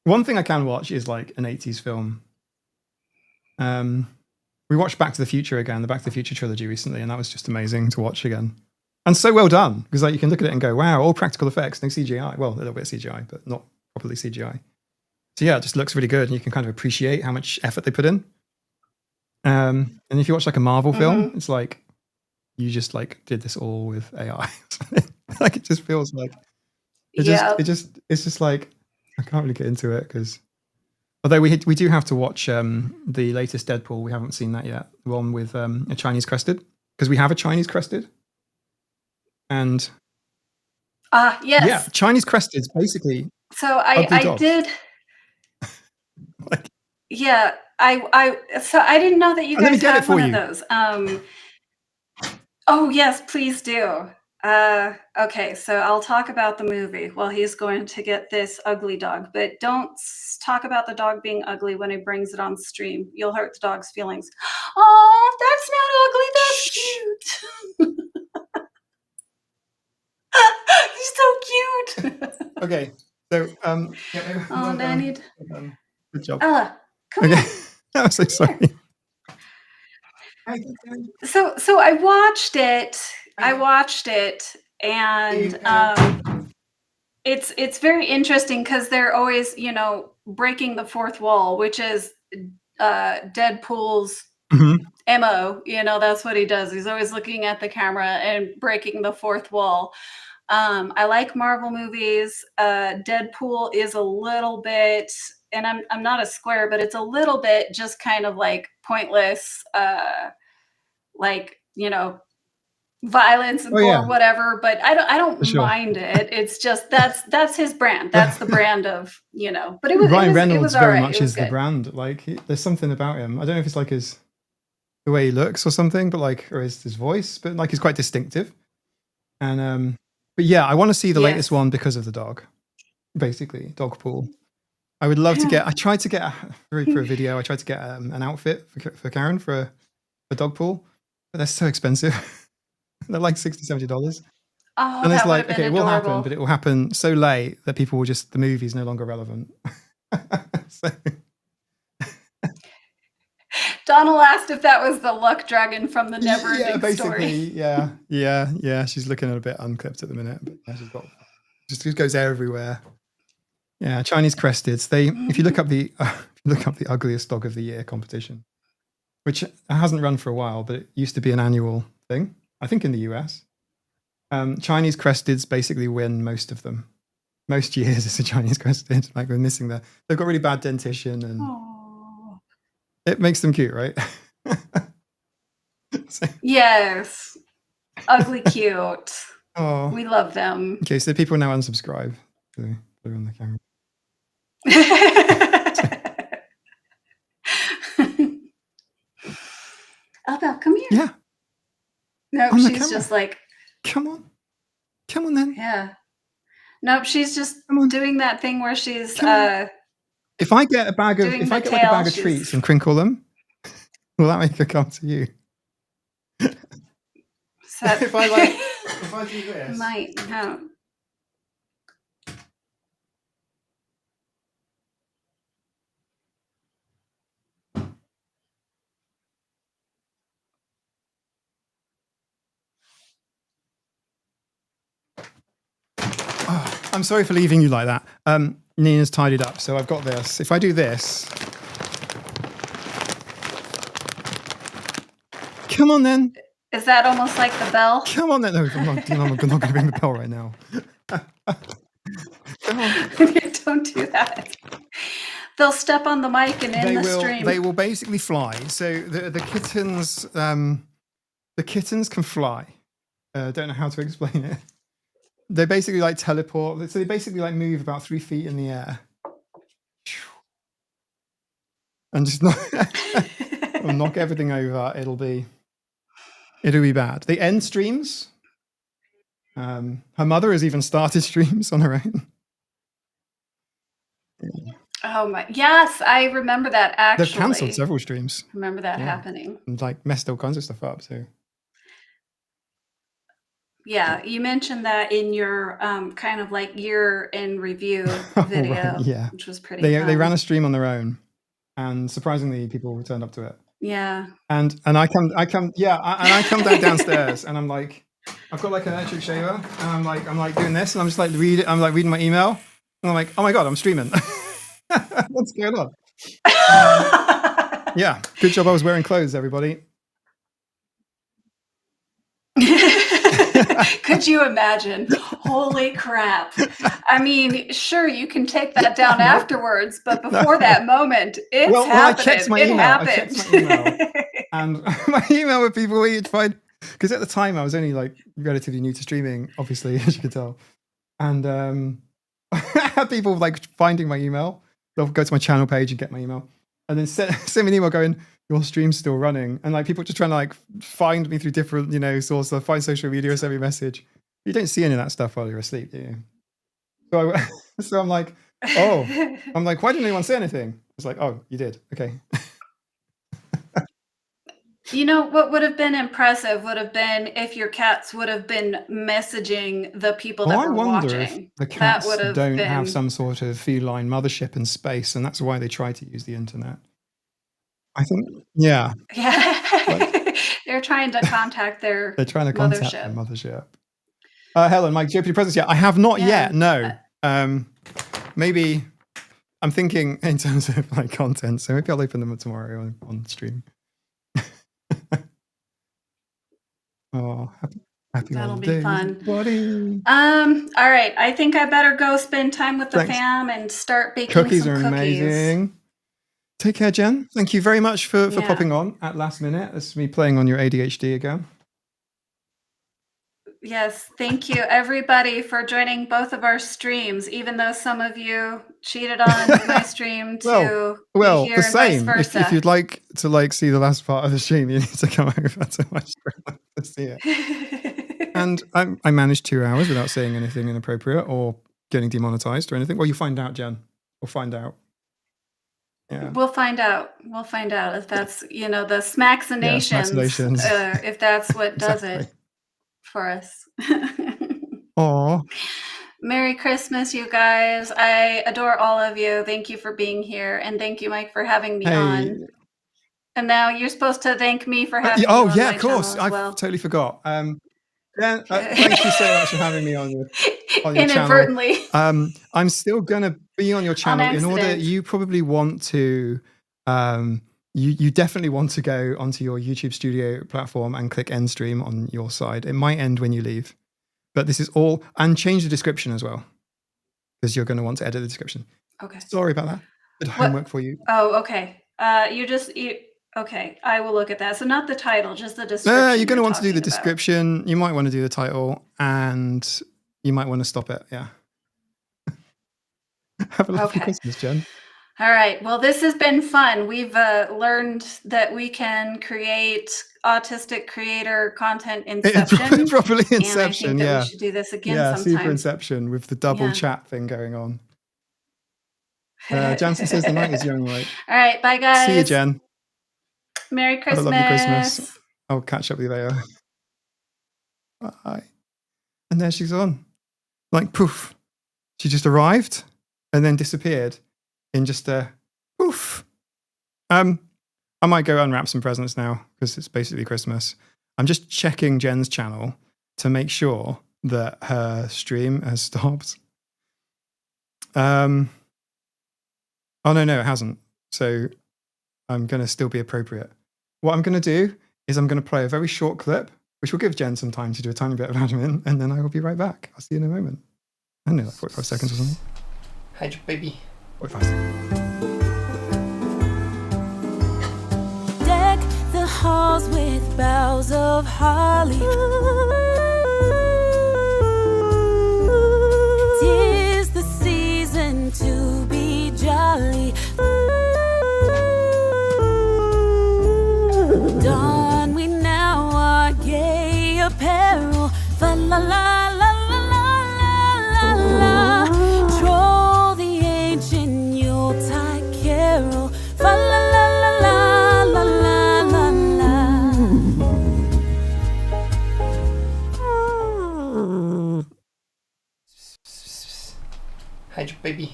One thing I can watch is like an 80s film. We watched Back to the Future again, the Back to the Future trilogy recently, and that was just amazing to watch again. And so well done, because like you can look at it and go, wow, all practical effects, no CGI. Well, a little bit of CGI, but not properly CGI. So yeah, it just looks really good, and you can kind of appreciate how much effort they put in. And if you watch like a Marvel film, it's like you just like did this all with AI. Like it just feels like it's just like I can't really get into it, because although we do have to watch the latest Deadpool. We haven't seen that yet. The one with a Chinese crested, because we have a Chinese crested. And yes, yeah, Chinese cresteds basically. So I did. Like, yeah, so I didn't know that you guys have one of those. Oh yes, please do. Okay, so I'll talk about the movie while he's going to get this ugly dog, but don't talk about the dog being ugly when he brings it on stream. You'll hurt the dog's feelings. Oh, that's not ugly. That's cute. He's so cute. Okay, so I need. Good job. Come here. I'm so sorry. So I watched it. And it's very interesting, because they're always, breaking the fourth wall, which is Deadpool's MO. That's what he does. He's always looking at the camera and breaking the fourth wall. I like Marvel movies. Deadpool is a little bit, and I'm not a square, but it's a little bit just kind of like pointless, like, violence and Oh, yeah. gore, whatever, but I don't For sure. mind it. It's just that's his brand. That's the brand of, but it Ryan was Reynolds all very right. much It was is the good. brand. Like, there's something about him. I don't know if it's like the way he looks or something, but like, or his voice, but like, he's quite distinctive. And but yeah, I want to see the latest Yes. one because of the dog, basically, dog pool. I would love to get. I tried to get for a video. I tried to get an outfit for Karen for a dog pool, but they're so expensive. They're like $60-$70. Oh, And it's that would have like, been okay, it will happen, adorable. but it will happen so late that people will just, the movie's no longer relevant. So, Donald asked if that was the luck dragon from the never yeah, ending basically, story. yeah. She's looking a bit unclipped at the minute, but yeah, she's got just goes everywhere. Yeah, Chinese cresteds. If you look up the ugliest dog of the year competition, which hasn't run for a while, but it used to be an annual thing, I think in the US. Chinese cresteds basically win most of them. Most years it's a Chinese crested. Like, we're missing they've got really bad dentition, and Oh. it makes them cute, right? So, Yes. Ugly cute. oh, We love them. okay. So people now unsubscribe. So put it on the camera. Elba, come here. Yeah. Nope, On the she's camera. just like, Come on then. yeah. Nope, she's just Come on. doing that thing where she's If I get a bag of doing if the I get like a tail, bag of she's- treats and crinkle them, will that make her come to you? If I do this, might no. oh, I'm sorry for leaving you like that. Nina's tidied up, so I've got this. If I do this, come on then. Is that almost like the bell? Come on then. No, I'm not going to ring the bell right now. Come on. Don't do that. They'll step on the mic and end the stream. They will basically fly. So the kittens can fly. Don't know how to explain it. They basically like teleport. So they basically like move about 3 feet in the air. And just knock everything over. It'll be bad. They end streams. Her mother has even started streams on her own. Oh my! Yes, I remember that. Actually, They've cancelled several streams. Remember that happening? And like messed all kinds of stuff up. So yeah, you mentioned that in your kind of like year in review video, right, yeah, which was pretty. They fun. ran a stream on their own, and surprisingly, people turned up to it. Yeah. And I come downstairs, and I'm like, I've got like an electric shaver, and I'm like doing this, and I'm just like reading my email, and I'm like, oh my god, I'm streaming. What's going on? Yeah, good job I was wearing clothes, everybody. Could you imagine? Holy crap. I mean, sure, you can take that down afterwards, but before that moment, it's happening. I checked my email. And my email with people where you'd find, because at the time I was only like relatively new to streaming, obviously, as you could tell. And I had people like finding my email. They'll go to my channel page and get my email, and then send me an email going, your stream's still running. And like people just trying to like find me through different, sources, find social media or send me a message. You don't see any of that stuff while you're asleep, do you? So I'm like, oh, why didn't anyone say anything? It's like, oh, you did. Okay. What would have been impressive would have been if your cats would have been messaging the people that were watching. If the cats don't have some sort of feline mothership in space, and that's why they try to use the internet. I think, yeah. Yeah. They're trying to contact their They're trying to contact their mothership. Helen, Mike, GOP presents yet? I have not yet, no. Maybe I'm thinking in terms of like content, so maybe I'll open them up tomorrow on stream. Oh, happy That'll be holidays, fun. everybody. All right. I think I better go spend time with the fam and start baking cookies. some Cookies are amazing. Take care, Jen. Thank you very much for popping on at last minute. This is me playing on your ADHD again. Yes, thank you everybody for joining both of our streams, even though some of you cheated on my stream to be here the and vice same. versa. If you'd like to see the last part of the stream, you need to come over to my stream to see it. And I managed 2 hours without saying anything inappropriate or getting demonetized or anything. Well, you find out, Jen. We'll find out. Yeah. We'll find out. We'll find out if that's, the smaxinations, if that's what does it for us. Aw. Merry Christmas, you guys. I adore all of you. Thank you for being here. And thank you, Mike, for having me on. And now you're supposed to thank me for having me on my of course. channel as well. I totally forgot. Jen, thank you so much for having me on your Inadvertently. channel. I'm still going to be on your channel in order. You probably want to, you definitely want to go onto your YouTube studio platform and click end stream on your side. It might end when you leave, but this is all, and change the description as well, because you're going to want to edit the description. Okay. Sorry about that. Good homework for you. Oh, okay. Okay, I will look at that. So not the title, just the description. You're going to want to do the description. You might want to do the title, and you might want to stop it. Yeah. Have a lovely Christmas, Jen. All right. Well, this has been fun. We've learned that we can create autistic creator content inception. Properly inception, and I think that we should do this again sometime. Super inception with the double chat thing going on. Jansen says the night is young, right? All right. Bye, guys. See you, Jen. Merry Christmas. Have a lovely Christmas. I'll catch up with you later. Bye. And there she's on. Like poof. She just arrived and then disappeared in just a poof. I might go unwrap some presents now because it's basically Christmas. I'm just checking Jen's channel to make sure that her stream has stopped. Oh, no, it hasn't. So I'm going to still be appropriate. What I'm going to do is I'm going to play a very short clip, which will give Jen some time to do a tiny bit of admin, and then I will be right back. I'll see you in a moment. I don't know, like 45 seconds or something. Hydra, baby. 45 seconds. Deck the halls with boughs of holly. 'Tis the season to be jolly. Don we now our gay apparel. Fa la la la la la la la. Troll the ancient Yuletide carol. Fa la la la la la la la. Hydra, baby.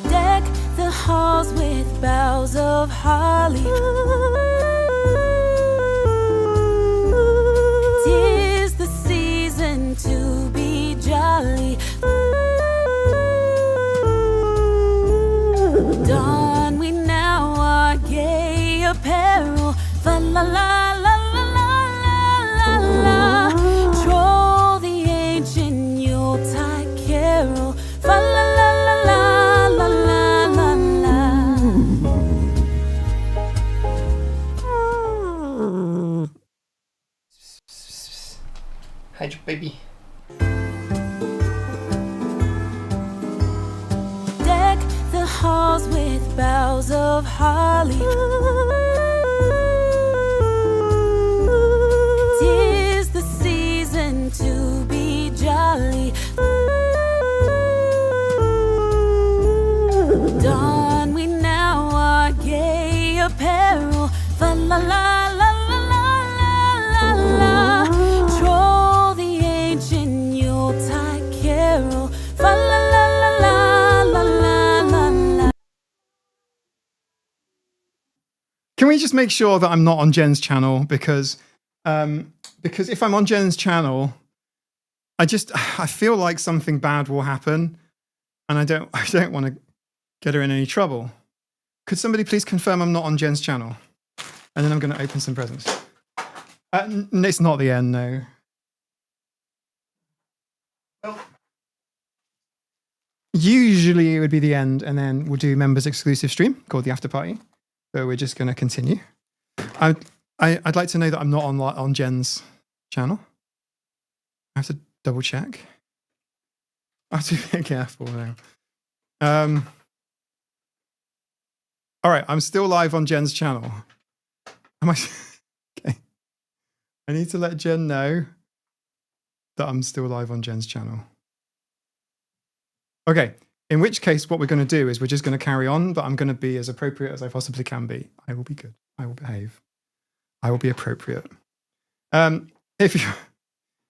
Deck the halls with boughs of holly. 'Tis the season to be jolly. Don we now our gay apparel. Fa la la la la la la la. Troll the ancient Yuletide carol. Fa la la la la la la la la. Hydra, baby. Deck the halls with boughs of holly. 'Tis the season to be jolly. Don we now our gay apparel. Fa la la la la la la la. Troll the ancient Yuletide carol. Fa la la la la la la la. Can we just make sure that I'm not on Jen's channel? Because if I'm on Jen's channel, I feel like something bad will happen, and I don't want to get her in any trouble. Could somebody please confirm I'm not on Jen's channel? And then I'm going to open some presents. It's not the end, no. Well, usually it would be the end, and then we'll do members exclusive stream called the after party. So we're just going to continue. I'd like to know that I'm not on Jen's channel. I have to double check. I have to be careful now. All right, I'm still live on Jen's channel. Am I? Okay. I need to let Jen know that I'm still live on Jen's channel. Okay, in which case what we're going to do is we're just going to carry on, but I'm going to be as appropriate as I possibly can be. I will be good. I will behave. I will be appropriate. If you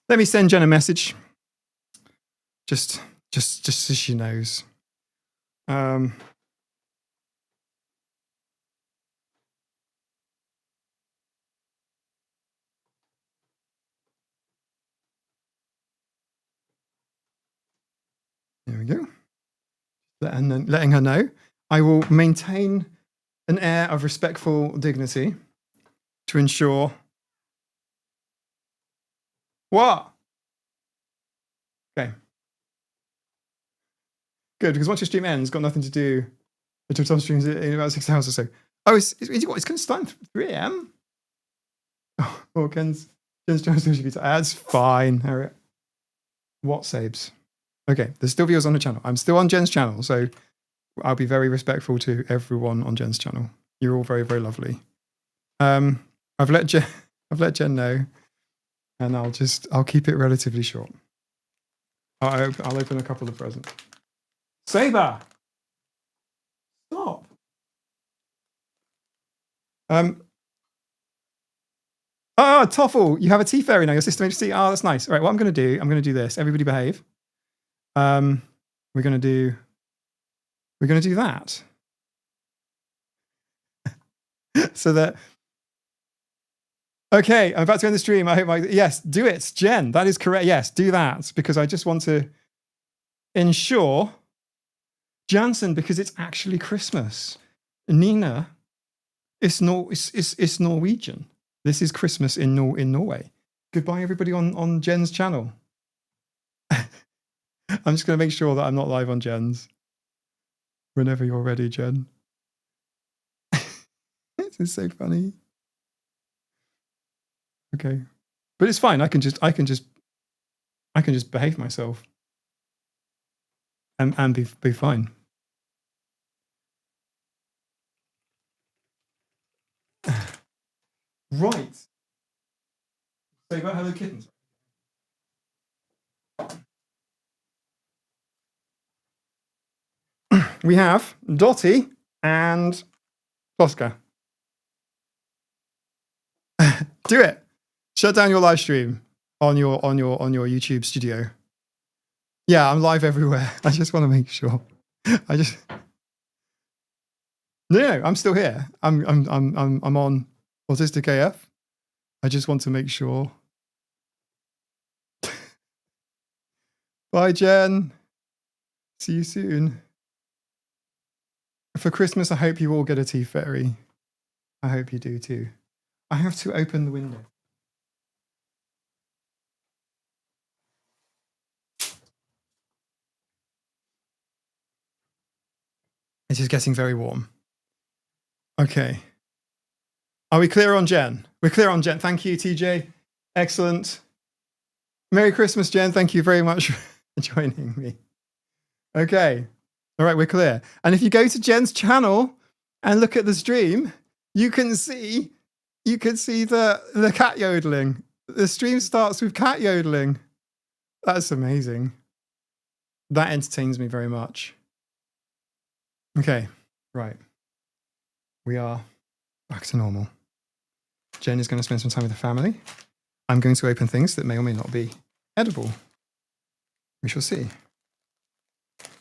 let me send Jen a message, just so she knows. There we go. Letting her know. I will maintain an air of respectful dignity to ensure. What? Okay. Good, because once your stream ends, got nothing to do until Tom streams in about 6 hours or so. Oh, it's going to start at 3 a.m.? Oh, Jen's trying to be. That's fine, Harriet. What saves? Okay, there's still viewers on the channel. I'm still on Jen's channel, so I'll be very respectful to everyone on Jen's channel. You're all very, very lovely. I've let Jen know, and I'll keep it relatively short. I'll open a couple of presents. Saber, stop. Oh, Toffle, you have a tea fairy now. Your system HC. Oh, that's nice. All right, what I'm going to do this. Everybody behave. We're going to do that. So that. Okay, I'm about to end the stream. I hope yes, do it, Jen. That is correct. Yes, do that because I just want to ensure Jansen because it's actually Christmas. Nina, it's Norwegian. This is Christmas in Norway. Goodbye, everybody on Jen's channel. I'm just going to make sure that I'm not live on Jen's. Whenever you're ready, Jen. This is so funny. Okay, but it's fine. I can just behave myself and be fine. Right. Say about Hello Kittens. We have Dottie and Oscar. Do it. Shut down your live stream on your YouTube studio. Yeah, I'm live everywhere. I just want to make sure. No, I'm still here. I'm on Autistic AF. I just want to make sure. Bye, Jen. See you soon. For Christmas, I hope you all get a tea fairy. I hope you do too. I have to open the window. It is getting very warm. Okay. Are we clear on Jen? We're clear on Jen. Thank you, TJ. Excellent. Merry Christmas, Jen. Thank you very much for joining me. Okay. All right, we're clear. And if you go to Jen's channel and look at the stream, you can see the cat yodeling. The stream starts with cat yodeling. That's amazing. That entertains me very much. Okay, right. We are back to normal. Jen is going to spend some time with the family. I'm going to open things that may or may not be edible. We shall see.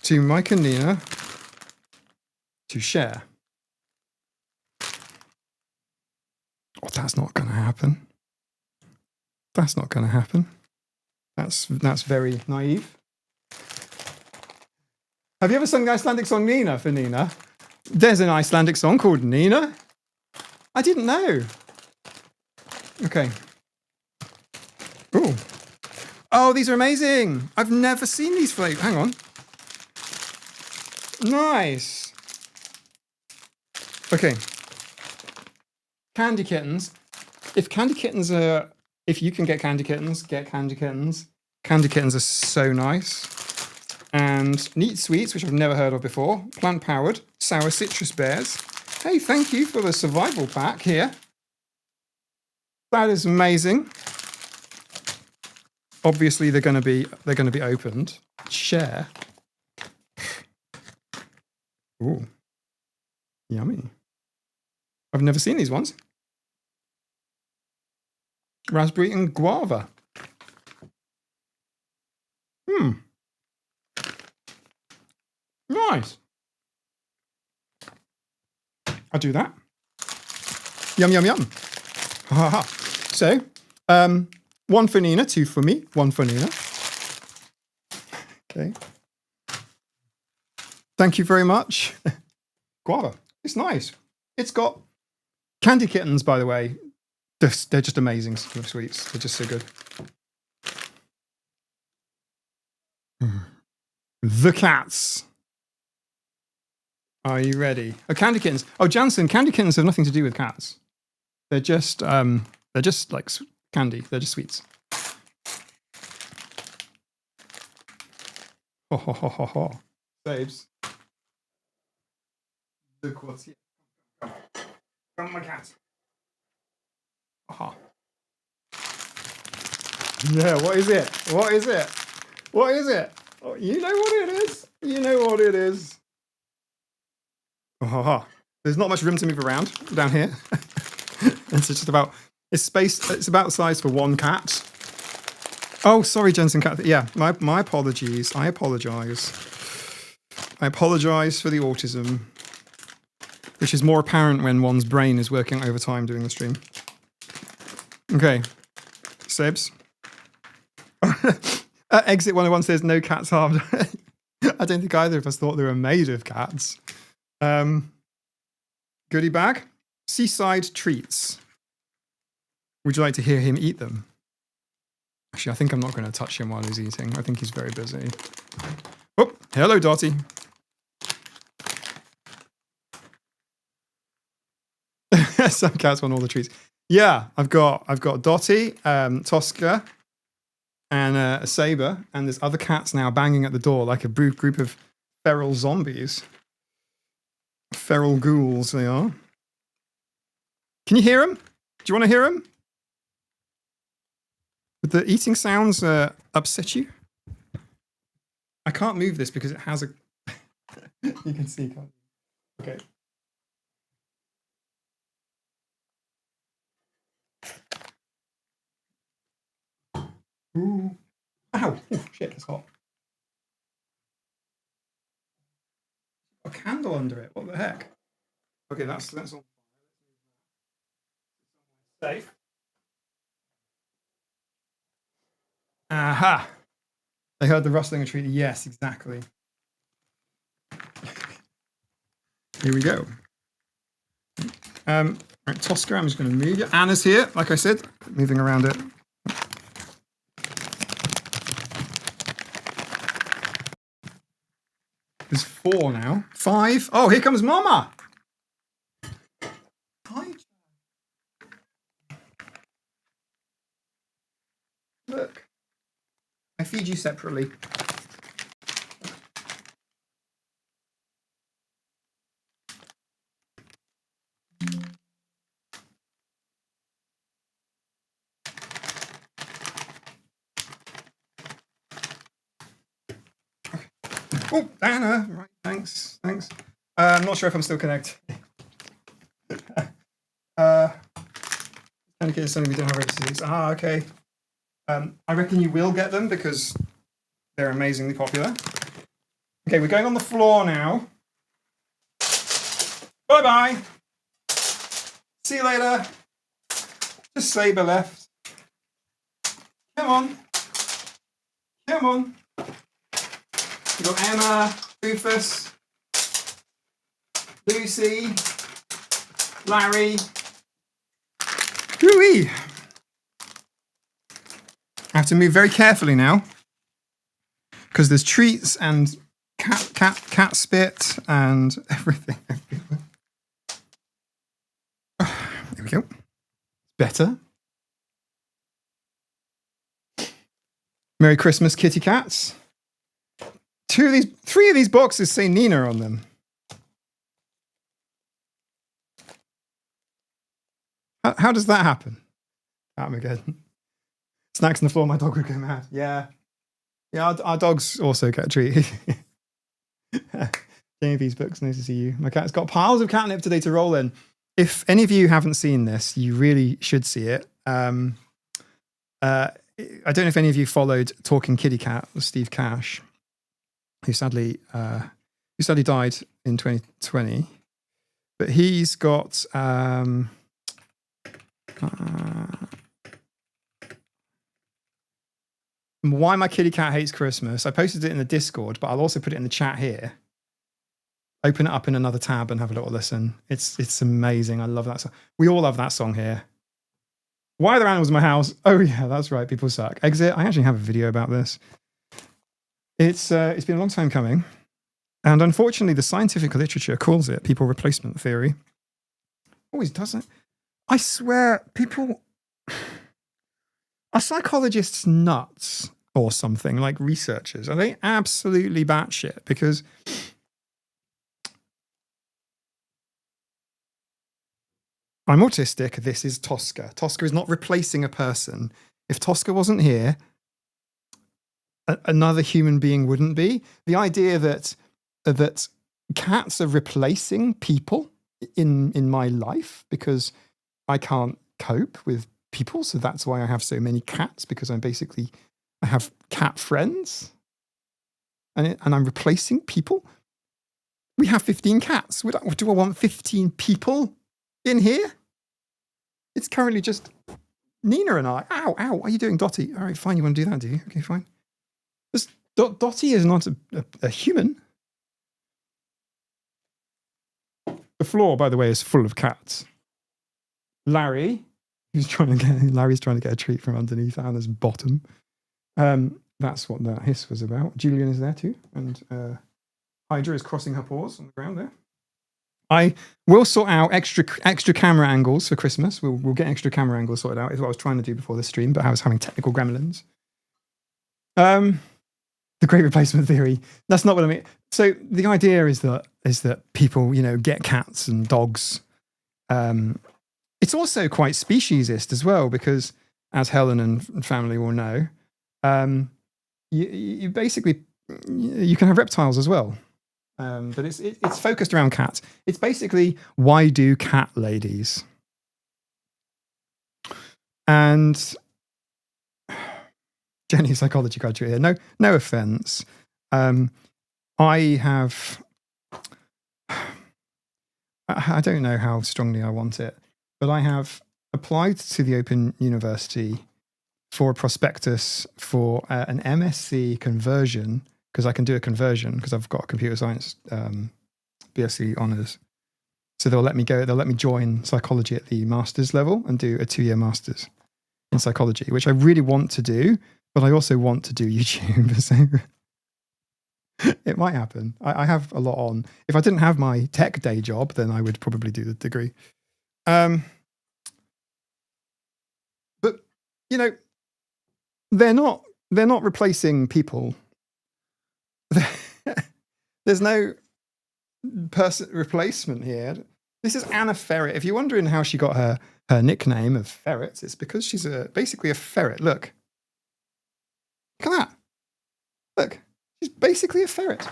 To Mike and Nina to share. Oh, that's not going to happen. That's not going to happen. That's very naive. Have you ever sung the Icelandic song Nina for Nina? There's an Icelandic song called Nina. I didn't know. Okay. Ooh. Oh, these are amazing. I've never seen these flavors. Hang on. Nice. Okay. Candy kittens. if candy kittens are, if you can get candy kittens, get candy kittens. Candy kittens are so nice. And neat sweets, which I've never heard of before. Plant powered, sour citrus bears. Hey, thank you for the survival pack here. That is amazing. Obviously, they're going to be opened. Share. Ooh, yummy. I've never seen these ones. Raspberry and guava. Nice. I'll do that. Yum, yum, yum. Ha ha. So, one for Nina, two for me, one for Nina. Okay. Thank you very much. Guava. It's nice. It's got candy kittens, by the way. They're just amazing sweets. They're just so good. The cats. Are you ready? Oh, candy kittens. Oh, Jansen, candy kittens have nothing to do with cats. They're just like candy. They're just sweets. Ho ho ho ho ho. Saves. Look what's here. From my cat. Aha. Yeah, what is it? What is it? What is it? Oh, you know what it is. You know what it is. Oh, there's not much room to move around down here. It's just about it's about the size for one cat. Oh, sorry, Jensen cat. Yeah, my apologies. I apologize. I apologize for the autism, which is more apparent when one's brain is working overtime doing the stream. Okay, Sebs. Exit 101 says no cats harmed. I don't think either of us thought they were made of cats. Goodie bag. Seaside treats. Would you like to hear him eat them? Actually, I think I'm not going to touch him while he's eating. I think he's very busy. Oh, hello, Dottie. Some cats want all the treats. Yeah, I've got Dottie, Tosca, and a Saber, and there's other cats now banging at the door like a group of feral zombies. Feral ghouls they are. Can you hear them? Do you want to hear them? Would the eating sounds upset you? I can't move this because it has a... You can see, can't you? Okay. Ooh. Ow! Ooh, shit, it's hot. A candle under it. What the heck? Okay, that's all. Safe. Aha! They heard the rustling of treaty. Yes, exactly. Here we go. Right, Tosca, I'm just going to move you. Anna's here, like I said, moving around it. There's 4 now. 5. Oh, here comes Mama. Hi. Look. I feed you separately. Oh, Anna. Right, thanks. I'm not sure if I'm still connected. Okay, something we don't have registered. Ah, okay. I reckon you will get them because they're amazingly popular. Okay, we're going on the floor now. Bye-bye. See you later. Just Saber left. Come on. Come on. We've got Emma, Rufus, Lucy, Larry. Hooey! I have to move very carefully now because there's treats and cat spit and everything. There we go. better. Merry Christmas, kitty cats. Three of these boxes say Nina on them. How does that happen? Armageddon. Snacks on the floor, my dog would go mad. Yeah. Yeah, our dogs also get a treat. Jamie's books, nice to see you. My cat's got piles of catnip today to roll in. If any of you haven't seen this, you really should see it. I don't know if any of you followed Talking Kitty Cat with Steve Cash, who sadly died in 2020. But he's got Why My Kitty Cat Hates Christmas. I posted it in the Discord, but I'll also put it in the chat here. Open it up in another tab and have a little listen. It's amazing. I love that song. We all love that song here. Why are there animals in my house? Oh yeah, that's right. People suck. Exit. I actually have a video about this. It's been a long time coming. And unfortunately, the scientific literature calls it people replacement theory. Always doesn't. I swear, people... Are psychologists nuts or something, like researchers? Are they absolutely batshit? Because I'm autistic. This is Tosca. Tosca is not replacing a person. If Tosca wasn't here, another human being wouldn't be. The idea that cats are replacing people in my life because I can't cope with people, so that's why I have so many cats, because I have cat friends, and I'm replacing people. We have 15 cats. Do I want 15 people in here? It's currently just Nina and I. Ow, ow, what are you doing, Dottie? All right, fine, you want to do that, do you? Okay, fine. Dottie is not a human. The floor, by the way, is full of cats. Larry's trying to get a treat from underneath Anna's bottom. That's what that hiss was about. Julian is there too, and Hydra is crossing her paws on the ground there. I will sort out extra camera angles for Christmas. We'll get extra camera angles sorted out. Is what I was trying to do before the stream, but I was having technical gremlins. The great replacement theory. That's not what I mean. So the idea is that people, get cats and dogs. It's also quite speciesist as well, because as Helen and family will know, you basically you can have reptiles as well. But it's focused around cats. It's basically, why do cat ladies? And Jenny, psychology graduate here. No offense. I don't know how strongly I want it, but I have applied to the Open University for a prospectus for an MSc conversion, because I can do a conversion because I've got a computer science BSc honours. So they'll let me join psychology at the master's level and do a 2-year master's in psychology, which I really want to do, but I also want to do YouTube. So it might happen. I have a lot on. If I didn't have my tech day job, then I would probably do the degree. But, they're not replacing people. There's no person replacement here. This is Anna Ferret. If you're wondering how she got her nickname of Ferret, it's because she's basically a ferret. Look at that. Look, she's basically a ferret.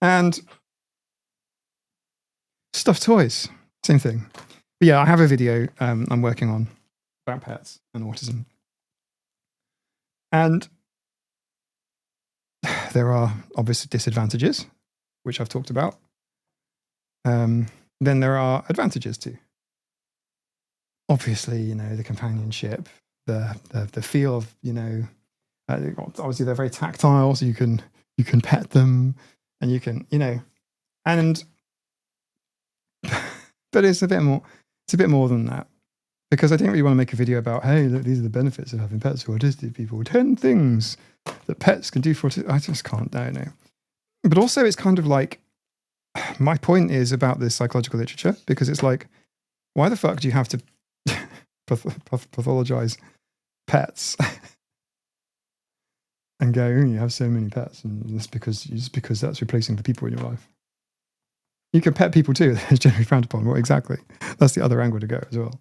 And stuffed toys, same thing. But yeah, I have a video I'm working on about pets and autism. And there are obvious disadvantages, which I've talked about. Then there are advantages too. Obviously, the companionship, the feel of, obviously they're very tactile, so you can pet them, and you can, and but it's a bit more than that, because I didn't really want to make a video about, hey, look, these are the benefits of having pets for autistic people. 10 things that pets can do for autistic. I just can't, no. But also, it's kind of like, my point is about this psychological literature, because it's like, why the fuck do you have to pathologize pets and go, you have so many pets, and it's because that's replacing the people in your life. You can pet people too. It's generally frowned upon. Well, exactly. That's the other angle to go as well.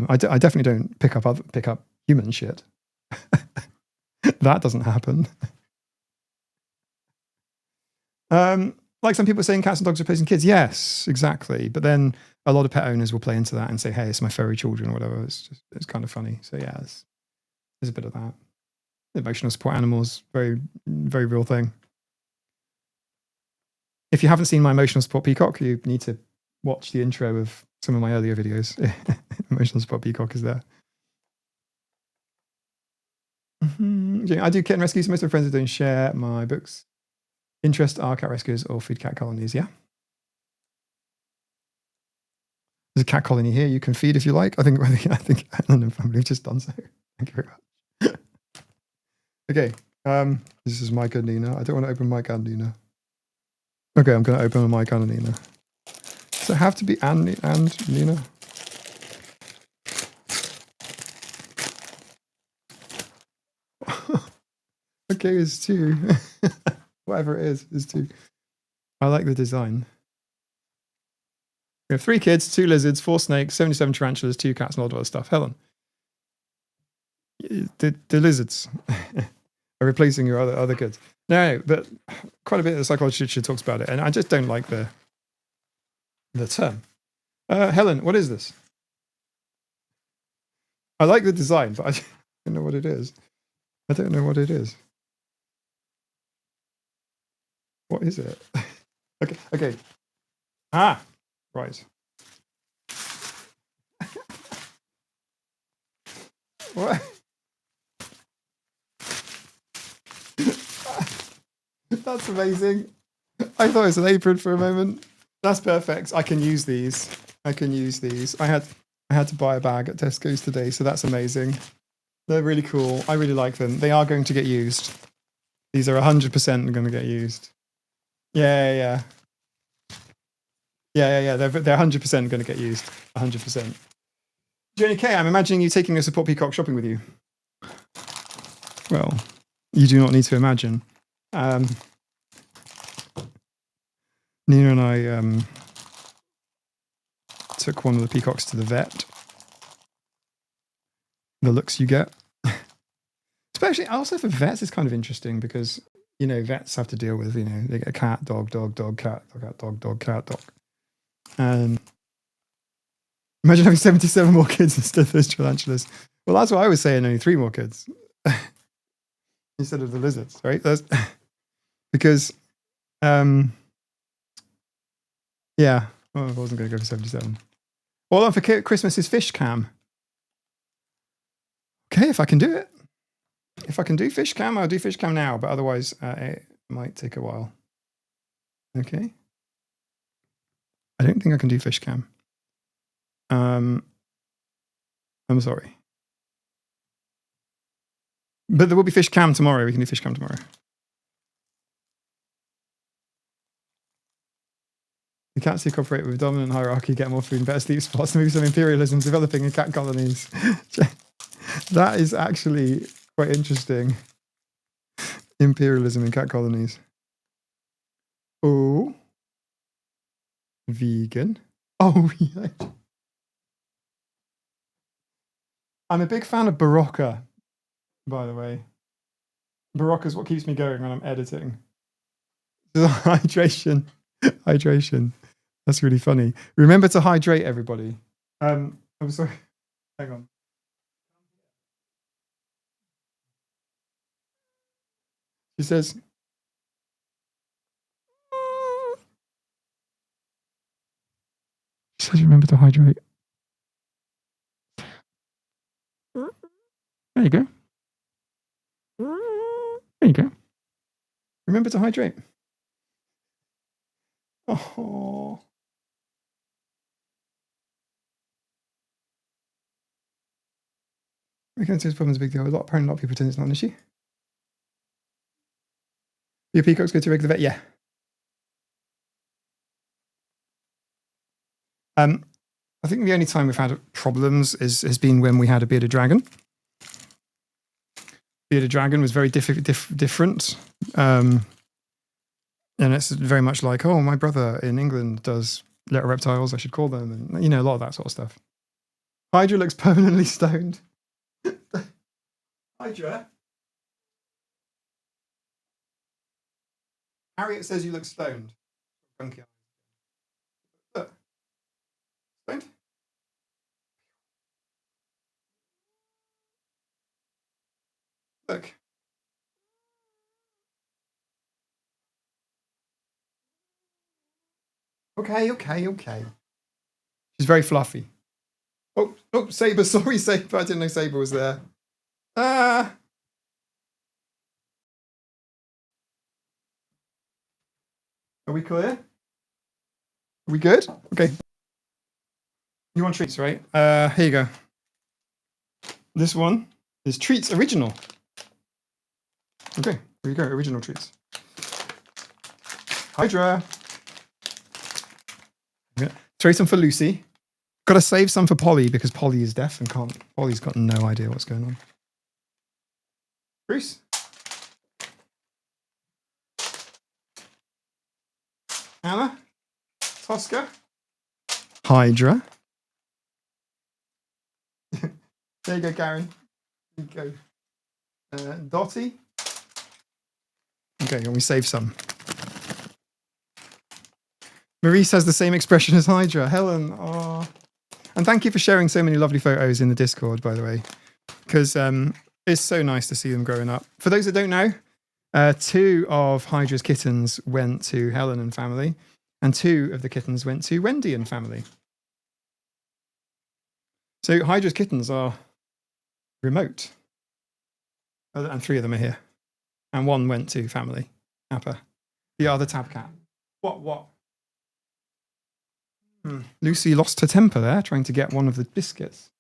I definitely don't pick up human shit. That doesn't happen. Like some people saying cats and dogs are replacing kids. Yes, exactly. But then a lot of pet owners will play into that and say, hey, it's my furry children or whatever. It's kind of funny. So yeah, there's a bit of that. Emotional support animals, very, very real thing. If you haven't seen my emotional support peacock, you need to watch the intro of some of my earlier videos. Emotional support peacock is there. I do kitten rescues. Most of my friends don't share my books. Interest are cat rescues or feed cat colonies. Yeah. There's a cat colony here. You can feed if you like. I think Alan and family have just done so. Thank you very much. Okay. This is Mike and Nina. I don't want to open Mike and Nina. Okay, I'm going to open Mike and Nina. Does it have to be and Nina? Okay, it's 2. Whatever it is, it's 2. I like the design. We have 3 kids, 2 lizards, 4 snakes, 77 tarantulas, 2 cats, and a lot of other stuff. Helen, the lizards are replacing your other kids. No, but quite a bit of the psychology literature talks about it, and I just don't like the term. Helen, what is this? I like the design, but I don't know what it is. I don't know what it is. What is it? Okay. Ah, right. What? That's amazing. I thought it was an apron for a moment. That's perfect. I can use these. I had to buy a bag at Tesco's today, so that's amazing. They're really cool. I really like them. They are going to get used. These are 100% going to get used. Yeah. They're 100% going to get used. 100%. Jenny K, I'm imagining you taking a support peacock shopping with you. Well, you do not need to imagine. Nina and I took one of the peacocks to the vet. The looks you get. Especially also for vets, it's kind of interesting because, vets have to deal with, they get a cat, dog, cat, dog. And imagine having 77 more kids instead of those tarantulas. Well, that's what I was saying, only 3 more kids instead of the lizards, right? That's because, yeah, I wasn't going to go for 77. All on for Christmas is fish cam. Okay, if I can do it. If I can do fish cam, I'll do fish cam now, but otherwise it might take a while. Okay. I don't think I can do fish cam. I'm sorry. But there will be fish cam tomorrow. We can do fish cam tomorrow. The cats who cooperate with dominant hierarchy get more food and better sleep spots. Maybe some imperialism developing in cat colonies. That is actually quite interesting. Imperialism in cat colonies. Oh. Vegan. Oh, yeah. I'm a big fan of Barocca, by the way. Barocca is what keeps me going when I'm editing. Hydration. That's really funny. Remember to hydrate, everybody. I'm sorry. Hang on. She says, remember to hydrate. There you go. Remember to hydrate. Oh. Recognizing this problem is a big deal. Apparently a lot of people pretend it's not an issue. Your peacocks go to a regular vet? Yeah. I think the only time we've had problems has been when we had a bearded dragon. Bearded dragon was very different. And it's very much like, oh, my brother in England does little reptiles, I should call them. And, a lot of that sort of stuff. Hydra looks permanently stoned. Hydra? Harriet says you look stoned. Funky. Look. Stoned? Look. Okay. She's very fluffy. Oh, Saber. Sorry, Saber. I didn't know Saber was there. Are we clear? Are we good? Okay. You want treats, right? Here you go. This one is Treats Original. Okay, here you go. Original treats. Hydra. Throw some for Lucy. Got to save some for Polly because Polly is deaf and can't. Polly's got no idea what's going on. Bruce. Anna. Tosca. Hydra. There you go, Karen. There you go. Dottie. Okay, can we save some? Maurice has the same expression as Hydra. Helen, oh. And thank you for sharing so many lovely photos in the Discord, by the way, because it's so nice to see them growing up. For those that don't know, 2 of Hydra's kittens went to Helen and family, and 2 of the kittens went to Wendy and family. So Hydra's kittens are remote, and 3 of them are here, and 1 went to family. Appa, the other tab cat. What? Lucy lost her temper there, trying to get one of the biscuits.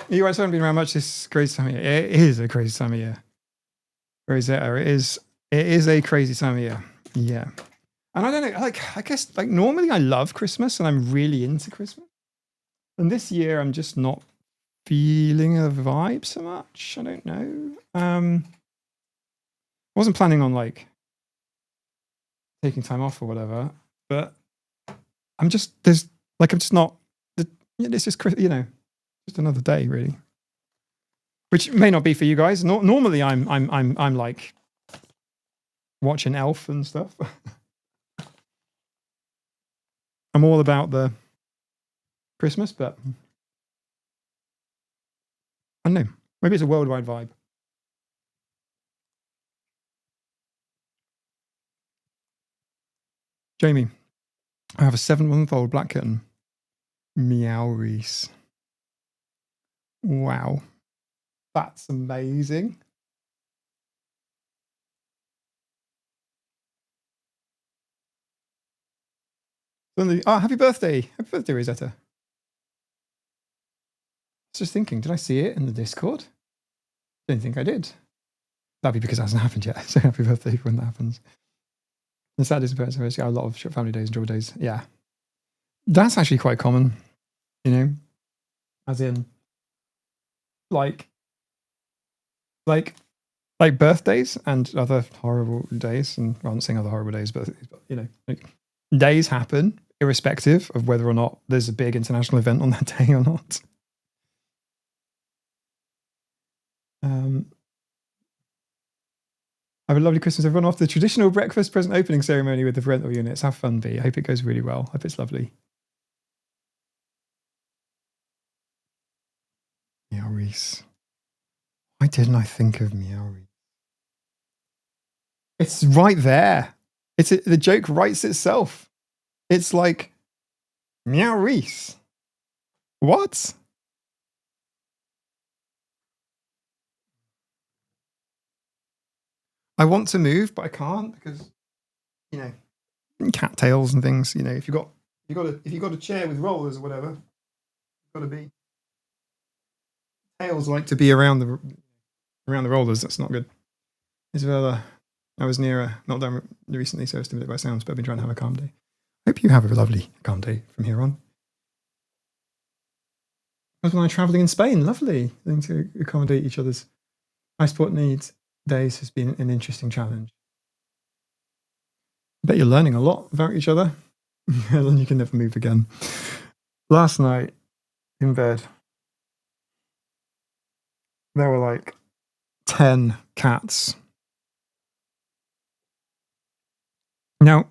You guys haven't been around much this crazy time of year. It is a crazy time of year. Rosetta, it is a crazy time of year. Yeah. And I don't know, I guess normally I love Christmas and I'm really into Christmas. And this year I'm just not feeling a vibe so much. I don't know. I wasn't planning on taking time off or whatever, but I'm just not. It's just just another day really, which may not be for you guys. Normally I'm like watching Elf and stuff. I'm all about the Christmas, but I don't know. Maybe it's a worldwide vibe. Jamie, I have a 7-month-old black kitten. Meow Reese. Wow. That's amazing. Oh, happy birthday. Happy birthday, Rosetta. I was just thinking, did I see it in the Discord? Didn't think I did. That'd be because it hasn't happened yet. So happy birthday when that happens. The Saturdays and parents have a lot of family days and job days. Yeah. That's actually quite common, as in like birthdays and other horrible days. And well, I'm not saying other horrible days, but days happen irrespective of whether or not there's a big international event on that day or not. Have a lovely Christmas, everyone. Off the traditional breakfast present opening ceremony with the parental units. Have fun, B. I hope it goes really well. I hope it's lovely. Meow Reese. Why didn't I think of Meow Reese? It's right there. The joke writes itself. It's like Meow Reese. What? I want to move, but I can't because, cattails and things. If you got a chair with rollers or whatever, it's got to be. Tails like to be around the rollers. That's not good. Isabella, I was near a meltdown recently, so I was stimulated by sounds, but I've been trying to have a calm day. Hope you have a lovely calm day from here on. Husband and I traveling in Spain. Lovely. Having to accommodate each other's high sport needs days has been an interesting challenge. I bet you're learning a lot about each other. And then you can never move again. Last night in bed, there were like 10 cats. Now,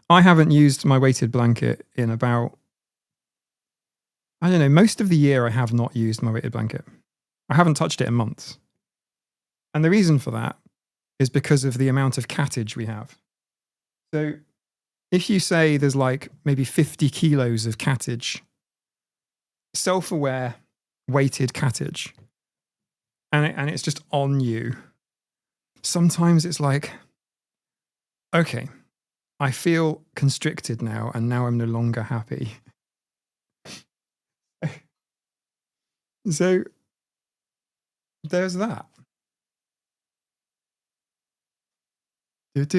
I haven't used my weighted blanket in about, I don't know, most of the year I have not used my weighted blanket. I haven't touched it in months. And the reason for that is because of the amount of cattage we have. So if you say there's like maybe 50 kilos of cattage, self-aware weighted cattage, and it's just on you, sometimes it's like, okay, I feel constricted now, and now I'm no longer happy. So there's that. Lift.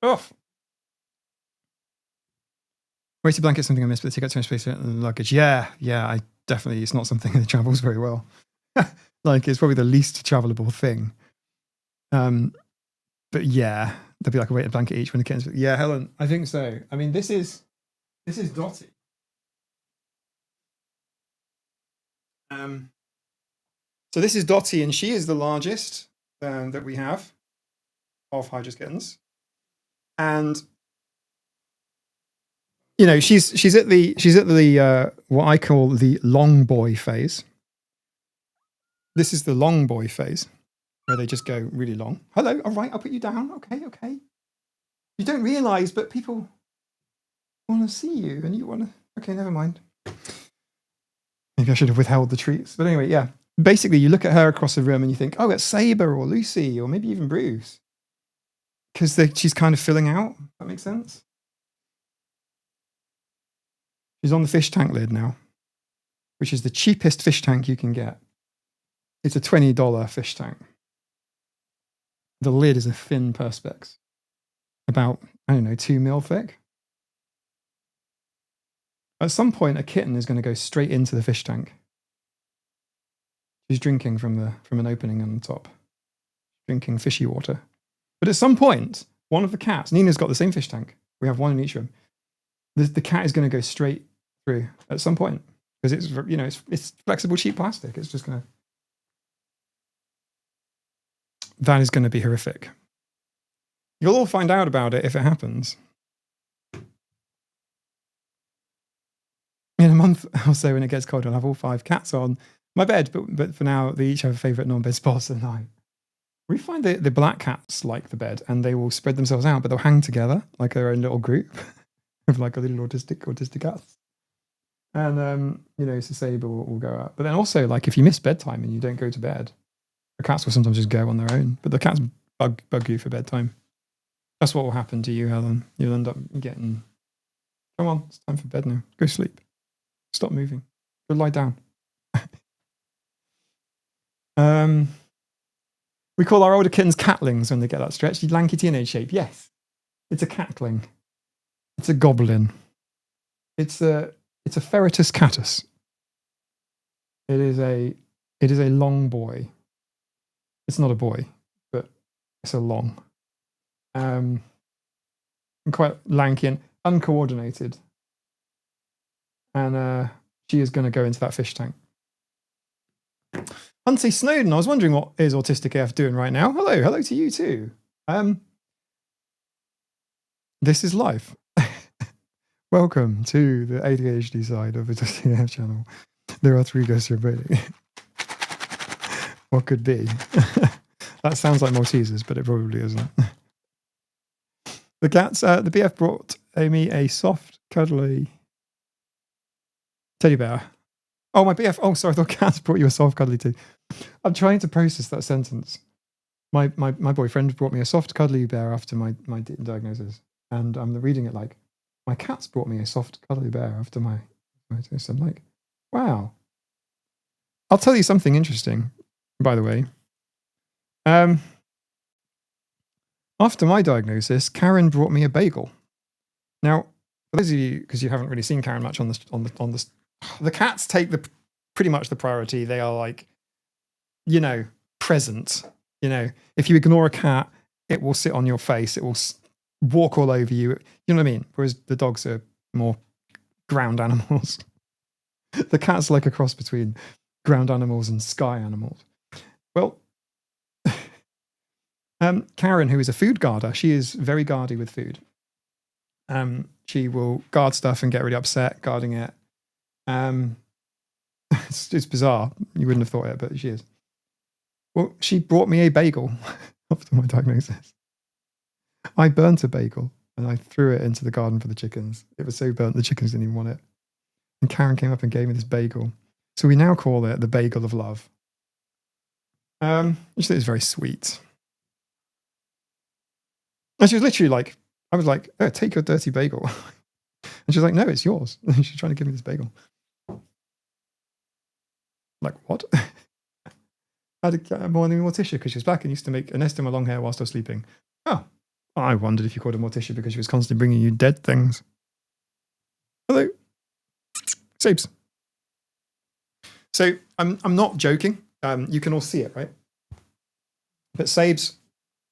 Off. Weighted blanket, something I missed, but to get to space and luggage. Yeah, I definitely, it's not something that travels very well. Like, it's probably the least travelable thing. But yeah, there'll be like a weighted blanket each when the kittens. Yeah, Helen, I think so. I mean, this is Dottie. So this is Dottie, and she is the largest that we have of Hydra's kittens. And you know, she's at the what I call the long boy phase. This is the long boy phase, where they just go really long. Hello, all right, I'll put you down. Okay. You don't realise, but people want to see you, and you want to. Okay, never mind. Maybe I should have withheld the treats. But anyway, yeah. Basically, you look at her across the room and you think, oh, it's Sabre or Lucy or maybe even Bruce. Because she's kind of filling out. That makes sense? She's on the fish tank lid now, which is the cheapest fish tank you can get. It's a $20 fish tank. The lid is a thin perspex, about, I don't know, 2 mil thick. At some point, a kitten is going to go straight into the fish tank. She's drinking from an opening on the top, drinking fishy water. But at some point, one of the cats, Nina's got the same fish tank. We have one in each room. The cat is going to go straight through at some point because it's, you know, it's flexible, cheap plastic. It's just going to. That is going to be horrific. You'll all find out about it if it happens. In a month or so, when it gets cold, I'll have all 5 cats on my bed, but for now, they each have a favourite non-bed spot at night. We find that the black cats like the bed, and they will spread themselves out, but they'll hang together like their own little group of like a little autistic cats. And you know, so Sabre will go out. But then also, like, if you miss bedtime and you don't go to bed, the cats will sometimes just go on their own. But the cats bug you for bedtime. That's what will happen to you, Helen. You'll end up getting. Come on, it's time for bed now. Go sleep. Stop moving. Go lie down. We call our older kittens catlings when they get that stretchy, lanky teenage shape. Yes, it's a catling. It's a goblin. It's a ferretus catus. It is a long boy. It's not a boy, but it's a long. And quite lanky and uncoordinated. And she is going to go into that fish tank. Hunty Snowden, I was wondering what is Autistic AF doing right now. Hello to you too. This is life. Welcome to the ADHD side of the Autistic AF channel. There are 3 ghosts here waiting. What could be? That sounds like Maltesers, but it probably isn't. The cats, the BF brought me a soft, cuddly teddy bear. Oh, my BF. Oh, sorry, I thought cats brought you a soft, cuddly teddy. I'm trying to process that sentence. My boyfriend brought me a soft, cuddly bear after my diagnosis, and I'm reading it like, my cats brought me a soft, cuddly bear after my diagnosis. I'm like, wow. I'll tell you something interesting, by the way. After my diagnosis, Karen brought me a bagel. Now, for those of you, because you haven't really seen Karen much on the cats take pretty much the priority. They are like, present. If you ignore a cat, it will sit on your face. It will walk all over you. You know what I mean? Whereas the dogs are more ground animals. The cat's like a cross between ground animals and sky animals. Well, Karen, who is a food guarder, she is very guardy with food. She will guard stuff and get really upset guarding it. It's bizarre. You wouldn't have thought it, but she is. Well, she brought me a bagel after my diagnosis. I burnt a bagel and I threw it into the garden for the chickens. It was so burnt the chickens didn't even want it. And Karen came up and gave me this bagel. So we now call it the bagel of love. Which is very sweet. And she was literally like, I was like, oh, take your dirty bagel. And she was like, no, it's yours. And she's trying to give me this bagel. Like, what? I had a morning Morticia because she was black and used to make a nest in my long hair whilst I was sleeping. Oh, I wondered if you called her Morticia because she was constantly bringing you dead things. Hello. Sabes. So I'm not joking. You can all see it, right? But Sabes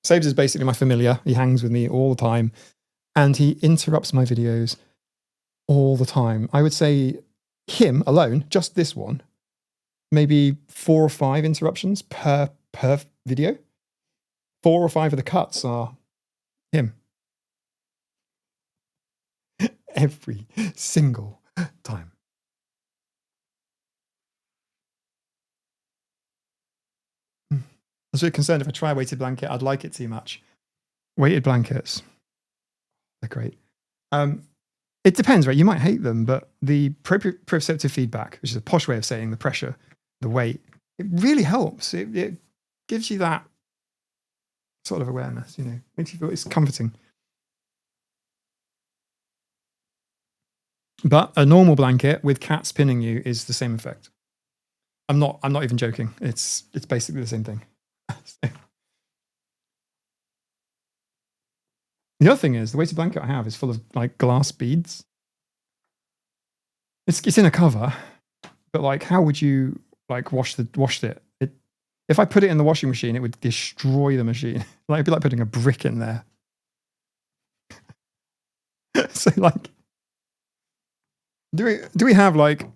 is basically my familiar. He hangs with me all the time. And he interrupts my videos all the time. I would say him alone, just this one, maybe 4 or 5 interruptions per video. 4 or 5 of the cuts are him. Every single time. I was really concerned if I try a weighted blanket, I'd like it too much. Weighted blankets, they're great. It depends, right? You might hate them, but the proprioceptive feedback, which is a posh way of saying the pressure, the weight, it really helps. It gives you that sort of awareness, makes you feel it's comforting. But a normal blanket with cats pinning you is the same effect. I'm not even joking. It's basically the same thing. The other thing is the weighted blanket I have is full of like glass beads. It's in a cover, but like, how would you like wash it? If I put it in the washing machine, it would destroy the machine. Like it'd be like putting a brick in there. So like, do we have like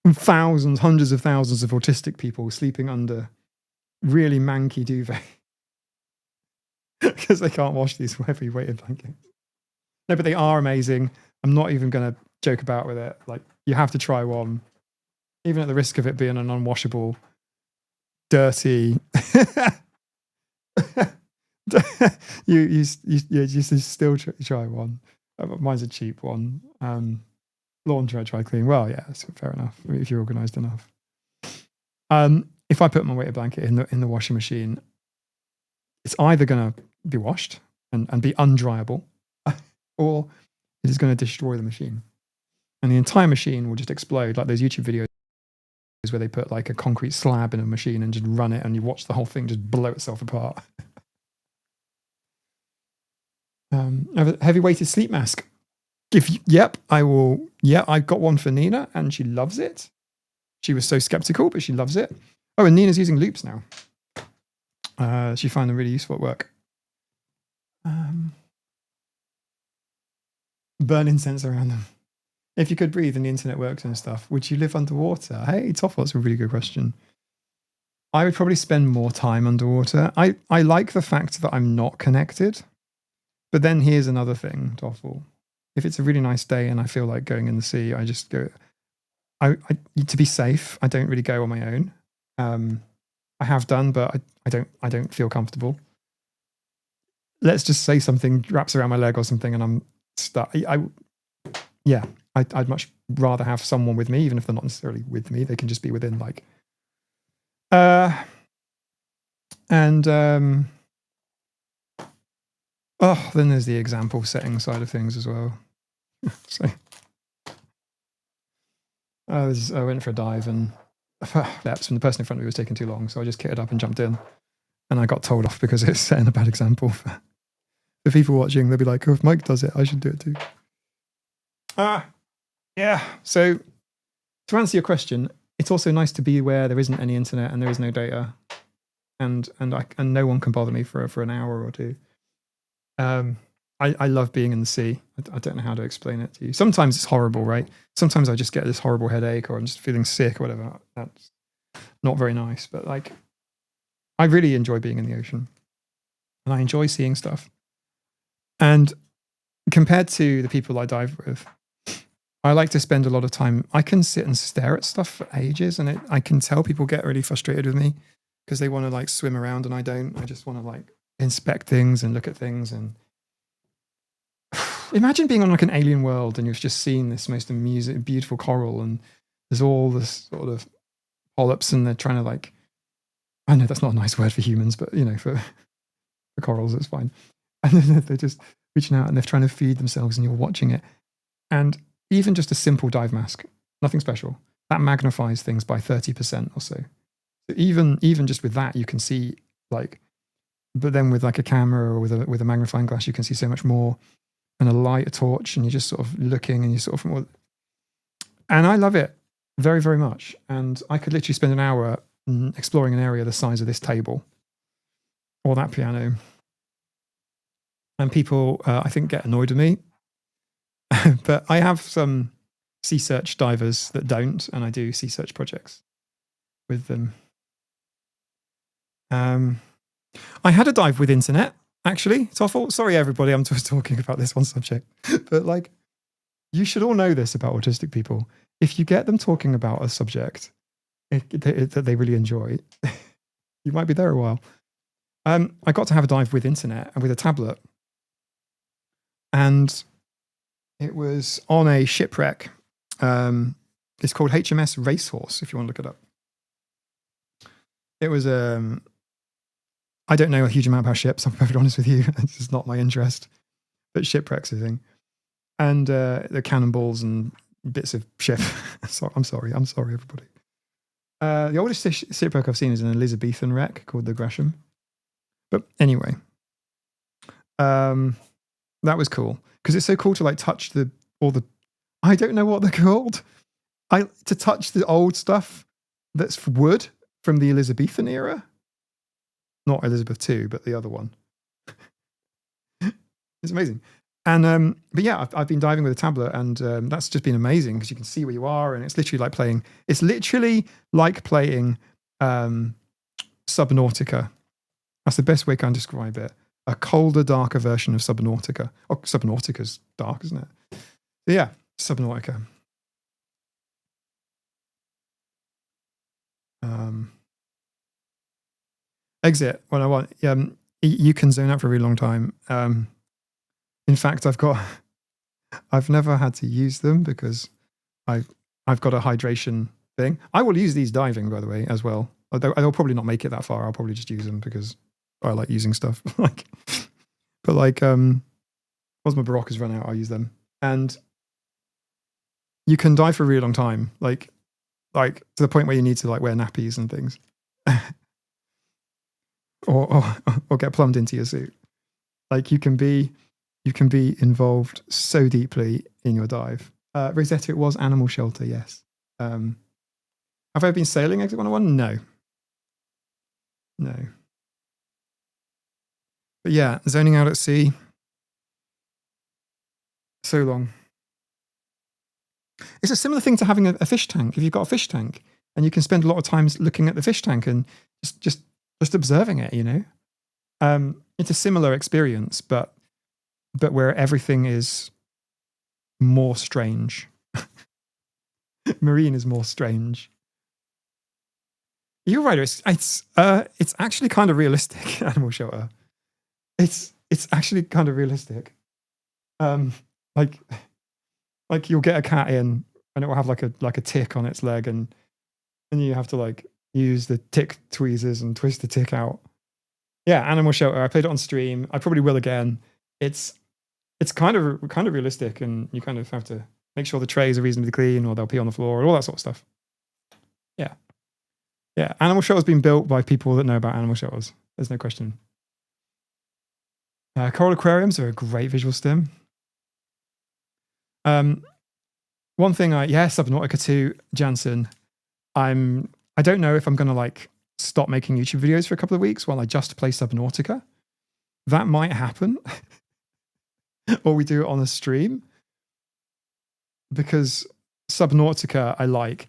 thousands, hundreds of thousands of autistic people sleeping under really manky duvet because they can't wash these heavy weighted blankets? No, but they are amazing. I'm not even going to joke about with it. Like, you have to try one, even at the risk of it being an unwashable, dirty. you still try one. Mine's a cheap one. Laundry I try clean. Well, yeah, that's fair enough if you're organised enough. If I put my weighted blanket in the washing machine, it's either going to be washed and be undryable, or it is going to destroy the machine. And the entire machine will just explode, like those YouTube videos where they put like a concrete slab in a machine and just run it and you watch the whole thing just blow itself apart. I have a heavy weighted sleep mask. I will. Yeah, I got one for Nina and she loves it. She was so skeptical, but she loves it. Oh, and Nina's using loops now. She found them really useful at work. Burn incense around them. If you could breathe and the internet works and stuff, would you live underwater? Hey, Toffel, that's a really good question. I would probably spend more time underwater. I like the fact that I'm not connected. But then here's another thing, Toffel. If it's a really nice day and I feel like going in the sea, I just go. To be safe, I don't really go on my own. I have done, but I don't feel comfortable. Let's just say something wraps around my leg or something, and I'm stuck. I'd much rather have someone with me, even if they're not necessarily with me. They can just be within like. Then there's the example setting side of things as well. So, I went for a dive and laps from the person in front of me was taking too long, so I just kitted up and jumped in, and I got told off because it's setting a bad example for For people watching, they'll be like, oh, if Mike does it, I should do it too. Yeah. So to answer your question, it's also nice to be where there isn't any internet and there is no data, and no one can bother me for an hour or two. I love being in the sea. I don't know how to explain it to you. Sometimes it's horrible, right? Sometimes I just get this horrible headache, or I'm just feeling sick or whatever. That's not very nice. But like, I really enjoy being in the ocean, and I enjoy seeing stuff. And compared to the people I dive with, I like to spend a lot of time. I can sit and stare at stuff for ages, and I can tell people get really frustrated with me because they want to like swim around and I don't. I just want to like inspect things and look at things. And imagine being on like an alien world and you've just seen this most amusing, beautiful coral, and there's all this sort of polyps, and they're trying to like, I know that's not a nice word for humans, but you know, for corals, it's fine. And then they're just reaching out and they're trying to feed themselves, and you're watching it. And even just a simple dive mask, nothing special, that magnifies things by 30% or so. So even just with that, you can see like, but then with like a camera or with a magnifying glass, you can see so much more, and a light, a torch, and you're just sort of looking, and you sort of, and I love it very, very much. And I could literally spend an hour exploring an area the size of this table or that piano. And people, I think, get annoyed with me. But I have some sea search divers that don't, and I do sea search projects with them. I had a dive with internet, actually. So I thought, sorry, everybody, I'm just talking about this one subject. But like, you should all know this about autistic people. If you get them talking about a subject that they really enjoy, you might be there a while. I got to have a dive with internet and with a tablet. And it was on a shipwreck. It's called HMS Racehorse, if you want to look it up. It was, I don't know a huge amount about ships, I'm perfectly honest with you. It's just not my interest. But shipwrecks, I think. And the cannonballs and bits of ship. I'm sorry, everybody. The oldest shipwreck I've seen is an Elizabethan wreck called the Gresham. But anyway, that was cool because it's so cool to like touch I don't know what they're called. To touch the old stuff that's wood from the Elizabethan era. Not Elizabeth II, but the other one. It's amazing. And but yeah, I've been diving with a tablet, and that's just been amazing because you can see where you are, and it's literally like playing. It's literally like playing Subnautica. That's the best way I can describe it. A colder, darker version of Subnautica. Oh, Subnautica's dark, isn't it? So yeah, Subnautica. Exit when I want. You can zone out for a really long time. In fact, I've never had to use them because I've got a hydration thing. I will use these diving, by the way, as well. Although I'll probably not make it that far. I'll probably just use them because I like using stuff. But once my Barocas run out, I'll use them. And you can dive for a really long time, like to the point where you need to like wear nappies and things, or get plumbed into your suit. Like you can be involved so deeply in your dive. Rosetta, it was animal shelter, yes. Have I been sailing Exit 101? No. But yeah, zoning out at sea. So long. It's a similar thing to having a fish tank. If you've got a fish tank and you can spend a lot of time looking at the fish tank and just observing it, you know? It's a similar experience, but where everything is more strange. Marine is more strange. You're right. It's actually kind of realistic. Animal shelter. It's actually kind of realistic. Like you'll get a cat in and it will have like a tick on its leg, and you have to like use the tick tweezers and twist the tick out. Yeah, animal shelter. I played it on stream. I probably will again. It's kind of realistic, and you kind of have to make sure the trays are reasonably clean, or they'll pee on the floor, and all that sort of stuff. Yeah. Animal shelter's been built by people that know about animal shelters. There's no question. Coral aquariums are a great visual stim. One thing Subnautica 2, Jansen. I don't know if I'm going to like stop making YouTube videos for a couple of weeks while I just play Subnautica. That might happen. Or we do it on a stream. Because Subnautica, I like.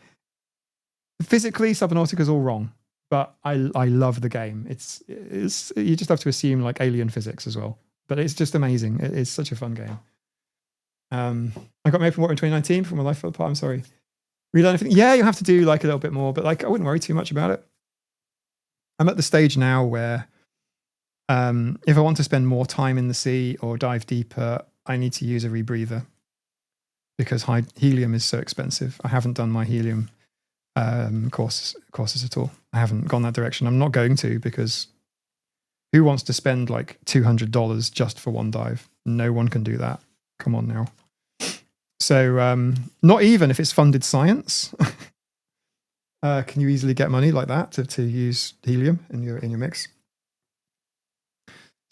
Physically, Subnautica's all wrong. But I love the game. It's you just have to assume like alien physics as well. But it's just amazing. It's such a fun game. I got my open water in 2019 for my life fell apart. I'm sorry. Relearn everything. Yeah, you have to do like a little bit more, but like I wouldn't worry too much about it. I'm at the stage now where if I want to spend more time in the sea or dive deeper, I need to use a rebreather because helium is so expensive. I haven't done my helium courses at all. I haven't gone that direction. I'm not going to because who wants to spend like $200 just for one dive? No one can do that. Come on now. So not even if it's funded science, can you easily get money like that to use helium in your mix?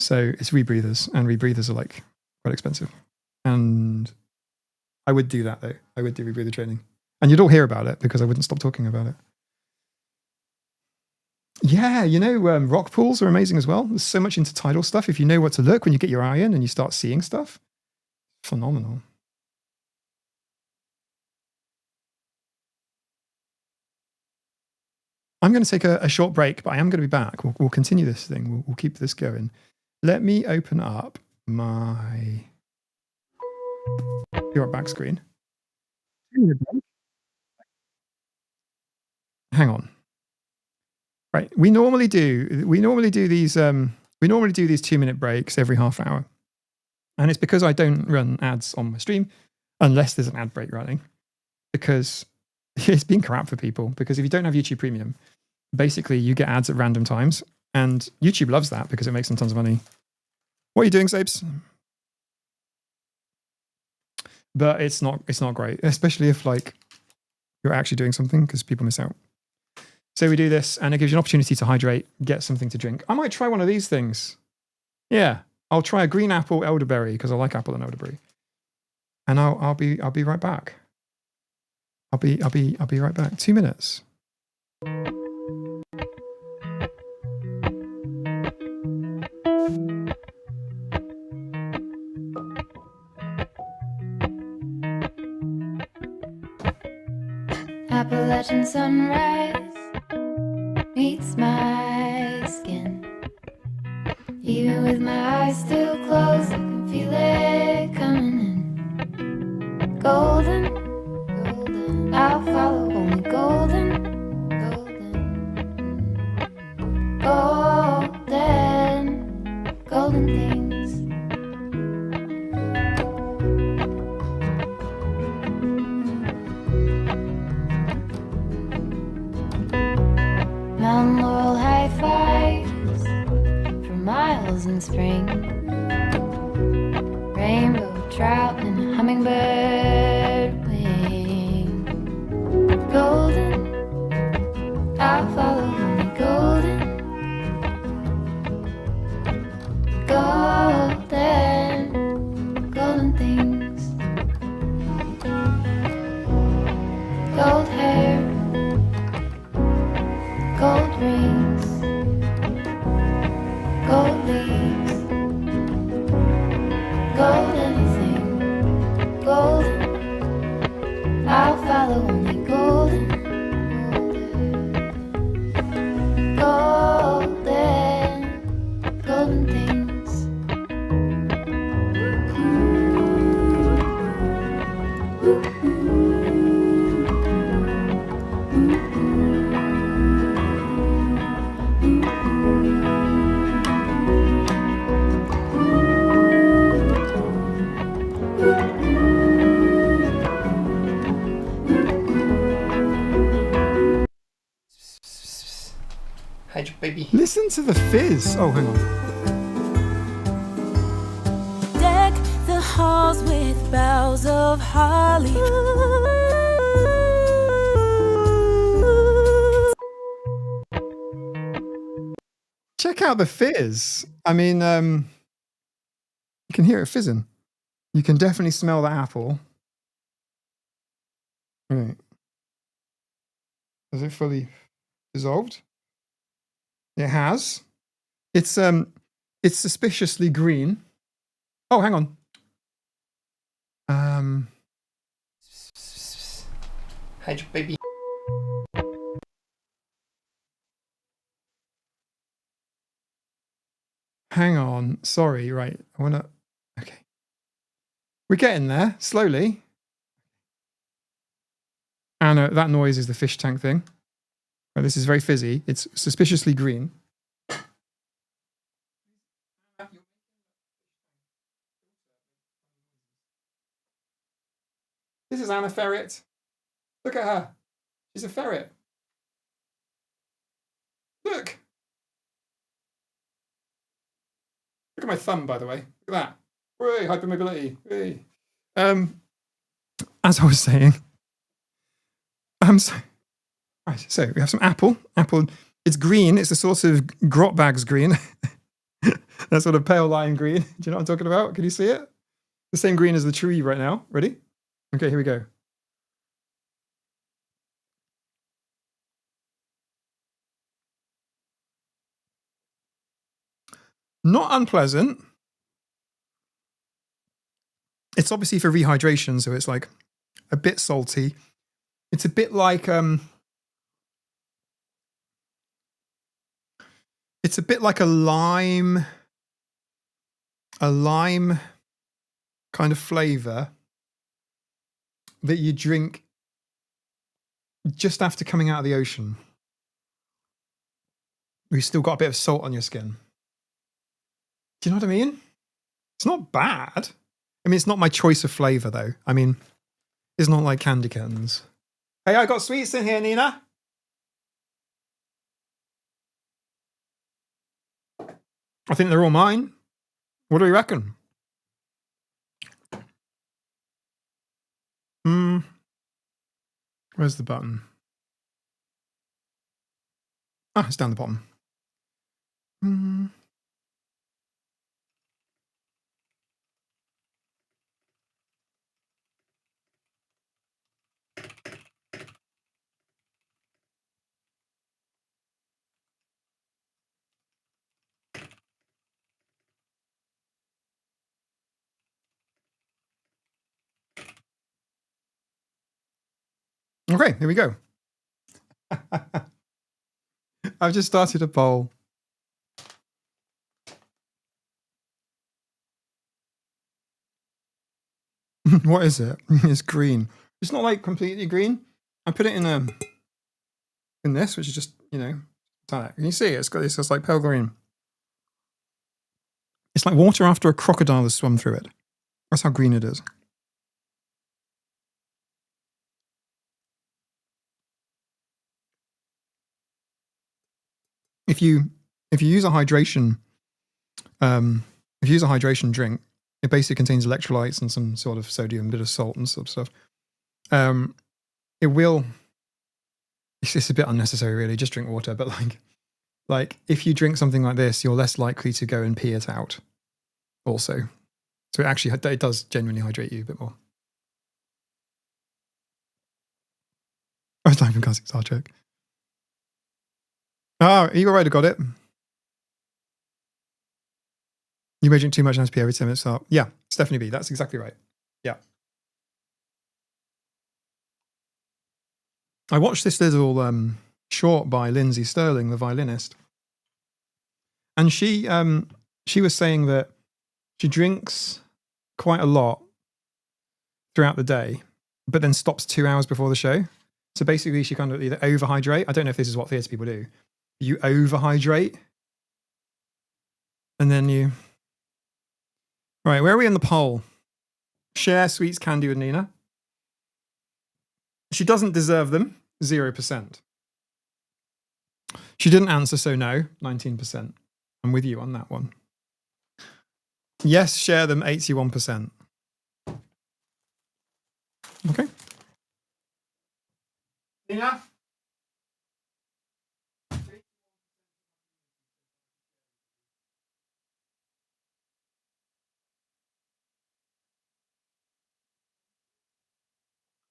So it's rebreathers, and rebreathers are like quite expensive. And I would do that though. I would do rebreather training, and you'd all hear about it because I wouldn't stop talking about it. Yeah, rock pools are amazing as well. There's so much intertidal stuff. If you know what to look when you get your eye in and you start seeing stuff, phenomenal. I'm going to take a short break, but I am going to be back. We'll continue this thing. We'll keep this going. Let me open up my your back screen. Hang on. Right. We normally do these 2-minute breaks every half hour. And it's because I don't run ads on my stream unless there's an ad break running. Because it's been crap for people. Because if you don't have YouTube Premium, basically you get ads at random times. And YouTube loves that because it makes them tons of money. What are you doing, Sabes? But it's not great, especially if like you're actually doing something because people miss out. So we do this and it gives you an opportunity to hydrate, get something to drink. I might try one of these things. Yeah, I'll try a green apple elderberry because I like apple and elderberry. And I'll be right back. I'll be right back. 2 minutes. Appalachian sunrise meets my skin. Even with my eyes still closed, I can feel it coming in. Golden, golden, I'll follow only golden, golden, golden, golden things. Mountain laurel high fives for miles in spring. Rainbow trout and a hummingbird wing. Golden, I'll follow only golden. Golden, golden things. Gold hair, gold rings, gold leaves, gold anything, golden, I'll follow only golden, golden, golden things. Hydra baby. Listen to the fizz. Oh, hang on. Deck the halls with boughs of holly. Check out the fizz. I mean, You can hear it fizzing. You can definitely smell the apple. Right. Has it fully dissolved? It has. It's suspiciously green. Oh, hang on. Hydra baby. Hang on. Sorry, right. I wanna. Okay. We're getting there slowly. And that noise is the fish tank thing. Right, this is very fizzy. It's suspiciously green. This is Anna Ferret. Look at her. She's a ferret. Look. Look at my thumb, by the way. Look at that. Hooray, hypermobility. Hooray. As I was saying, right, so we have some apple. Apple, it's green. It's a sort of grot bags green. That sort of pale lime green. Do you know what I'm talking about? Can you see it? The same green as the tree right now. Ready? Okay, here we go. Not unpleasant. It's obviously for rehydration, so it's like a bit salty. It's a bit like it's a bit like a lime kind of flavor that you drink just after coming out of the ocean. You've still got a bit of salt on your skin. Do you know what I mean? It's not bad. I mean, it's not my choice of flavor, though. I mean, it's not like candy canes. Hey, I got sweets in here, Nina. I think they're all mine. What do you reckon? Where's the button? Ah, it's down the bottom. Okay, here we go. I've just started a poll. What is it? It's green. It's not like completely green. I put it in this, which is just, you know, can you see it? It's just like pale green. It's like water after a crocodile has swum through it. That's how green it is. If you use a hydration drink, it basically contains electrolytes and some sort of sodium, a bit of salt and sort of stuff. It will. It's a bit unnecessary, really. Just drink water. But like if you drink something like this, you're less likely to go and pee it out. Also, so it does genuinely hydrate you a bit more. I was not even casting Star Trek. Ah, you already got it. You may drink too much and have to pee every 10 minutes. So yeah, Stephanie B. That's exactly right. Yeah. I watched this little short by Lindsay Sterling, the violinist, and she was saying that she drinks quite a lot throughout the day, but then stops 2 hours before the show. So basically, she kind of either overhydrate. I don't know if this is what theatre people do. You overhydrate, and then you. Right, where are we in the poll? Share sweets candy with Nina. She doesn't deserve them. 0%. She didn't answer, so no. 19%. I'm with you on that one. Yes, share them. 81%. Okay. Nina?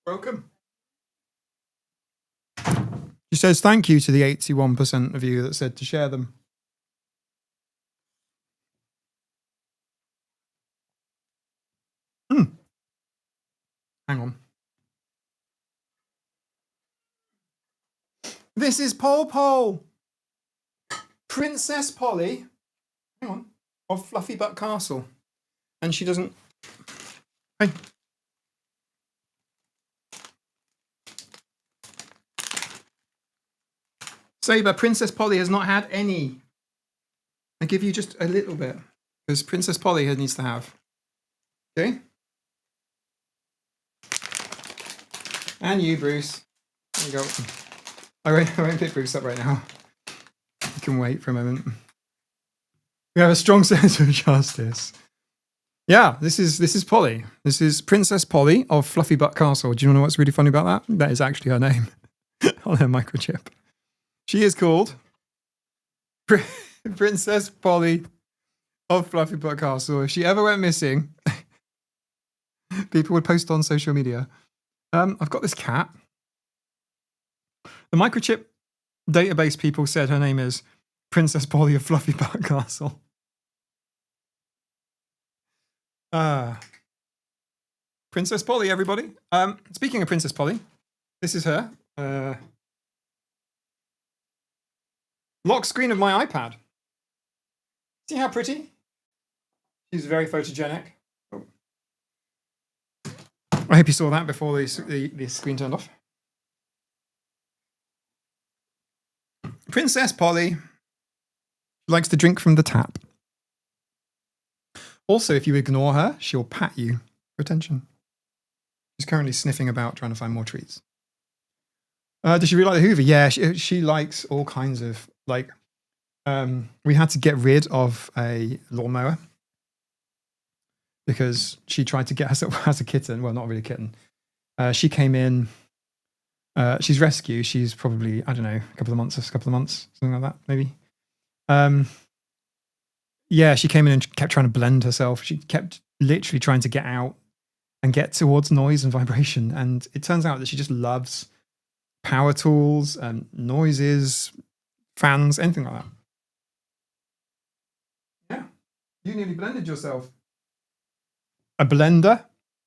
Welcome. She says thank you to the 81% of you that said to share them. Hang on. This is Pole, Princess Polly, hang on, of Fluffy Butt Castle. And she doesn't... Hey. Saber, Princess Polly has not had any. I give you just a little bit, because Princess Polly needs to have. Okay? And you, Bruce. There you go. I won't pick Bruce up right now. You can wait for a moment. We have a strong sense of justice. Yeah, this is Polly. This is Princess Polly of Fluffy Butt Castle. Do you know what's really funny about that? That is actually her name on her microchip. She is called Princess Polly of Fluffy Butt Castle. If she ever went missing, people would post on social media. I've got this cat. The microchip database people said her name is Princess Polly of Fluffy Butt Castle. Princess Polly, everybody. Speaking of Princess Polly, this is her. Lock screen of my iPad. See how pretty? She's very photogenic. Oh. I hope you saw that before the screen turned off. Princess Polly likes to drink from the tap. Also, if you ignore her, she'll pat you for attention. She's currently sniffing about trying to find more treats. Does she really like the Hoover? Yeah, she likes all kinds of, like, we had to get rid of a lawnmower because she tried to get herself as a kitten. Well, not really a kitten. She came in, she's rescue. She's probably, I don't know, a couple of months, something like that, maybe. Yeah, she came in and kept trying to blend herself. She kept literally trying to get out and get towards noise and vibration. And it turns out that she just loves power tools and noises, fans, anything like that. Yeah, you nearly blended yourself. A blender.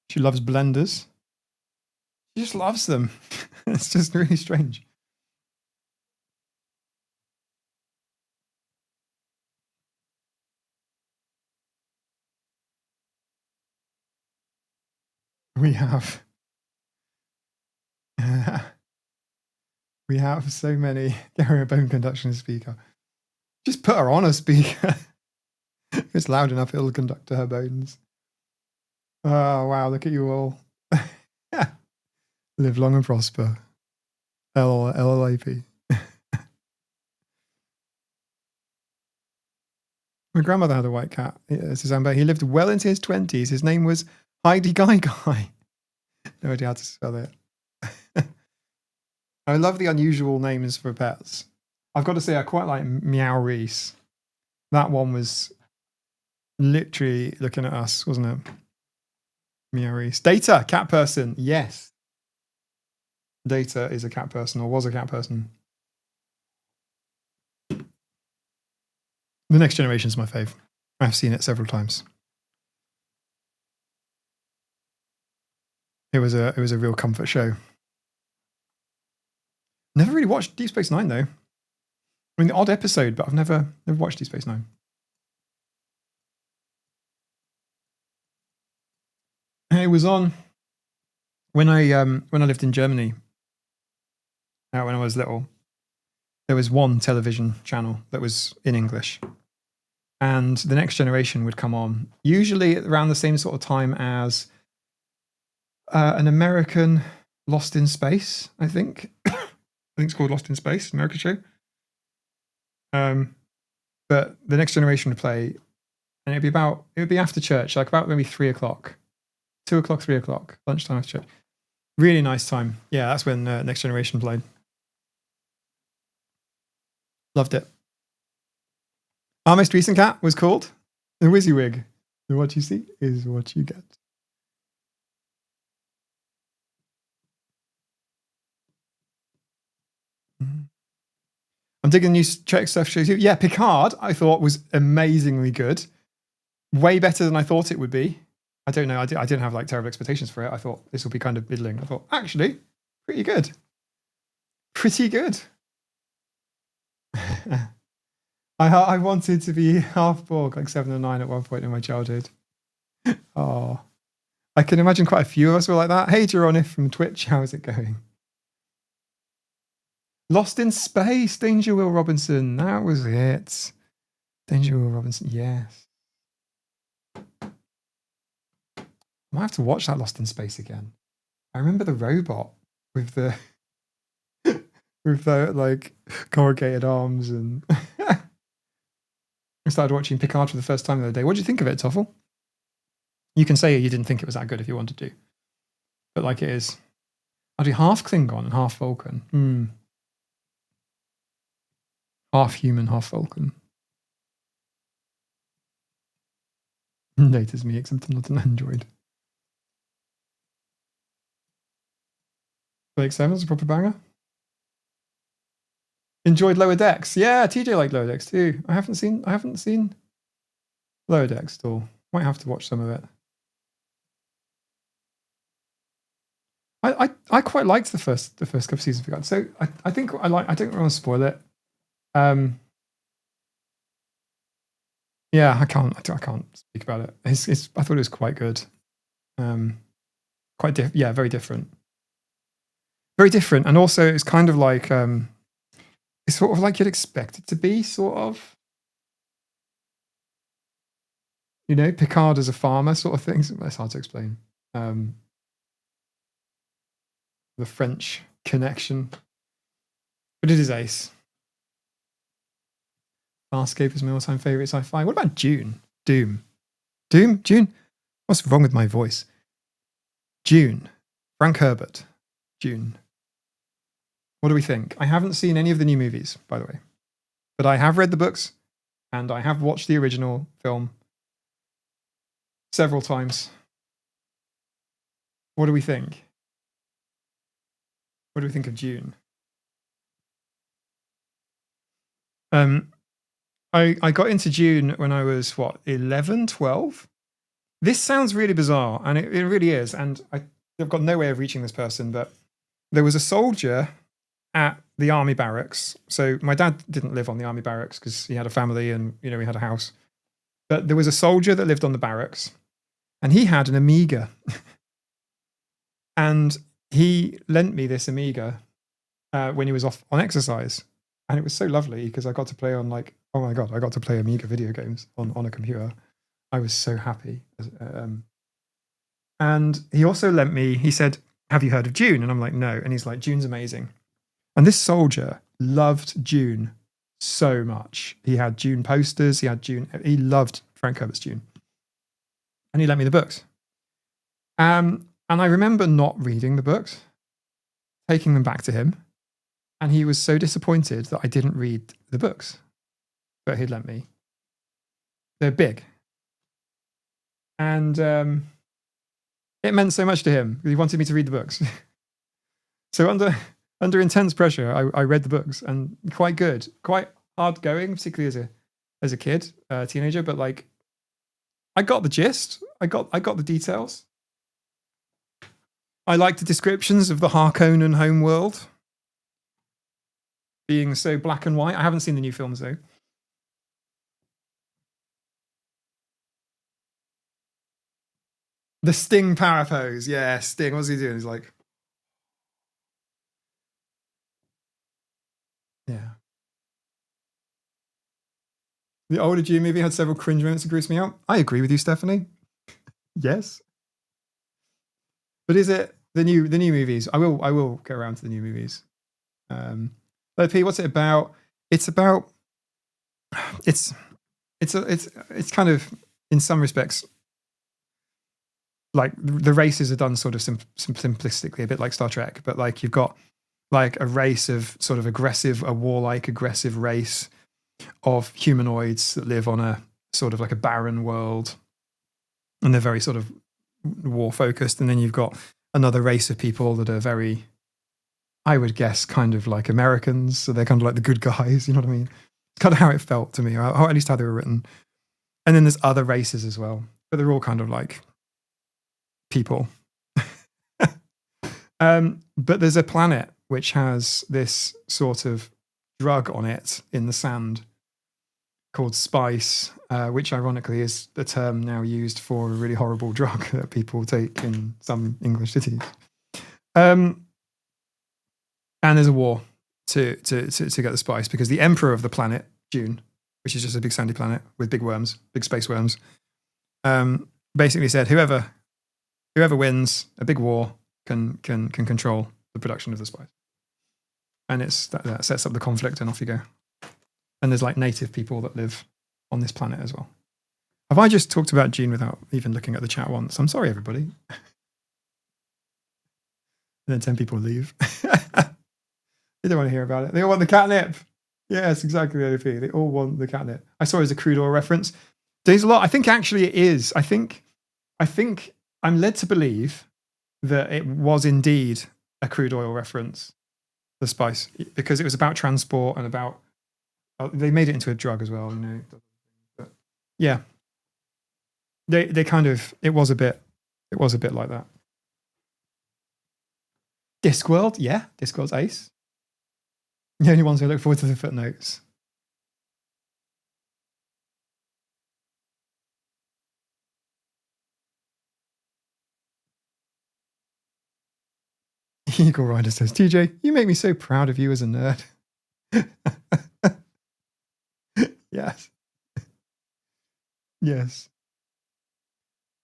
She loves blenders. She just loves them. It's just really strange. We have so many. Get her a bone conduction speaker. Just put her on a speaker. If it's loud enough, it'll conduct to her bones. Oh, wow, look at you all. Live long and prosper. LLAP. My grandmother had a white cat, Suzanne. He lived well into his 20s. His name was Heidi Guy Guy. No idea how to spell it. I love the unusual names for pets. I've got to say, I quite like Meow Reese. That one was literally looking at us, wasn't it? Meow Reese. Data, cat person. Yes. Data is a cat person, or was a cat person. The Next Generation is my fave. I've seen it several times. It was a real comfort show. Never really watched Deep Space Nine though. I mean, the odd episode, but I've never watched Deep Space Nine. It was on when I lived in Germany. When I was little, there was one television channel that was in English, and The Next Generation would come on usually around the same sort of time as an American Lost in Space, I think. I think it's called Lost in Space, American show. But The Next Generation would play, and it would be after church, like about maybe 3 o'clock, 2 o'clock, 3 o'clock, lunchtime after church. Really nice time. Yeah, that's when Next Generation played. Loved it. Our most recent cat was called the Wizzywig. And what you see is what you get. I'm digging new Trek stuff shows you. Yeah, Picard I thought was amazingly good. Way better than I thought it would be. I don't know. I didn't have like terrible expectations for it. I thought this will be kind of middling. I thought, actually, pretty good. Pretty good. I wanted to be half Borg, like 7 or 9 at one point in my childhood. Oh, I can imagine quite a few of us were like that. Hey, Geronif from Twitch, how is it going? Lost in Space, Danger Will Robinson. That was it. Danger Will Robinson, yes. I might have to watch that Lost in Space again. I remember the robot with the with the like corrugated arms, and I started watching Picard for the first time the other day. What did you think of it, Toffel? You can say you didn't think it was that good if you wanted to, but like it is. I'll do half Klingon and half Vulcan. Half human, half Vulcan. Nate is me, except I'm not an android. Blake 7's a proper banger. Enjoyed Lower Decks. Yeah, TJ liked Lower Decks too. I haven't seen Lower Decks at all. Might have to watch some of it. I quite liked the first couple of seasons we got. So I think I don't want to spoil it. Yeah, I can't speak about it. I thought it was quite good. Quite different. Yeah, very different. Very different, and also it's kind of like it's sort of like you'd expect it to be, sort of. You know, Picard as a farmer, sort of thing. It's hard to explain. The French connection, but it is ace. Farscape is my all-time favorite sci-fi. What about Dune? June? What's wrong with my voice? Dune. Frank Herbert. Dune. What do we think? I haven't seen any of the new movies, by the way, but I have read the books and I have watched the original film several times. What do we think? What do we think of Dune? I got into Dune when I was, 11, 12? This sounds really bizarre, and it really is, and I've got no way of reaching this person, but there was a soldier at the army barracks. So my dad didn't live on the army barracks because he had a family and, we had a house. But there was a soldier that lived on the barracks, and he had an Amiga. And he lent me this Amiga when he was off on exercise. And it was so lovely because I got to play on oh my God, I got to play Amiga video games on a computer. I was so happy. And he also lent me, he said, have you heard of Dune? And I'm like, no. And he's like, Dune's amazing. And this soldier loved Dune so much. He had Dune posters, he loved Frank Herbert's Dune. And he lent me the books. And I remember not reading the books, taking them back to him. And he was so disappointed that I didn't read the books that he'd lent me. They're big. And it meant so much to him. He wanted me to read the books. So under intense pressure, I read the books, and quite good. Quite hard going, particularly as a kid, teenager, but I got the gist. I got the details. I liked the descriptions of the Harkonnen homeworld being so black and white. I haven't seen the new films though. The Sting power pose. Yeah, Sting. What's he doing? He's like, yeah. The older Dune movie had several cringe moments that grossed me out. I agree with you, Stephanie. Yes. But is it the new movies? I will get around to the new movies. But P, what's it about? It's about it's kind of, in some respects, like the races are done sort of simplistically, a bit like Star Trek, but you've got a race of sort of a warlike aggressive race of humanoids that live on a sort of like a barren world, and they're very sort of war focused. And then you've got another race of people that are very I would guess, kind of like Americans. So they're kind of like the good guys, you know what I mean? It's kind of how it felt to me, or at least how they were written. And then there's other races as well, but they're all kind of like people. But there's a planet which has this sort of drug on it in the sand called spice, which ironically is the term now used for a really horrible drug that people take in some English cities. And there's a war to get the spice because the emperor of the planet, June, which is just a big sandy planet with big worms, big space worms, basically said whoever wins a big war can control the production of the spice. And it's that sets up the conflict, and off you go. And there's like native people that live on this planet as well. Have I just talked about June without even looking at the chat once? I'm sorry, everybody. And then 10 people leave. They don't want to hear about it. They all want the catnip. Yes, exactly the OP. They all want the catnip. I saw it as a crude oil reference. There's a lot. I think actually it is. I think I'm led to believe that it was indeed a crude oil reference, the spice, because it was about transport and about, they made it into a drug as well, you know. But yeah, they kind of, it was a bit like that. Discworld, yeah, Discworld's ace. The only ones who look forward to the footnotes. Eagle Rider says, TJ, you make me so proud of you as a nerd. Yes. Yes.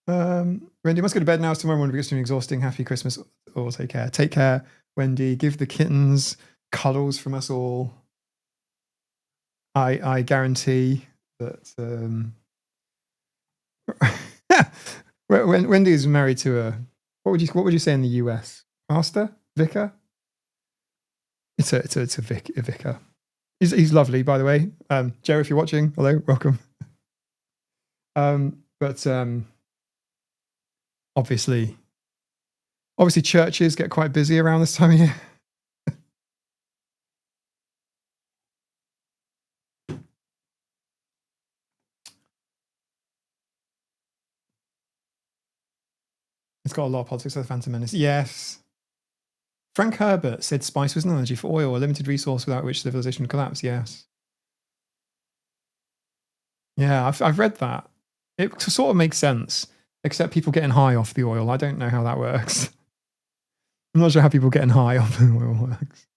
Wendy, must go to bed now. It's tomorrow morning. It's going to be exhausting. Happy Christmas. All take care. Take care, Wendy. Give the kittens cuddles from us all. I guarantee that Wendy is married to a, what would you say in the US? Pastor? Vicar? It's a vicar. He's lovely, by the way. Joe, if you're watching, hello, welcome. But obviously churches get quite busy around this time of year. It's got a lot of politics of the Phantom Menace. Yes. Frank Herbert said spice was an analogy for oil, a limited resource without which civilization would collapse. Yes. Yeah, I've read that. It sort of makes sense, except people getting high off the oil. I don't know how that works. I'm not sure how people getting high off the oil works.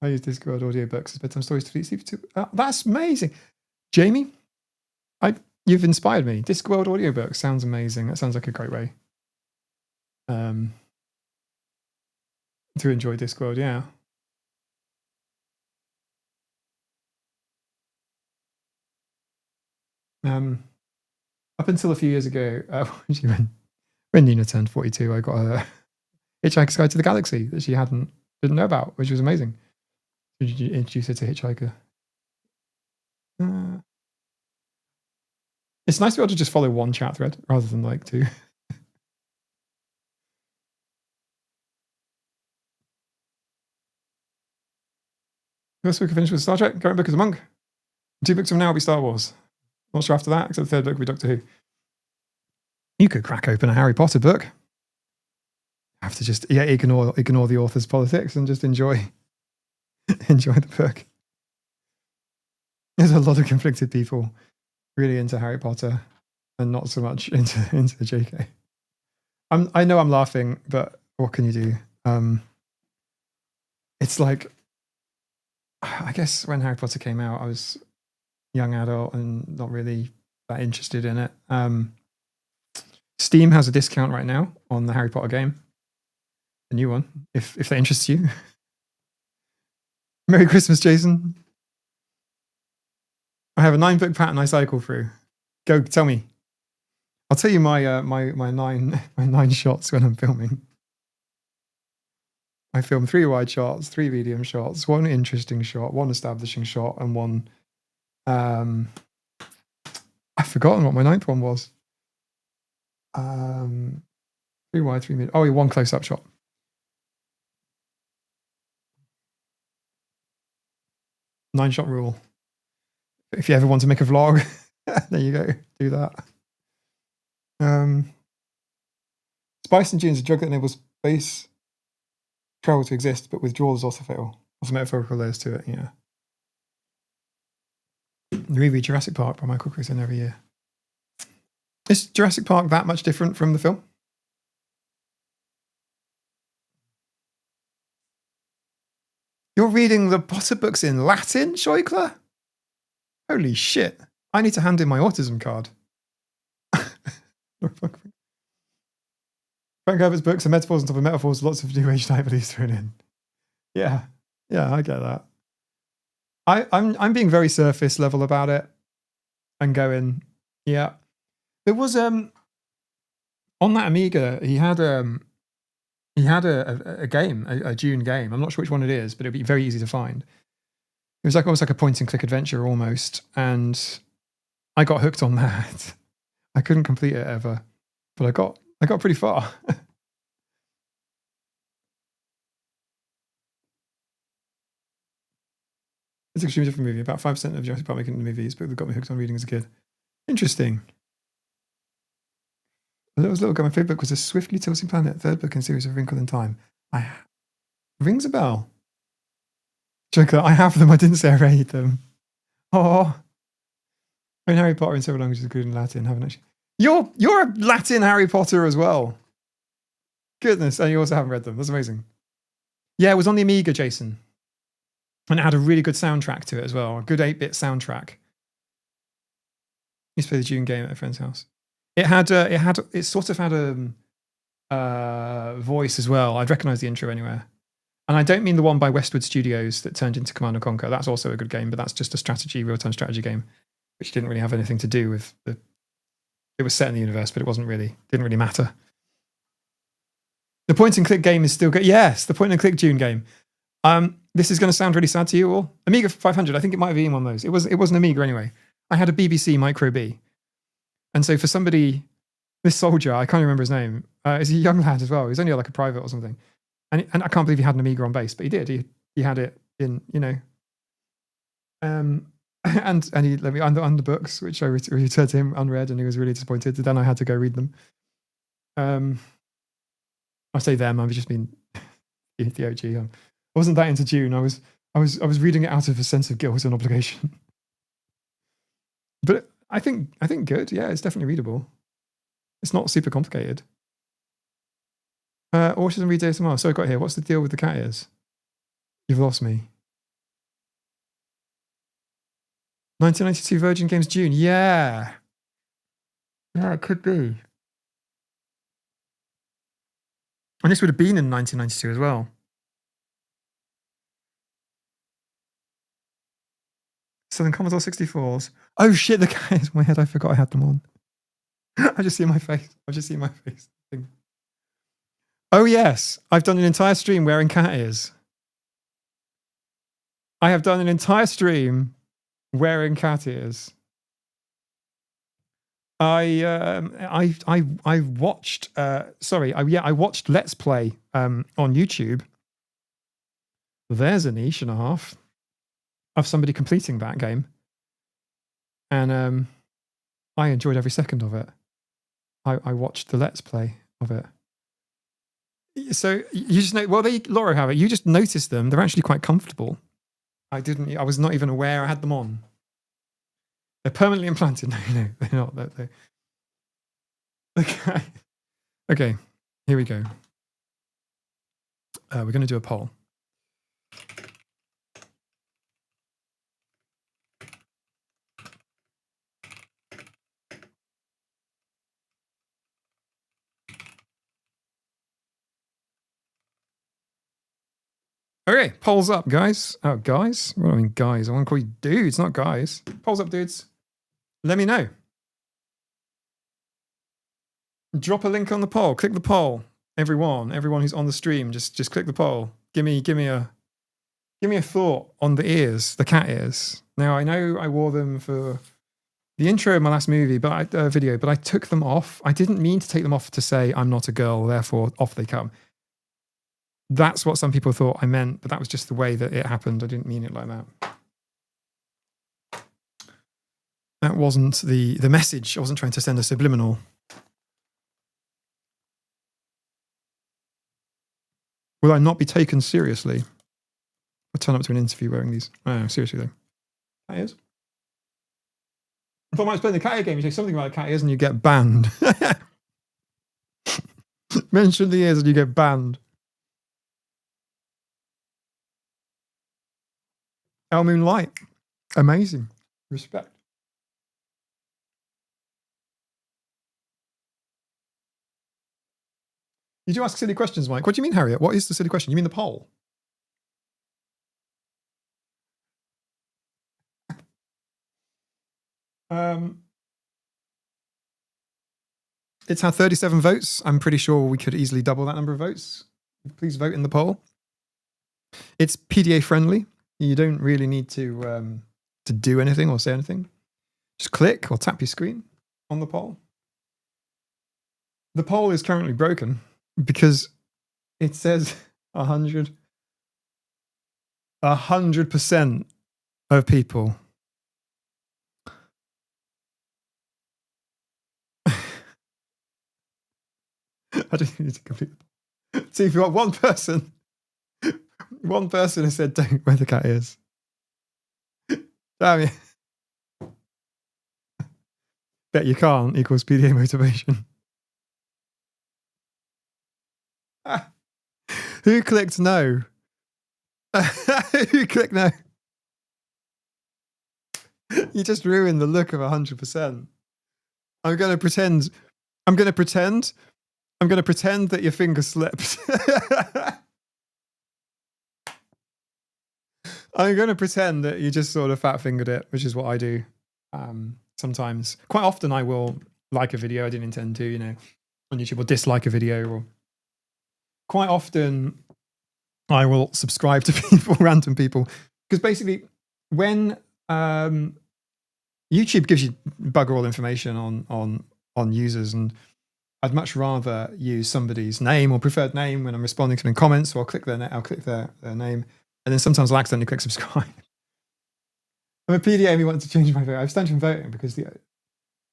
I use Discord audiobooks as bedtime stories to sleep to. That's amazing. Jamie, you've inspired me. Discworld audiobook sounds amazing. That sounds like a great way to enjoy Discworld, yeah. Up until a few years ago, when Nina turned 42, I got a Hitchhiker's Guide to the Galaxy that she didn't know about, which was amazing. Did you introduce her to Hitchhiker? It's nice to be able to just follow one chat thread rather than like two. First book I finished with Star Trek, current book is A Monk. 2 books from now will be Star Wars. Not sure after that, except the 3rd book will be Doctor Who. You could crack open a Harry Potter book. Have to just ignore the author's politics and just enjoy the book. There's a lot of conflicted people really into Harry Potter and not so much into the JK. I know I'm laughing, but what can you do? It's like, I guess when Harry Potter came out, I was young adult and not really that interested in it. Steam has a discount right now on the Harry Potter game, the new one, if that interests you. Merry Christmas, Jason. I have a 9-book pattern I cycle through. Go, tell me. I'll tell you my 9 shots when I'm filming. I film 3 wide shots, 3 medium shots, 1 interesting shot, 1 establishing shot, and 1. I've forgotten what my 9th one was. 3 wide, 3 medium. Oh, 1 close-up shot. 9-shot rule. If you ever want to make a vlog, there you go. Do that. Spice and Gin is a drug that enables space travel to exist, but withdrawals also fatal. Also metaphorical layers to it, yeah. Reread Jurassic Park by Michael Crichton every year. Is Jurassic Park that much different from the film? You're reading the Potter books in Latin, Scheukler? Holy shit. I need to hand in my autism card. Frank Herbert's books are metaphors on top of metaphors, lots of new age type beliefs thrown in. Yeah, I get that. I'm being very surface level about it and going, yeah. There was on that Amiga, he had a game, a Dune game. I'm not sure which one it is, but it'd be very easy to find. It was like almost like a point and click adventure almost, and I got hooked on that. I couldn't complete it ever, but I got pretty far. It's an extremely different movie. About 5% of Jurassic Park making it into movies, but they got me hooked on reading as a kid. Interesting. When I was a little guy, my favourite book was A Swiftly Tilting Planet, third book in series of Wrinkle in Time. Rings a bell. Joker, I have them. I didn't say I read them. Oh, I mean, Harry Potter in several languages, including Latin. Haven't actually. You're a Latin Harry Potter as well. Goodness, and you also haven't read them. That's amazing. Yeah, it was on the Amiga, Jason, and it had a really good soundtrack to it as well. A good 8-bit soundtrack. Used to play the Dune game at a friend's house. It sort of had a voice as well. I'd recognise the intro anywhere. And I don't mean the one by Westwood Studios that turned into Command & Conquer. That's also a good game, but that's just a real-time strategy game, which didn't really have anything to do with the... It was set in the universe, but didn't really matter. The point-and-click game is still good. Yes, the point-and-click Dune game. This is going to sound really sad to you all. Amiga 500, I think it might have been one of those. It was an Amiga anyway. I had a BBC Micro B. And so for somebody, this soldier, I can't remember his name, is a young lad as well. He was only like a private or something. And I can't believe he had an Amiga on base, but he did. He had it in, and he let me under books, which I returned to him unread, and he was really disappointed. Then I had to go read them. I say them. I've just been the OG. I wasn't that into Dune. I was reading it out of a sense of guilt and obligation. But I think good. Yeah, it's definitely readable. It's not super complicated. Autism reads ASMR. So I got here. What's the deal with the cat ears? You've lost me. 1992 Virgin Games Dune. Yeah, it could be. And this would have been in 1992 as well. Southern Commodore 64s. Oh shit, the cat is in my head. I forgot I had them on. I just see my face. Oh yes, I've done an entire stream wearing cat ears. I have done an entire stream wearing cat ears. I watched. I watched Let's Play on YouTube. There's a niche and a half of somebody completing that game, and I enjoyed every second of it. I watched the Let's Play of it. So you just know, well, Laura have it. You just noticed them. They're actually quite comfortable. I was not even aware I had them on. They're permanently implanted. No, they're not. They're... Okay, here we go. We're going to do a poll. Okay, polls up, guys. Oh, guys? What do I mean, guys? I want to call you dudes, not guys. Polls up, dudes. Let me know. Drop a link on the poll. Click the poll. Everyone who's on the stream, just click the poll. Give me a thought on the ears, the cat ears. Now I know I wore them for the intro of my last movie, video, but I took them off. I didn't mean to take them off to say I'm not a girl, therefore off they come. That's what some people thought I meant, but that was just the way that it happened. I didn't mean it like that. That wasn't the message. I wasn't trying to send a subliminal. Will I not be taken seriously? I turn up to an interview wearing these. Oh, no, seriously though. Cat ears? I thought I was playing the cat ear game. You say something about cat ears and you get banned. Mention the ears and you get banned. El Moon Light. Amazing. Respect. You do ask silly questions, Mike. What do you mean, Harriet? What is the silly question? You mean the poll? It's had 37 votes. I'm pretty sure we could easily double that number of votes. Please vote in the poll. It's PDA friendly. You don't really need to do anything or say anything. Just click or tap your screen on the poll. The poll is currently broken because it says 100% of people I don't need to complete the poll. See, if you've got one person has said don't wear the cat ears. Damn you. Bet you can't equals PDA motivation. Who clicked no? Who clicked no? You just ruined the look of 100%. I'm going to pretend that your finger slipped. I'm going to pretend that you just sort of fat fingered it, which is what I do sometimes. Quite often I will like a video I didn't intend to, on YouTube, or dislike a video, or quite often I will subscribe to people, random people, because basically when YouTube gives you bugger all information on users, and I'd much rather use somebody's name or preferred name when I'm responding to them in comments, so I'll click their name, and then sometimes I'll accidentally click subscribe. I'm a PDA and we wanted to change my vote. I've abstained from voting because the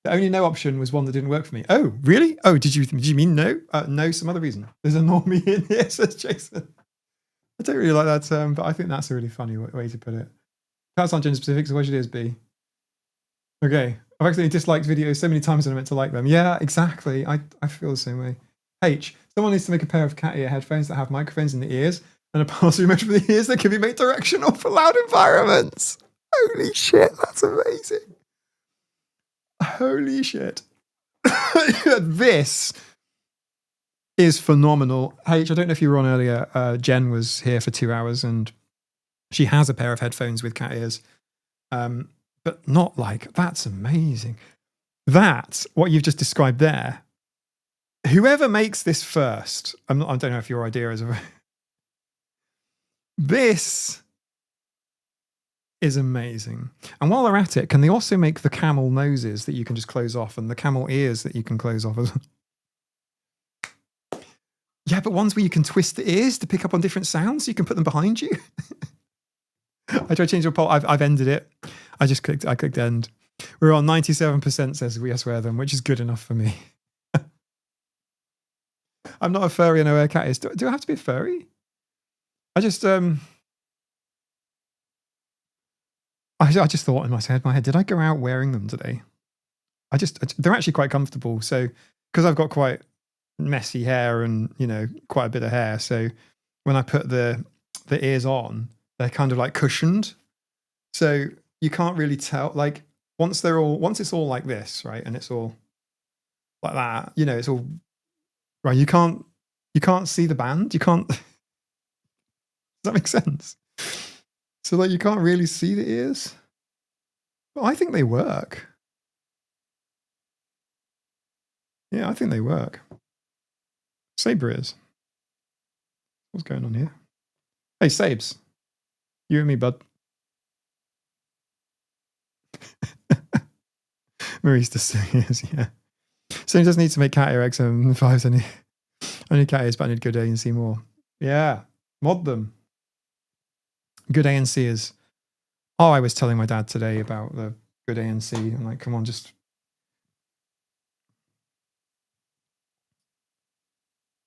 only no option was one that didn't work for me. Oh, really? Oh, did you mean no? No, some other reason. There's a normie in here, says Jason. I don't really like that term, but I think that's a really funny way to put it. Cats aren't gender specific, so why should it be? Okay. I've accidentally disliked videos so many times that I meant to like them. Yeah, exactly. I feel the same way. H. Someone needs to make a pair of cat ear headphones that have microphones in the ears and a pass-through measure for the ears that can be made directional for loud environments. Holy shit, that's amazing. Holy shit. This is phenomenal. H, I don't know if you were on earlier. Jen was here for 2 hours and she has a pair of headphones with cat ears. But not like, that's amazing. That's what you've just described there. Whoever makes this first, I don't know if your idea is this is amazing. And while they're at it, can they also make the camel noses that you can just close off and the camel ears that you can close off as well? Yeah, but ones where you can twist the ears to pick up on different sounds, so you can put them behind you. I tried to change your poll. I've ended it. I clicked end. We're on 97% says yes, wear them, which is good enough for me. I'm not a furry and I wear cat ears. Do I have to be a furry? I just thought in my head, did I go out wearing them today? They're actually quite comfortable. So, because I've got quite messy hair and, quite a bit of hair. So when I put the ears on, they're kind of like cushioned. So you can't really tell, like once it's all like this, right? And it's all like that, it's all right. You can't see the band. You can't, does that make sense? So like you can't really see the ears. But I think they work. Yeah, I think they work. Sabre ears. What's going on here? Hey, Sabes. You and me, bud. Marie's just ears, yeah. So he doesn't need to make cat ear eggs and fives only cat ears, but I need good ANC more. Yeah, mod them. Good ANC is. Oh, I was telling my dad today about good ANC. I'm like, come on, just.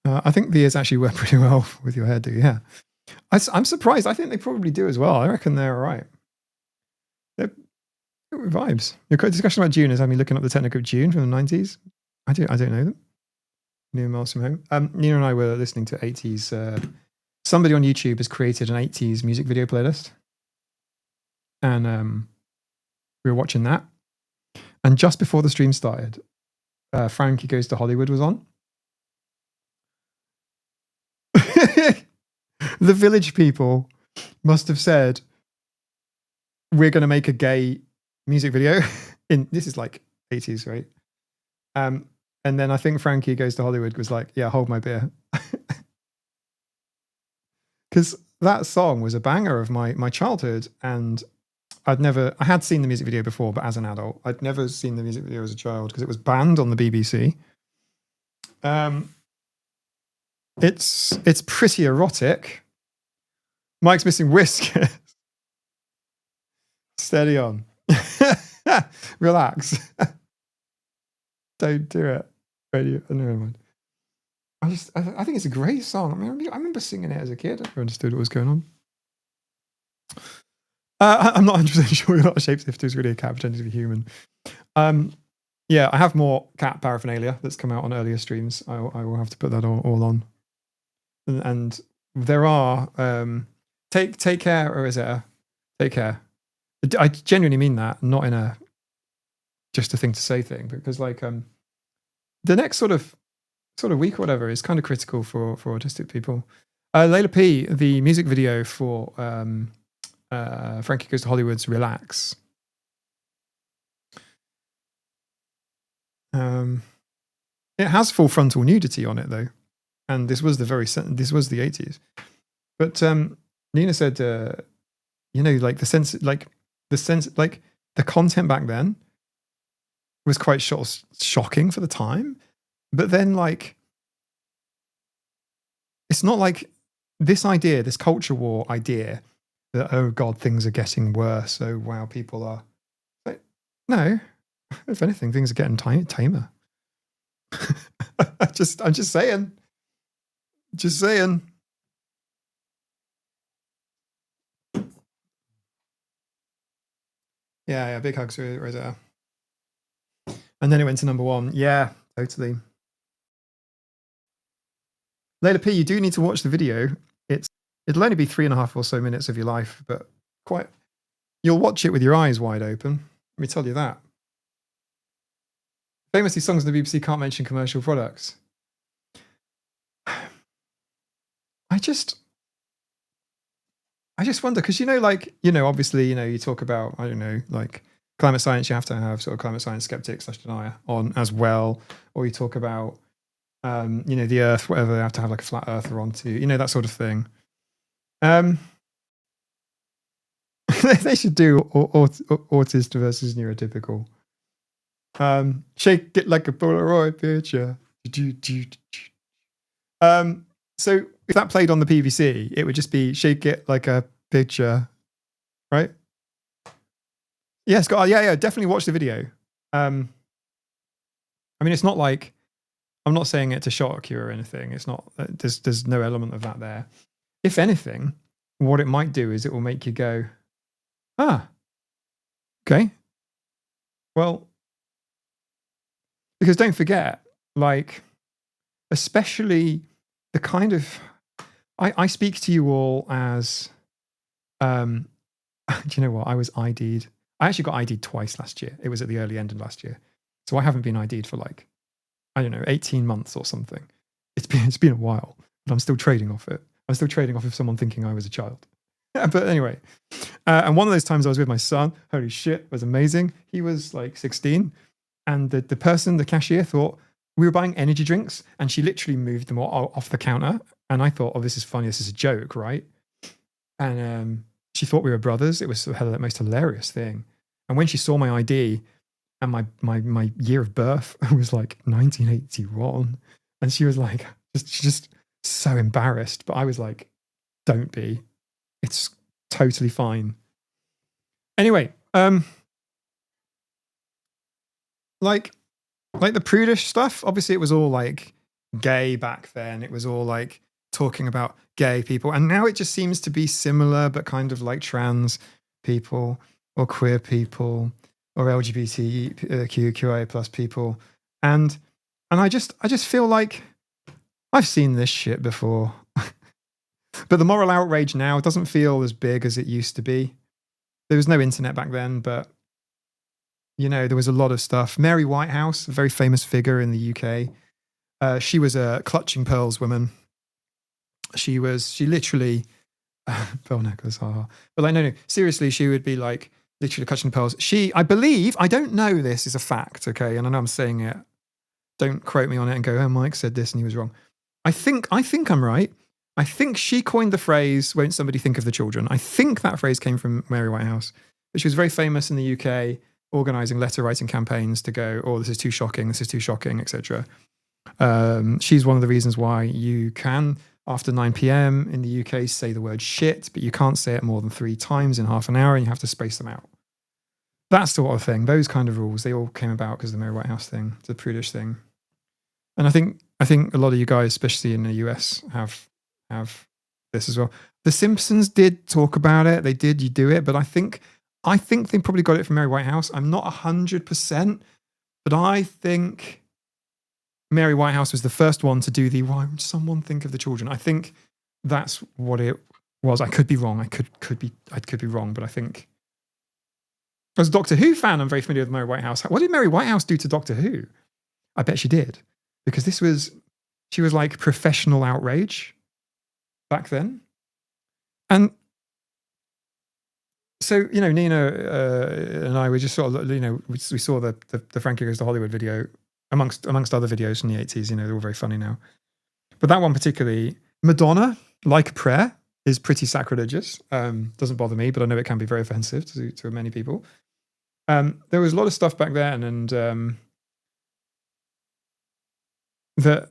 I think the ears actually work pretty well with your hairdo. Yeah, I'm surprised. I think they probably do as well. I reckon they're all right. They're good vibes. Your discussion about June is having me looking up the technique of June from the 90s. I don't know them. New miles from home. Nina and I were listening to 80s. Somebody on YouTube has created an 80s music video playlist, and we were watching that. And just before the stream started, Frankie Goes to Hollywood was on. The Village people must have said, we're going to make a gay music video. This is like 80s, right? And then I think Frankie Goes to Hollywood was like, yeah, hold my beer. Because that song was a banger of my childhood, and I had seen the music video before, but as an adult, I'd never seen the music video as a child because it was banned on the BBC. It's pretty erotic. Mike's missing whiskers. Steady on. Relax. Don't do it. Radio. Never mind. I think it's a great song. I remember singing it as a kid. I never understood what was going on. I'm not 100% sure you're not a shapeshifter who's really a cat pretending to be human. Yeah, I have more cat paraphernalia that's come out on earlier streams. I will have to put that all on. And there are take care, or is it take care? I genuinely mean that, not in a just a thing to say thing, because like the next sort of week or whatever is kind of critical for autistic people. Layla P, the music video for Frankie Goes to Hollywood's Relax. It has full frontal nudity on it though, and this was the 80s. But Nina said, like the content back then was quite shocking for the time. But then, like, it's not like this culture war idea that, oh God, things are getting worse. Oh wow, people are like, no. If anything, things are getting tamer. I'm just saying. Just saying. Yeah, big hugs to Rosetta. And then it went to number 1. Yeah, totally. Layla P, you do need to watch the video. It'll only be 3.5 or so minutes of your life, but you'll watch it with your eyes wide open. Let me tell you that. Famously, songs on the BBC can't mention commercial products. I just wonder, because obviously, you talk about, I don't know, like climate science, you have to have sort of climate science skeptic / denier on as well, or you talk about the Earth, whatever, they have to have like a flat earther on too, that sort of thing. They should do autist versus neurotypical. Shake it like a Polaroid picture. So if that played on the PVC, it would just be shake it like a picture, right? Yes, definitely watch the video. It's not like, I'm not saying it to shock you or anything. It's not, there's no element of that there. If anything, what it might do is it will make you go, okay. Well, because don't forget, like, especially the kind of, I speak to you all as, do you know what? I was ID'd. I actually got ID'd twice last year. It was at the early end of last year. So I haven't been ID'd for like, I don't know, 18 months or something. It's been a while, but I'm still trading off it. I'm still trading off of someone thinking I was a child. But anyway, and one of those times I was with my son, holy shit, it was amazing. He was like 16, and the person, the cashier, thought we were buying energy drinks, and she literally moved them all off the counter. And I thought, oh, this is funny. This is a joke, right? And she thought we were brothers. It was the most hilarious thing. And when she saw my ID and my year of birth was like 1981, and she was like, just so embarrassed. But I was like, don't be. It's totally fine. Anyway, like the prudish stuff. Obviously, it was all like gay back then. It was all like talking about gay people, and now it just seems to be similar, but kind of like trans people or queer people or LGBTQIA plus people, and I just feel like I've seen this shit before. But the moral outrage now doesn't feel as big as it used to be. There was no internet back then, but you know, there was a lot of stuff. Mary Whitehouse, a very famous figure in the UK. She was a clutching pearls woman. She literally, pearl necklace, haha. But like, no, seriously, she would be like literally clutching pearls. I believe, I don't know this is a fact, okay? And I know I'm saying it. Don't quote me on it and go, oh, Mike said this and he was wrong. I think I'm right. I think she coined the phrase, won't somebody think of the children? I think that phrase came from Mary Whitehouse, but she was very famous in the UK, organising letter writing campaigns to go, oh, this is too shocking, etc. She's one of the reasons why you can, after 9 p.m. in the UK, say the word shit, but you can't say it more than 3 times in half an hour and you have to space them out. That sort of thing, those kind of rules, they all came about because of the Mary Whitehouse thing, the prudish thing. And I think a lot of you guys, especially in the US, have this as well. The Simpsons did talk about it. They did, you do it, but I think they probably got it from Mary Whitehouse. I'm not 100%, but I think Mary Whitehouse was the first one to do the why would someone think of the children? I think that's what it was. I could be wrong. I could be wrong, but I think as a Doctor Who fan, I'm very familiar with Mary Whitehouse. What did Mary Whitehouse do to Doctor Who? I bet she did, because she was like professional outrage back then. And so, you know, Nina and I were just sort of, you know, we saw the Frankie Goes to Hollywood video amongst other videos from the 80s. You know, they're all very funny now. But that one particularly, Madonna, Like a Prayer, is pretty sacrilegious. Doesn't bother me, but I know it can be very offensive to many people. There was a lot of stuff back then, and that,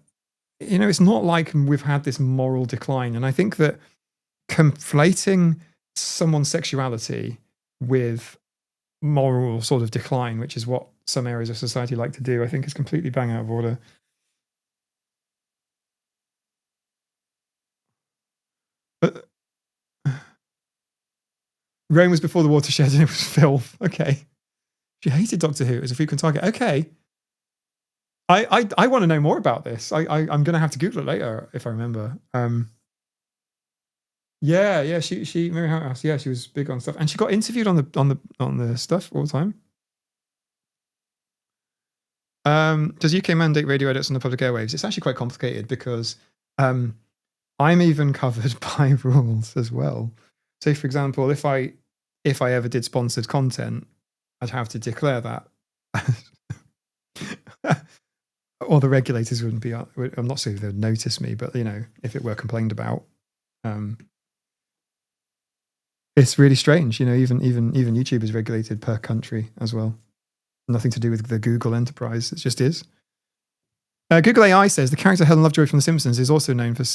you know, it's not like we've had this moral decline. And I think that conflating someone's sexuality with moral sort of decline, which is what some areas of society like to do, I think is completely bang out of order. But Rome was before the watershed and it was filth. Okay. She hated Doctor Who as a frequent target. Okay. I want to know more about this. I'm going to have to Google it later if I remember. Yeah. She Mary Whitehouse. Yeah, she was big on stuff, and she got interviewed on the stuff all the time. Does UK mandate radio edits on the public airwaves? It's actually quite complicated because I'm even covered by rules as well. So, for example, if I ever did sponsored content, I'd have to declare that. Or the regulators wouldn't be. I'm not saying they would notice me, but you know, if it were complained about, it's really strange. You know, even YouTube is regulated per country as well. Nothing to do with the Google enterprise. It just is. Google AI says the character Helen Lovejoy from The Simpsons is also known for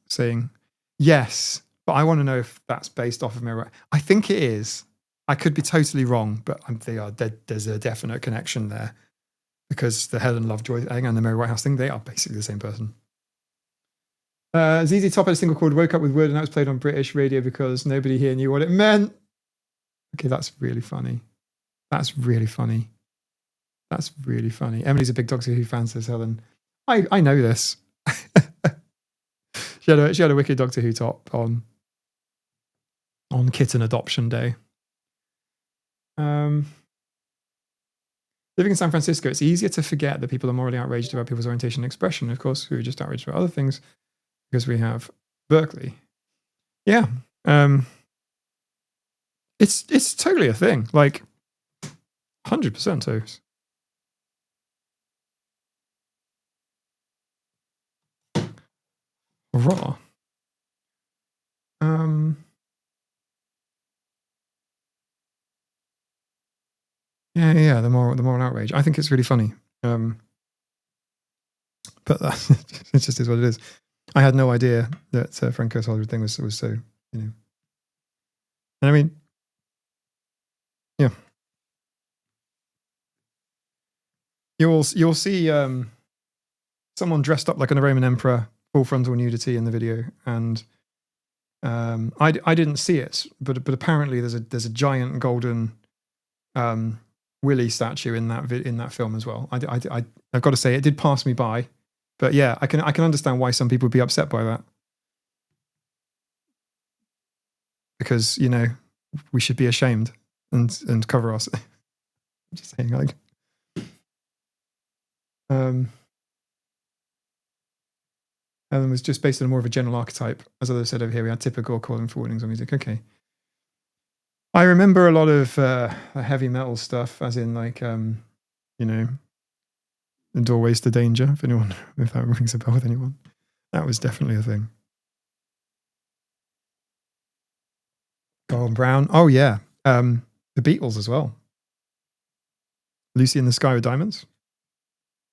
saying yes, but I want to know if that's based off of Mary. I think it is. I could be totally wrong, but there's a definite connection there. Because the Helen Lovejoy thing and the Mary Whitehouse thing, they are basically the same person. ZZ Top had a single called Woke Up With Word, and that was played on British radio because nobody here knew what it meant. Okay, that's really funny. That's really funny. Emily's a big Doctor Who fan, says Helen. I know this. she had a wicked Doctor Who top on Kitten Adoption Day. Living in San Francisco, it's easier to forget that people are morally outraged about people's orientation and expression. Of course, we were just outraged about other things because we have Berkeley. Yeah. It's totally a thing. Like 100% toast. Raw. Yeah, the moral outrage. I think it's really funny. But it just is what it is. I had no idea that Frank Goes Hollywood thing was so, you know. And I mean, yeah. You'll see someone dressed up like a Roman emperor, full frontal nudity in the video, and I didn't see it, but apparently there's a giant golden Willy statue in that film as well. I've got to say it did pass me by, but yeah, I can understand why some people would be upset by that, because we should be ashamed and cover us. Just saying, like. And was just based on more of a general archetype. As I said over here, we had typical calling for warnings on music. Okay. I remember a lot of heavy metal stuff, as in like, Doorways to Danger, if that rings a bell with anyone. That was definitely a thing. Golden Brown. Oh, yeah. The Beatles as well. Lucy in the Sky with Diamonds.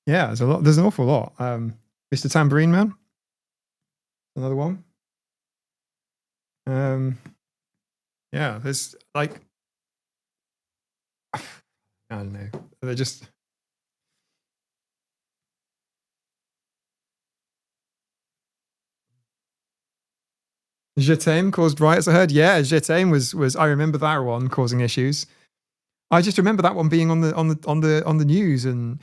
Yeah, there's an awful lot. Mr. Tambourine Man. Another one. Yeah, there's like, I don't know. They're just. Je t'aime caused riots, I heard. Yeah, Je t'aime was I remember that one causing issues. I just remember that one being on the news and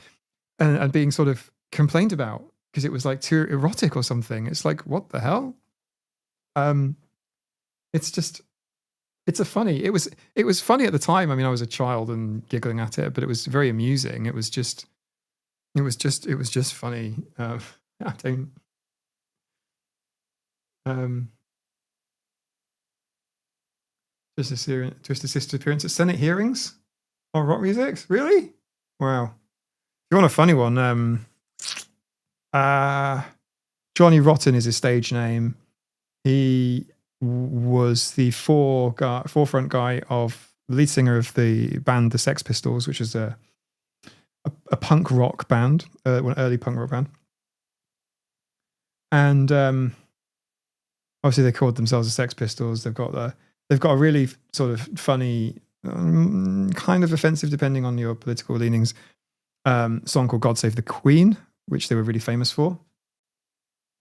being sort of complained about because it was like too erotic or something. It's like, what the hell? It was funny at the time. I mean, I was a child and giggling at it, but it was very amusing. It was just funny. I don't. Just a sister appearance at Senate hearings on rock music. Really? Wow. If you want a funny one, Johnny Rotten is his stage name. He was the forefront guy of the lead singer of the band The Sex Pistols, which is a punk rock band, an early punk rock band. And obviously they called themselves the Sex Pistols. They've got a really sort of funny, kind of offensive, depending on your political leanings, song called God Save the Queen, which they were really famous for.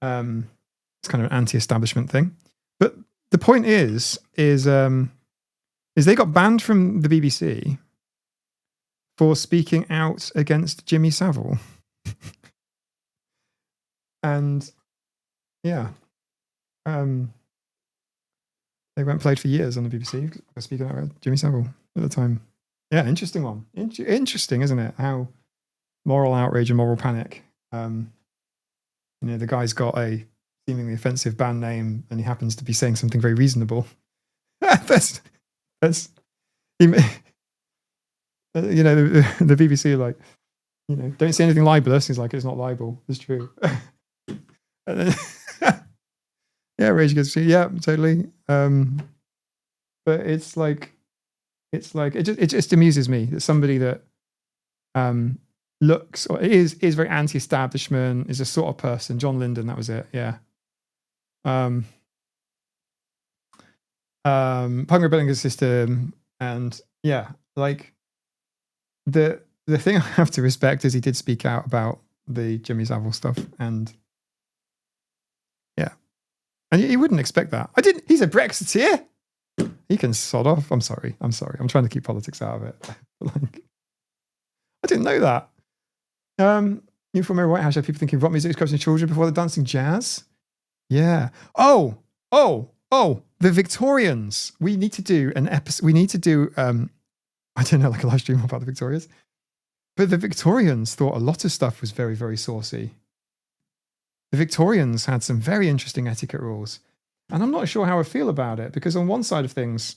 It's kind of an anti-establishment thing. But the point is they got banned from the BBC for speaking out against Jimmy Savile. And yeah, they weren't played for years on the BBC for speaking out about Jimmy Savile at the time. Yeah, interesting one. Interesting, isn't it? How moral outrage and moral panic. The guy's got a seemingly offensive band name, and he happens to be saying something very reasonable. that's the BBC are like, don't say anything libelous. He's like, it's not libel. It's true. And then, yeah, Rage Against the Machine. Yeah, totally. But it's like it just amuses me that somebody that looks or is very anti-establishment, is a sort of person. John Lyndon, that was it. Yeah. Punk rebelling system, and yeah, like the thing I have to respect is he did speak out about the Jimmy Savile stuff, and yeah, and you wouldn't expect that. He's a Brexiteer. He can sod off. I'm sorry. I'm trying to keep politics out of it. Like, I didn't know that. You from White House have people thinking rock music is close to children before the dancing jazz. Yeah. Oh, the Victorians. We need to do an episode. We need to do, I don't know, like a live stream about the Victorians. But the Victorians thought a lot of stuff was very, very saucy. The Victorians had some very interesting etiquette rules. And I'm not sure how I feel about it, because on one side of things,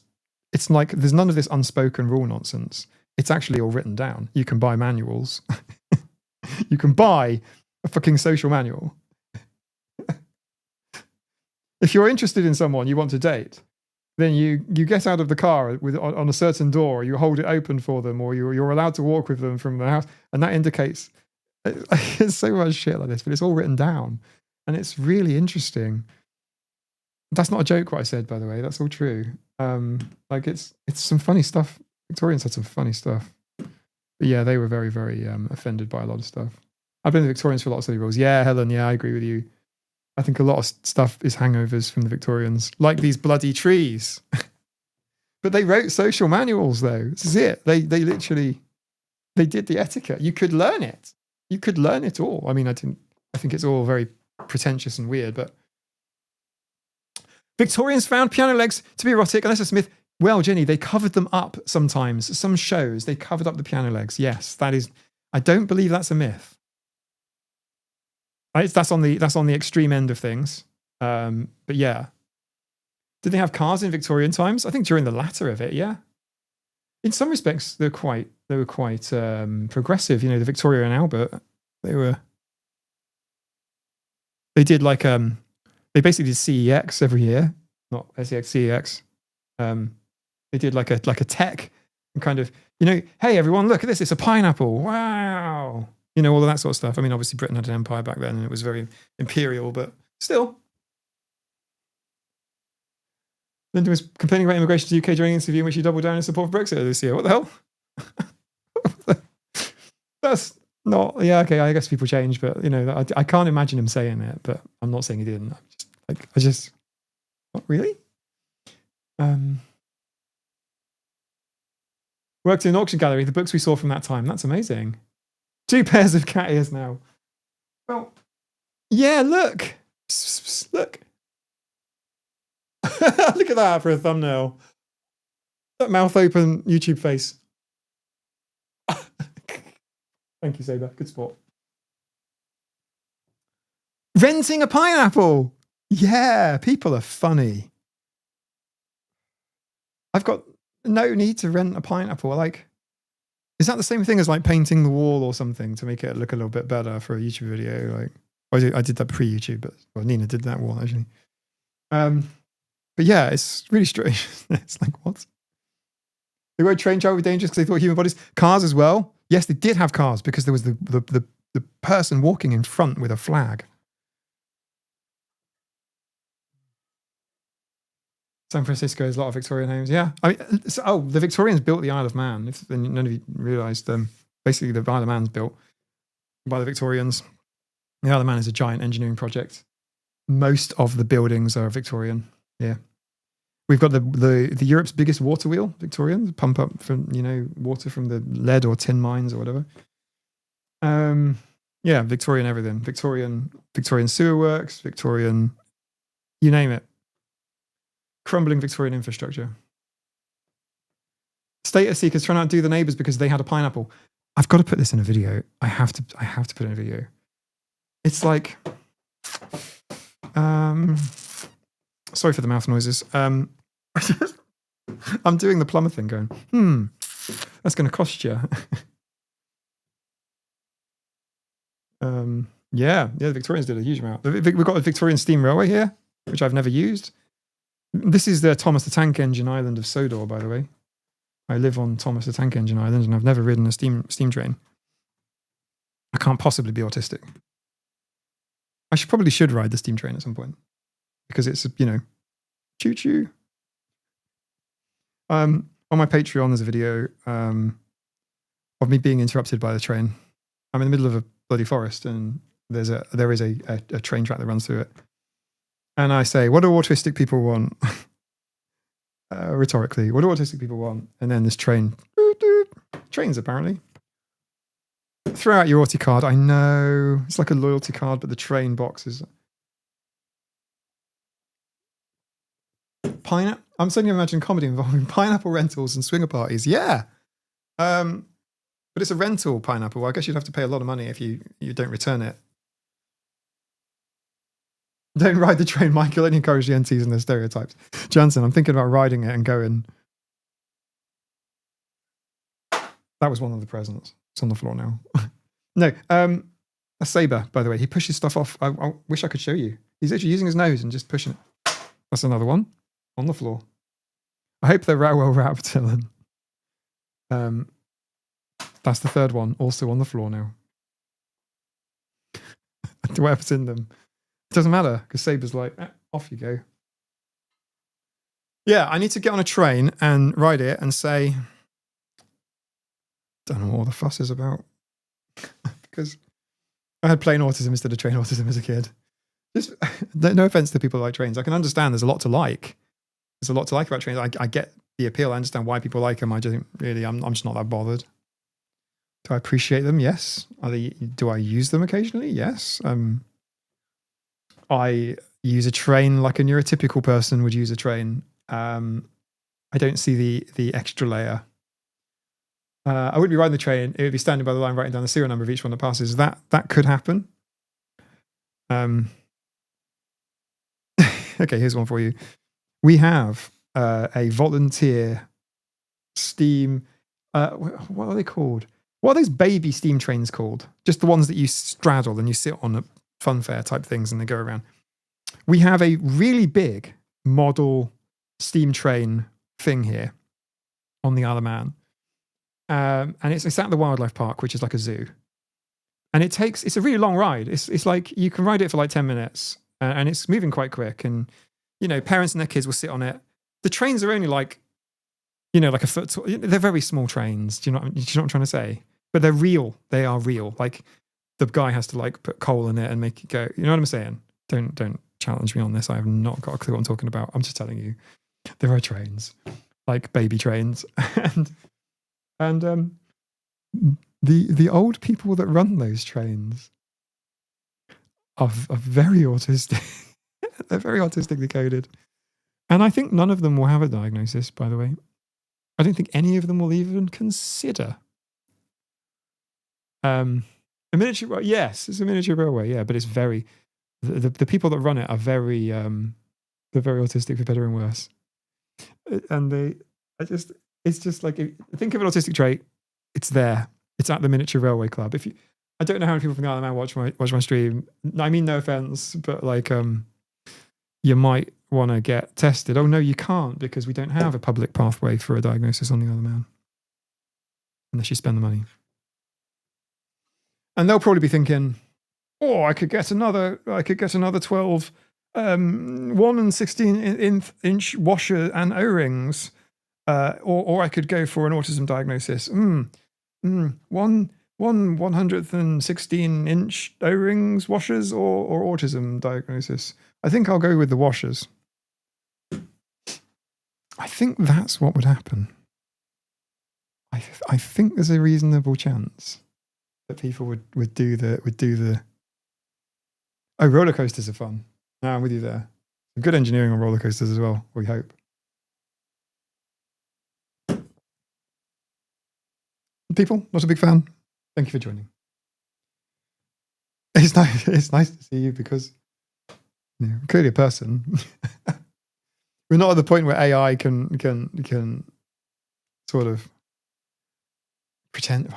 it's like there's none of this unspoken rule nonsense. It's actually all written down. You can buy manuals. You can buy a fucking social manual. If you're interested in someone you want to date, then you get out of the car on a certain door, you hold it open for them, or you're allowed to walk with them from the house, and that indicates it's so much shit like this, but it's all written down, and it's really interesting. That's not a joke what I said, by the way. That's all true. Like it's some funny stuff. Victorians had some funny stuff. But yeah, they were very, very offended by a lot of stuff. I've been the Victorians for a lot of silly rules. Yeah, Helen, yeah, I agree with you. I think a lot of stuff is hangovers from the Victorians, like these bloody trees. But they wrote social manuals, though. This is it. They literally, they did the etiquette. You could learn it. You could learn it all. I mean, I think it's all very pretentious and weird, but Victorians found piano legs to be erotic, unless it's a myth. Well, Jenny, they covered them up sometimes. Some shows, they covered up the piano legs. Yes, that is, I don't believe that's a myth. That's on the extreme end of things. But yeah. Did they have cars in Victorian times? I think during the latter of it, yeah. In some respects, they were quite progressive. You know, the Victoria and Albert, they did like they basically did CEX every year, not SEX, CEX. They did like a tech and kind of, you know, hey everyone, look at this, it's a pineapple, wow, you know, all of that sort of stuff. I mean, obviously Britain had an empire back then and it was very imperial, but still. Linda was complaining about immigration to the UK during an interview in which she doubled down in support for Brexit this year. What the hell? That's not, yeah, okay, I guess people change, but you know, I can't imagine him saying it, but I'm not saying he didn't. What, really? Worked in an auction gallery, the books we saw from that time. That's amazing. 2 pairs of cat ears now. Well, yeah, look. Look. Look at that for a thumbnail. That mouth open YouTube face. Thank you, Saber. Good sport. Renting a pineapple. Yeah, people are funny. I've got no need to rent a pineapple. Like, is that the same thing as like painting the wall or something to make it look a little bit better for a YouTube video? Like, I did that pre-YouTube, but well, Nina did that wall actually. But yeah, it's really strange. It's like, what? They wrote train travel was dangerous because they thought human bodies, cars as well. Yes, they did have cars because there was the person walking in front with a flag. San Francisco has a lot of Victorian homes. Yeah. I mean, the Victorians built the Isle of Man. If none of you realised, basically the Isle of Man's built by the Victorians. The Isle of Man is a giant engineering project. Most of the buildings are Victorian. Yeah. We've got the Europe's biggest water wheel, Victorian, pump up from, you know, water from the lead or tin mines or whatever. Yeah, Victorian everything. Victorian sewer works, Victorian, you name it. Crumbling Victorian infrastructure. Status seekers trying to outdo the neighbours because they had a pineapple. I've got to put this in a video. I have to put it in a video. It's like, sorry for the mouth noises. I'm doing the plumber thing going, that's going to cost you. Yeah, the Victorians did a huge amount. We've got a Victorian steam railway here, which I've never used. This is the Thomas the Tank Engine Island of Sodor, by the way. I live on Thomas the Tank Engine Island and I've never ridden a steam train. I can't possibly be autistic. I probably should ride the steam train at some point because it's, you know, choo-choo. On my Patreon, there's a video of me being interrupted by the train. I'm in the middle of a bloody forest and there is a train track that runs through it. And I say, what do autistic people want? Rhetorically, what do autistic people want? And then this trains apparently. Throw out your Auti card. I know. It's like a loyalty card, but the train box is... I'm suddenly imagining comedy involving pineapple rentals and swinger parties. Yeah. But it's a rental pineapple. I guess you'd have to pay a lot of money if you don't return it. Don't ride the train, Michael. Only encourage the NTs and their stereotypes. Jansen, I'm thinking about riding it and going. That was one of the presents. It's on the floor now. No, a Saber, by the way. He pushes stuff off. I wish I could show you. He's actually using his nose and just pushing it. That's another one on the floor. I hope they're well wrapped, Dylan. That's the third one, also on the floor now. Whatever's in them. It doesn't matter, because Saber's like, off you go. Yeah, I need to get on a train and ride it and say, don't know what all the fuss is about. Because I had plain autism instead of train autism as a kid. Just no offense to people who like trains. I can understand there's a lot to like. There's a lot to like about trains. I get the appeal. I understand why people like them. I don't really, I'm just not that bothered. Do I appreciate them? Yes. Do I use them occasionally? Yes. I use a train like a neurotypical person would use a train. I don't see the extra layer. I wouldn't be riding the train. It would be standing by the line, writing down the serial number of each one that passes. That could happen. Okay, here's one for you. We have a volunteer steam. What are they called? What are those baby steam trains called? Just the ones that you straddle and you sit on at fun fair type things and they go around. We have a really big model steam train thing here on the Isle of Man. And it's at the wildlife park, which is like a zoo. And it's a really long ride. It's like you can ride it for like 10 minutes and it's moving quite quick. And, you know, parents and their kids will sit on it. The trains are only like, you know, like a foot tall. They're very small trains. Do you know what I'm trying to say? But they're real. They are real. Like the guy has to like put coal in it and make it go. You know what I'm saying? Don't challenge me on this. I have not got a clue what I'm talking about. I'm just telling you, there are trains, like baby trains, and the old people that run those trains are very autistic. They're very autistically coded, and I think none of them will have a diagnosis. By the way, I don't think any of them will even consider. A miniature, yes, it's a miniature railway, yeah, but it's very the people that run it are very they're very autistic for better and worse, and it's just like think of an autistic trait, it's there, it's at the miniature railway club. I don't know how many people from the Isle of Man watch my stream. I mean, no offense, but like you might want to get tested. Oh no, you can't because we don't have a public pathway for a diagnosis on the Isle of Man unless you spend the money. And they'll probably be thinking, oh, I could get another 12 1 and 16 washer and O-rings, or I could go for an autism diagnosis. 116 O-rings washers or autism diagnosis. I think I'll go with the washers. I think that's what would happen. I think there's a reasonable chance that people would do the roller coasters are fun. No, I'm with you there. Good engineering on roller coasters as well, we hope. People, not a big fan. Thank you for joining. It's nice to see you because you're clearly a person. We're not at the point where AI can sort of pretend.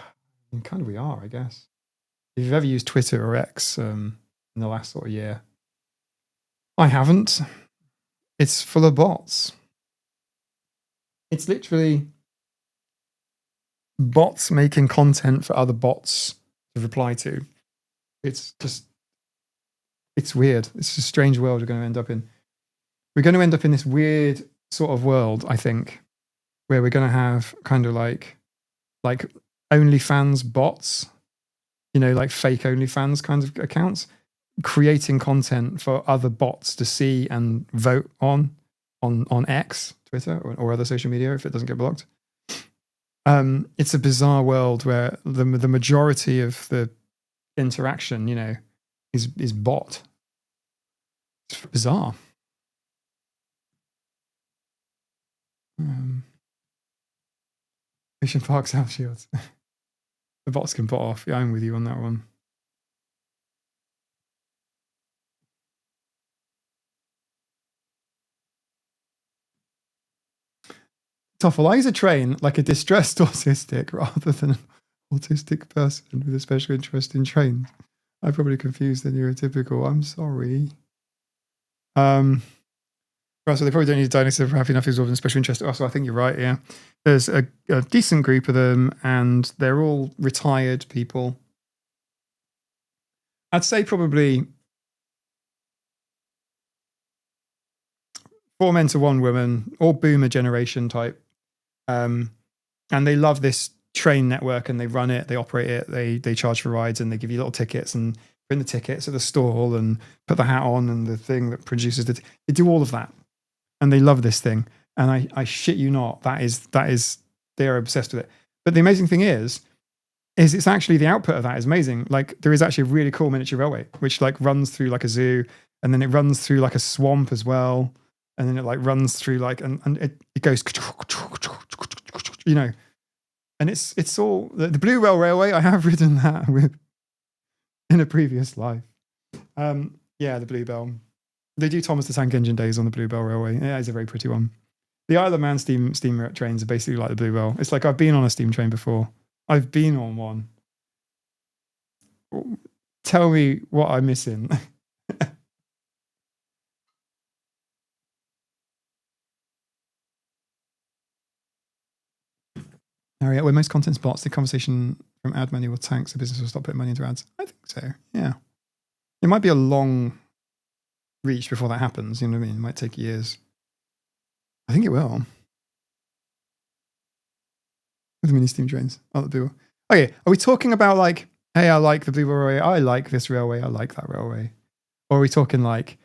Kind of we are, I guess. If you've ever used Twitter or X in the last sort of year, I haven't. It's full of bots. It's literally bots making content for other bots to reply to. It's weird. It's a strange world we're going to end up in. We're going to end up in this weird sort of world, I think, where we're going to have kind of like OnlyFans bots, you know, like fake OnlyFans kinds of accounts, creating content for other bots to see and vote on X, Twitter, or other social media if it doesn't get blocked. It's a bizarre world where the majority of the interaction, you know, is bot. It's bizarre. Mission Park South Shields. The bots can bot off. Yeah, I'm with you on that one. Toffel, I use a train like a distressed autistic rather than an autistic person with a special interest in trains. I probably confused the neurotypical. I'm sorry. Right, so they probably don't need a diagnosis for having enough absorbed in special interest. Also, I think you're right, yeah. There's a decent group of them, and they're all retired people. I'd say probably 4 men to 1 woman, all boomer generation type. And they love this train network, and they run it, they operate it, they charge for rides, and they give you little tickets and bring the tickets at the stall and put the hat on and the thing that produces they do all of that, and they love this thing. And I shit you not, that is they are obsessed with it. But the amazing thing is it's actually the output of that is amazing. Like there is actually a really cool miniature railway which like runs through like a zoo, and then it runs through like a swamp as well, and then it like runs through like and it goes, you know, and it's all the Blue Rail Railway. I have ridden that with in a previous life. Yeah, the Blue Bell. They do Thomas the Tank Engine days on the Blue Bell Railway. Yeah, it's a very pretty one. The Isle of Man steam trains are basically like the Blue Bell. It's like I've been on a steam train before. I've been on one. Tell me what I'm missing. Harriet, where most content spots, the conversation from ad money will tank, so business will stop putting money into ads. I think so, yeah. It might be a long reach before that happens, you know what I mean? It might take years. I think it will. With the mini steam trains. Oh, the Blue. Okay, are we talking about like, hey, I like the Blue Railway, I like this railway, I like that railway? Or are we talking like,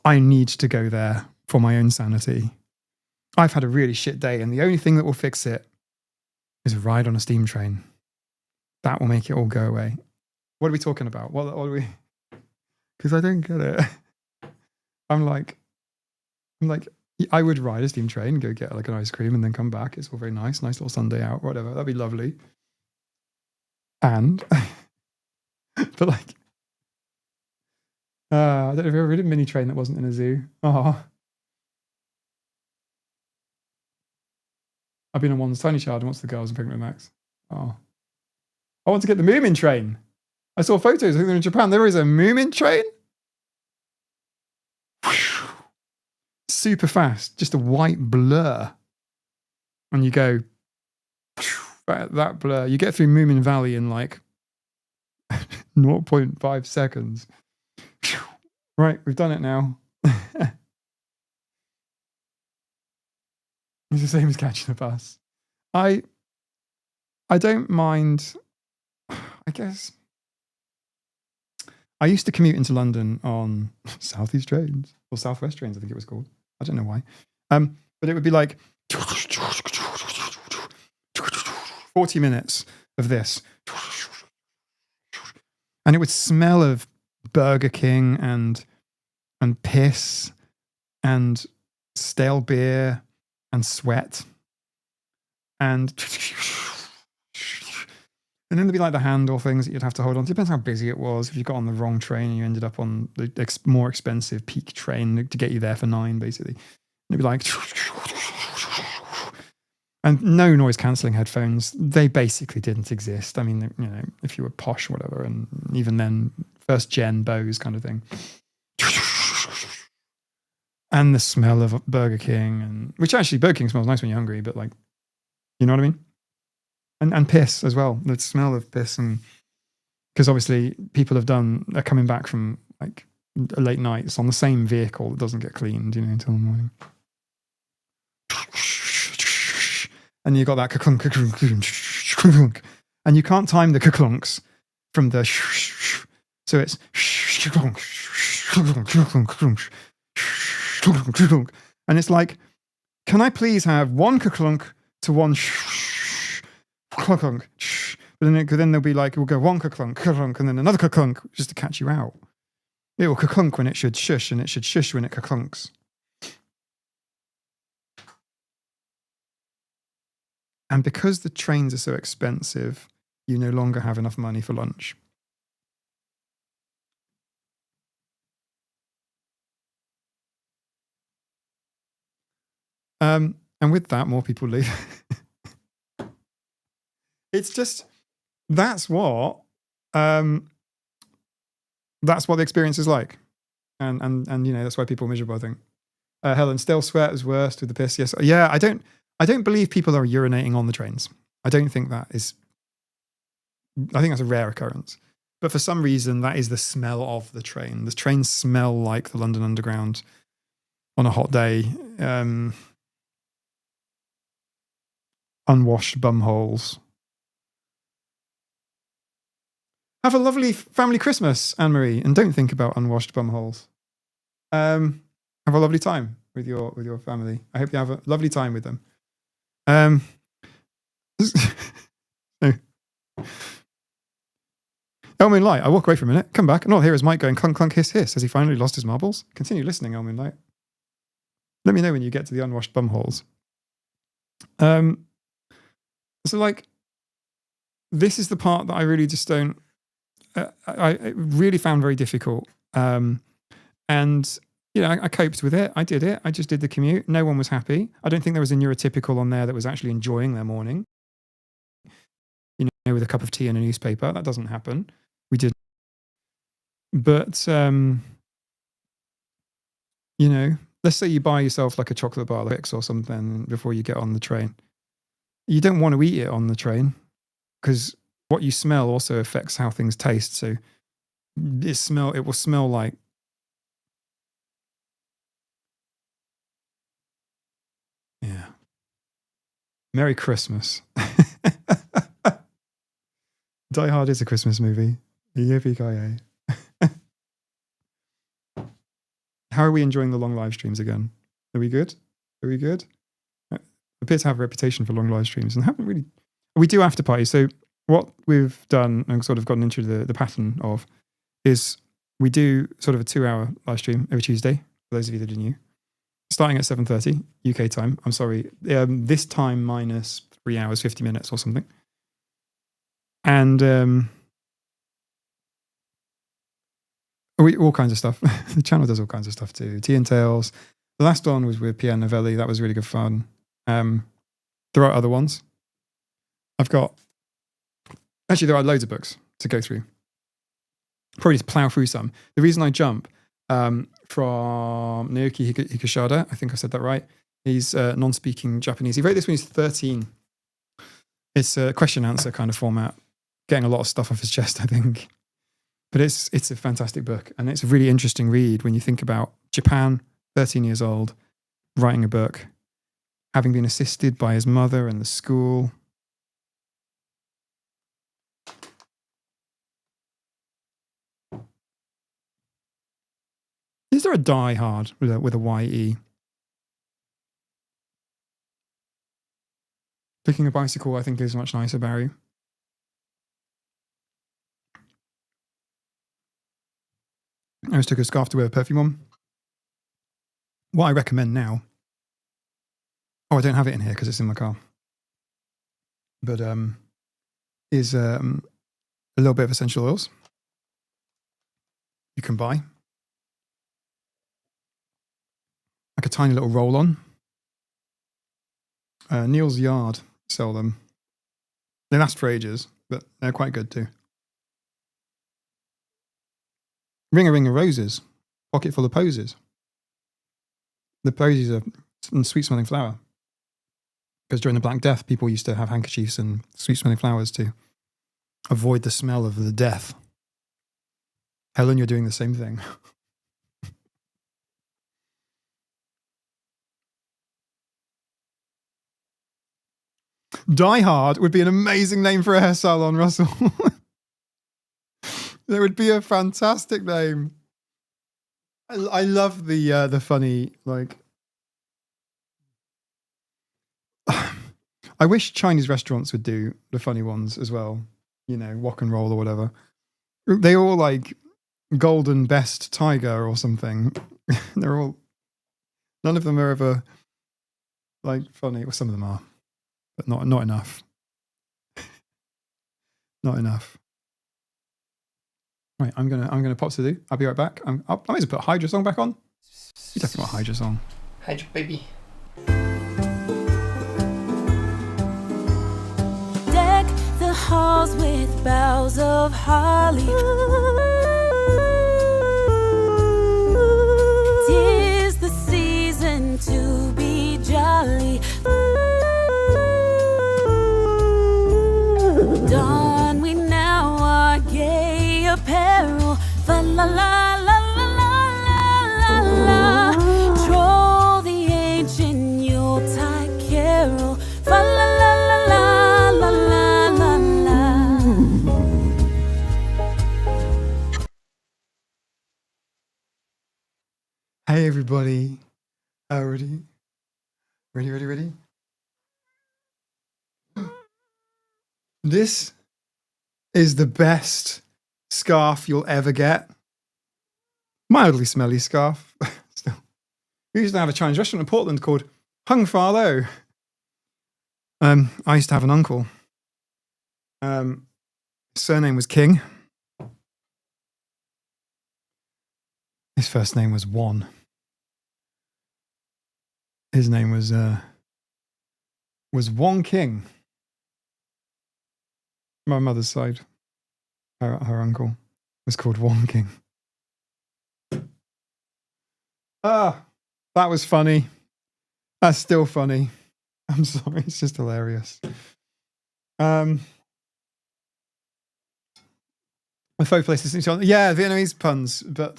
I need to go there for my own sanity? I've had a really shit day, and the only thing that will fix it is a ride on a steam train. That will make it all go away. What are we talking about? What are we? Because I don't get it. I'm like, I would ride a steam train, go get like an ice cream, and then come back. It's all very nice little Sunday out, whatever. That'd be lovely. And, but like, I don't know if you've ever ridden a mini train that wasn't in a zoo. Oh, I've been on one's Tiny Child and What's the Girls and Pregnant with Max. Oh, I want to get the Moomin train. I saw photos. I think they're in Japan. There is a Moomin train. Super fast, just a white blur. And you go, that blur. You get through Moomin Valley in like 0.5 seconds. Right, we've done it now. It's the same as catching a bus. I don't mind, I guess. I used to commute into London on Southeast trains, or Southwest trains, I think it was called. I don't know why. But it would be like 40 minutes of this. And it would smell of Burger King and piss and stale beer and sweat. And then there'd be like the handle things that you'd have to hold on to. Depends how busy it was. If you got on the wrong train and you ended up on the more expensive peak train to get you there for 9, basically. And it'd be like, and no noise cancelling headphones. They basically didn't exist. I mean, you know, if you were posh or whatever, and even then, first gen Bose kind of thing. And the smell of Burger King, and which actually Burger King smells nice when you're hungry, but like, you know what I mean? And piss as well. The smell of piss, and because obviously people are coming back from like late nights on the same vehicle that doesn't get cleaned, you know, until the morning. And you got that ka-clunk, ka-clunk, ka-clunk, and you can't time the ka-clunks from the so it's and it's like, can I please have one ka-clunk to one ka-clunk, but then they'll be like, we'll go one ka-clunk, ka-clunk, and then another ka-clunk just to catch you out. It will ka-clunk when it should shush, and it should shush when it ka-clunks. And because the trains are so expensive, you no longer have enough money for lunch. And with that, more people leave. It's just, that's what the experience is like. And you know, that's why people are miserable, I think. Helen, stale sweat is worst with the piss. Yes. Yeah, I don't believe people are urinating on the trains. I don't think that is, I think that's a rare occurrence. But for some reason, that is the smell of the train. The trains smell like the London Underground on a hot day. Unwashed bum holes Have a lovely family Christmas, Anne-Marie, and don't think about unwashed bum holes. Have a lovely time with your family. I hope you have a lovely time with them. Elmin Light, I walk away for a minute, come back, and all I hear is Mike going clunk, clunk, hiss, hiss. Has he finally lost his marbles? Continue listening, Elmin Light. Let me know when you get to the unwashed bum holes. So, like, this is the part that I really just don't... I really found very difficult. And, you know, I coped with it. I did it. I just did the commute. No one was happy. I don't think there was a neurotypical on there that was actually enjoying their morning. You know, with a cup of tea and a newspaper. That doesn't happen. We did. But, you know, let's say you buy yourself like a chocolate bar like or something before you get on the train. You don't want to eat it on the train because what you smell also affects how things taste. So it will smell like... Yeah. Merry Christmas. Die Hard is a Christmas movie. Yippee-ki-yay. How are we enjoying the long live streams again? Are we good? Are we good? I appear to have a reputation for long live streams and haven't really... We do after parties. So what we've done and sort of gotten into the pattern of is we do sort of a 2-hour live stream every Tuesday, for those of you that are new, starting at 7:30 UK time. I'm sorry, this time minus 3 hours, 50 minutes or something. And all kinds of stuff. The channel does all kinds of stuff too. Tea and Tales. The last one was with Pierre Novelli. That was really good fun. There are other ones. Actually, there are loads of books to go through. Probably just plow through some. The reason I jump from Naoki Hikashada, I think I said that right. He's non-speaking Japanese. He wrote this when he's 13. It's a question-answer kind of format. Getting a lot of stuff off his chest, I think. But it's a fantastic book. And it's a really interesting read when you think about Japan, 13 years old, writing a book, having been assisted by his mother and the school. Is there a Die Hard with a Y-E? Picking a bicycle, I think, is much nicer, Barry. I always took a scarf to wear perfume on. What I recommend now... Oh, I don't have it in here because it's in my car. But is a little bit of essential oils you can buy. Like a tiny little roll-on. Neil's Yard sell them. They last for ages, but they're quite good too. Ring a Ring of Roses. Pocket full of posies. The posies are sweet-smelling flower. Because during the Black Death, people used to have handkerchiefs and sweet-smelling flowers to avoid the smell of the death. Helen, you're doing the same thing. Die Hard would be an amazing name for a hair salon, Russell. That would be a fantastic name. I love the funny, like... I wish Chinese restaurants would do the funny ones as well. You know, wok and roll or whatever. They all like Golden Best Tiger or something. They're all... None of them are ever like funny. Well, some of them are. But not enough. Not enough. Right, I'm gonna pop to do. I'll be right back. I might as well put Hydra song back on. You definitely want Hydra song. Hydra baby. Deck the halls with boughs of holly. 'Tis the season to be jolly. Don we now our gay apparel. Fa la la la la la la la. Troll the ancient Yuletide carol. Fa la la la la la la la la. everybody. Ready? Ready? This is the best scarf you'll ever get. Mildly smelly scarf. Still. We used to have a Chinese restaurant in Portland called Hung Fa Lo. I used to have an uncle. His surname was King. His first name was Wan. His name was Wong King. My mother's side, her uncle was called Wong King. That was funny. That's still funny. I'm sorry, it's just hilarious. The folk places, yeah, Vietnamese puns, but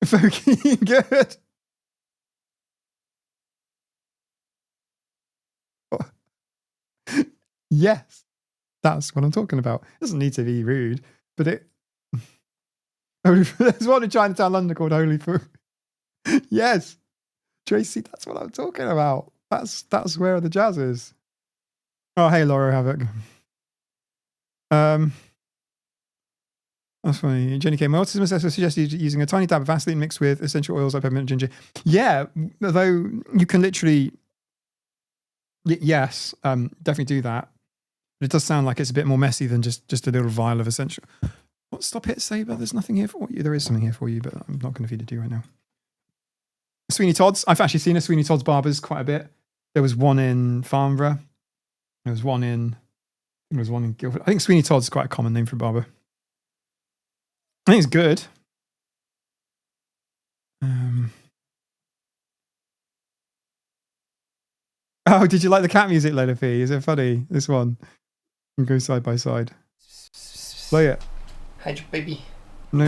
folky, good. Yes, that's what I'm talking about. It doesn't need to be rude, but it. There's one in Chinatown, London called Holy Food. Yes, Tracy, that's what I'm talking about. That's where the jazz is. Oh, hey, Laura Havoc. That's funny. Jenny K. My autism assessor suggested using a tiny dab of Vaseline mixed with essential oils like peppermint and ginger. Yeah, although you can literally, yes, definitely do that. But it does sound like it's a bit more messy than just a little vial of essential. What? Stop it, Saber. There's nothing here for you. There is something here for you, but I'm not going to feed it to you right now. Sweeney Todd's. I've actually seen a Sweeney Todd's Barbers quite a bit. There was one in Farnborough. There was one in Guildford. I think Sweeney Todd's quite a common name for a barber. I think it's good. Oh, did you like the cat music, Leila P? Is it funny? This one. You can go side by side. Play it. Hydra, baby. No.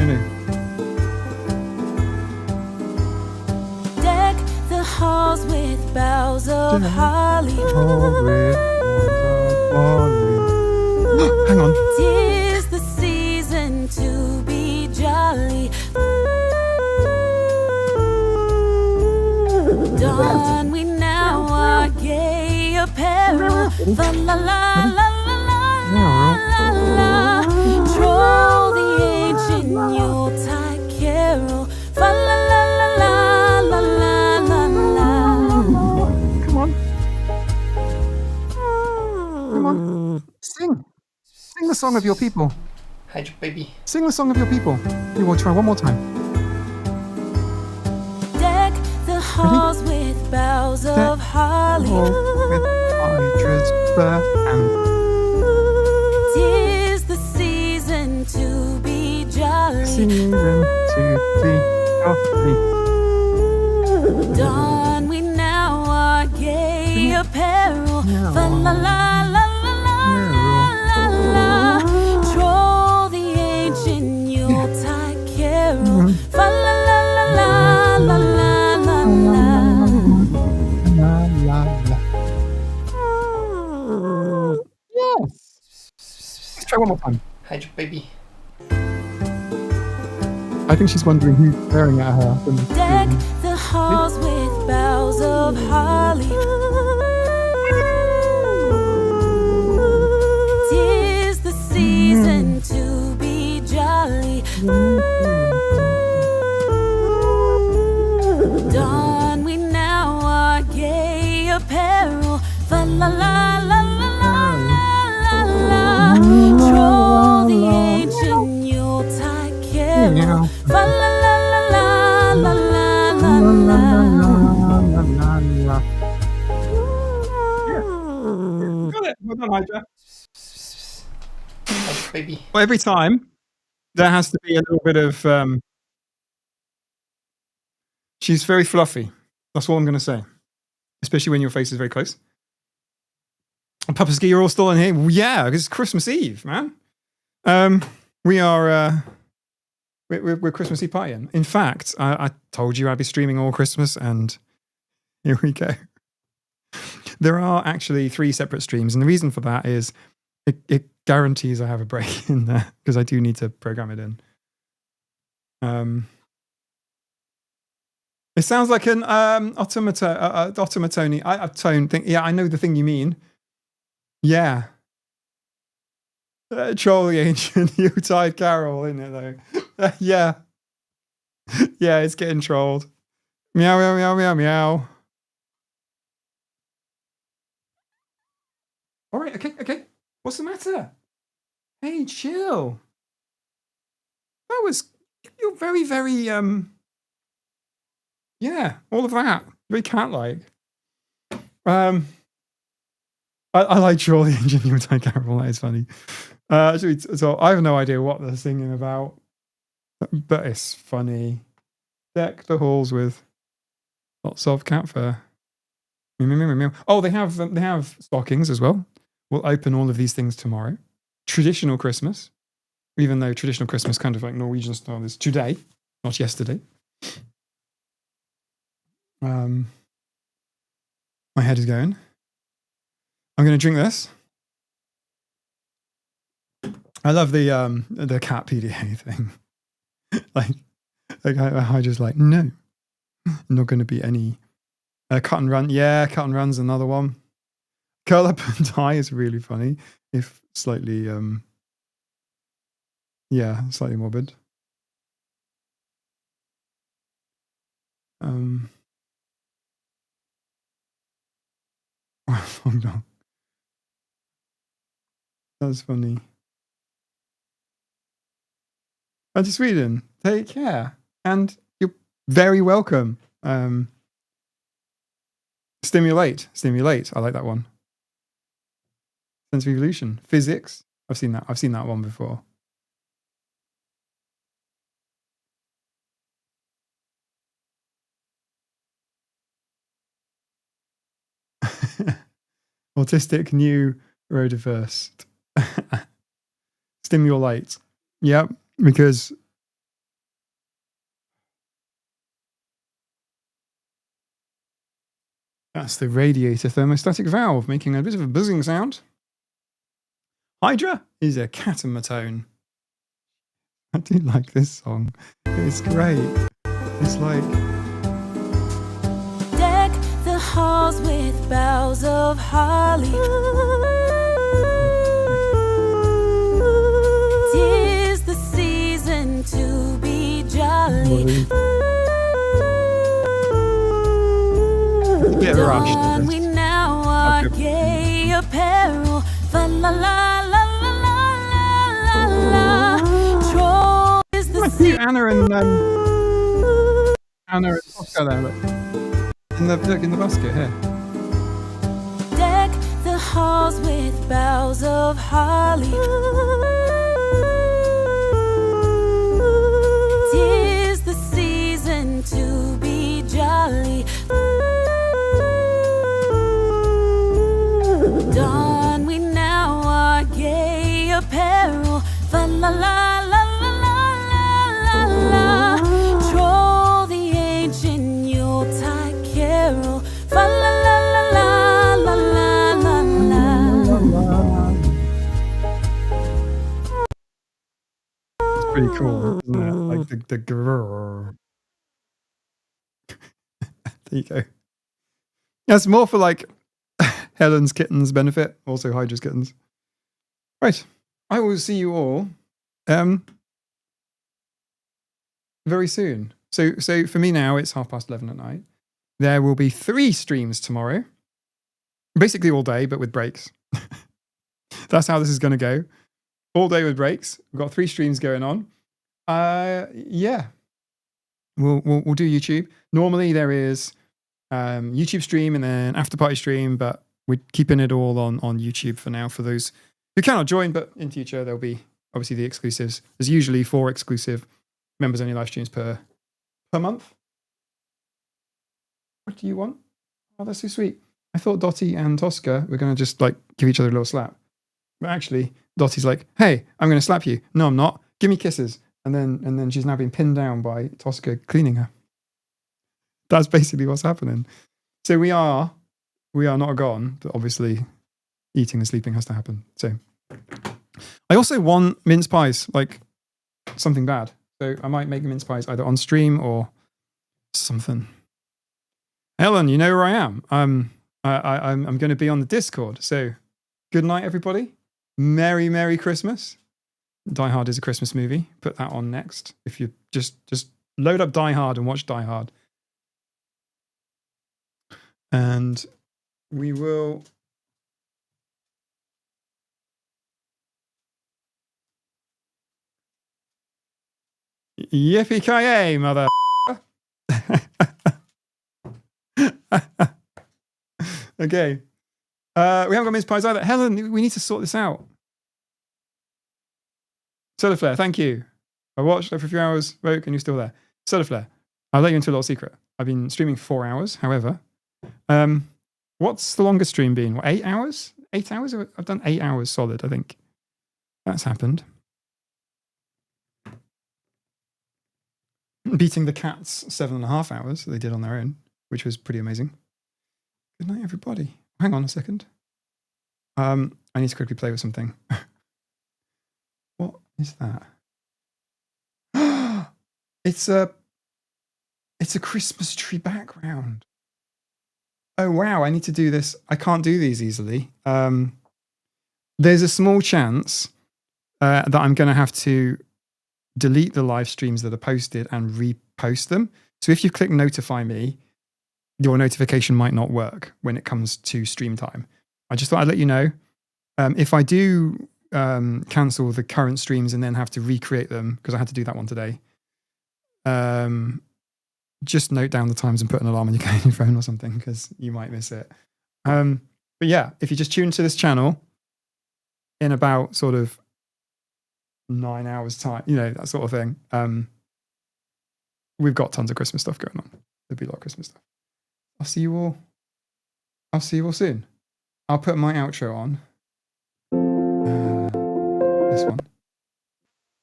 Deck the halls with boughs of holly. Hang on. 'Tis the season to be jolly. Don we now our gay apparel. Fa la la la la la la. Troll the ancient Yuletide carol. Fa la la la la la la la. Come on. Sing the song of your people. Hydra, baby. Sing the song of your people. You will try one more time. Deck the halls with boughs of holly. With Hydra's birth and 'Tis the season to be jolly. season to be jolly. Don we now our gay apparel. Fa la la la la la la. Troll the ancient Yuletide carol. Fa la la la la la la la. Yes. Let's try one more time. Hydra, baby. I think she's wondering who's staring at her. Deck the halls with boughs of holly. 'Tis the season to be jolly. Don we now our gay apparel. Fa la la la la la la. Troll the ancient Yuletide carol. Fa la la la la la la la. Got it. Well done, Hydra. Hydra, baby. Well, every time there has to be a little bit of. She's very fluffy. That's all I'm going to say. Especially when your face is very close. And Papa Ski, you're all still in here? Well, yeah, because it's Christmas Eve, man. We are. We're Christmas Eve partying. In fact, I told you I'd be streaming all Christmas, and here we go. There are actually 3 separate streams, and the reason for that is it guarantees I have a break in there because I do need to program it in. It sounds like an automatone. Tone thing. Yeah, I know the thing you mean. Yeah. Troll the ancient Yuletide carol, isn't it though? Yeah. Yeah, it's getting trolled. Meow, meow, meow, meow, meow. All right, okay. What's the matter? Hey, chill. That was, you're very, very, yeah, all of that. Very cat-like. I like Troll the Ancient Yuletide Carol. That is funny. So I have no idea what they're singing about, but it's funny. Deck the halls with lots of cat fur. Oh, they have stockings as well. We'll open all of these things tomorrow. Traditional Christmas, even though traditional Christmas kind of like Norwegian style is today, not yesterday. My head is going. I'm going to drink this. I love the cat PDA thing. like I just like, no, not going to be any cut and run. Yeah, cut and run's another one. Curl up and die is really funny, if slightly slightly morbid. No. That's funny. And to Sweden, take care. And you're very welcome. Stimulate. I like that one. Sense of evolution. Physics. I've seen that one before. Autistic neurodiverse. Stimulate. Yep, because that's the radiator thermostatic valve making a bit of a buzzing sound. Hydra is a catamatone. I do like this song. It's great. It's like... Deck the halls with boughs of holly. Tis the season to be jolly. Get rushed. Don we now our gay apparel. Fa la la la la la la la. Troll is the season. Anna and Oscar there, look. In the basket here. Deck the halls with boughs of holly. Tis the season to be jolly. Don we now our gay apparel. Fa la la la la la la la. Troll the ancient Yuletide carol. Fa la la la la la la la. It's pretty cool, isn't it? Like the grrr. There you go. That's more for like Helen's kittens benefit, also Hydra's kittens. Right. I will see you all very soon. So for me now, it's 11:30 at night. There will be 3 streams tomorrow. Basically all day, but with breaks. That's how this is going to go. All day with breaks. We've got 3 streams going on. Yeah. We'll do YouTube. Normally there is YouTube stream and then after party stream, but we're keeping it all on YouTube for now for those who cannot join, but in future there'll be obviously the exclusives. There's usually 4 exclusive members only live streams per month. What do you want? Oh, that's so sweet. I thought Dottie and Tosca were going to just like give each other a little slap. But actually, Dottie's like, hey, I'm going to slap you. No, I'm not. Give me kisses. And then she's now been pinned down by Tosca cleaning her. That's basically what's happening. So we are not gone, but obviously eating and sleeping has to happen. So I also want mince pies, like something bad. So I might make mince pies either on stream or something. Helen, you know where I am. I'm going to be on the Discord. So good night, everybody. Merry Christmas. Die Hard is a Christmas movie. Put that on next. If you just load up Die Hard and watch Die Hard. And we will... Yippee-ki-yay, mother... Okay. We haven't got mince pies either. Helen, we need to sort this out. Solar Flare, thank you. I watched for a few hours, woke, and you're still there. Solar Flare, I'll let you into a little secret. I've been streaming 4 hours, however. What's the longest stream been? What, 8 hours? 8 hours? I've done 8 hours solid, I think. That's happened. Beating the cats 7.5 hours they did on their own, which was pretty amazing. Good night, everybody. Hang on a second. I need to quickly play with something. What is that? It's a Christmas tree background. Oh wow, I need to do this. I can't do these easily. There's a small chance that I'm going to have to delete the live streams that are posted and repost them. So if you click notify me, your notification might not work when it comes to stream time. I just thought I'd let you know. If I do cancel the current streams and then have to recreate them, because I had to do that one today, just note down the times and put an alarm on your phone or something, because you might miss it. But yeah, if you just tune to this channel in about sort of 9 hours time, you know, that sort of thing, we've got tons of Christmas stuff going on. There'll be a lot of Christmas stuff. I'll see you all soon. I'll put my outro on. This one.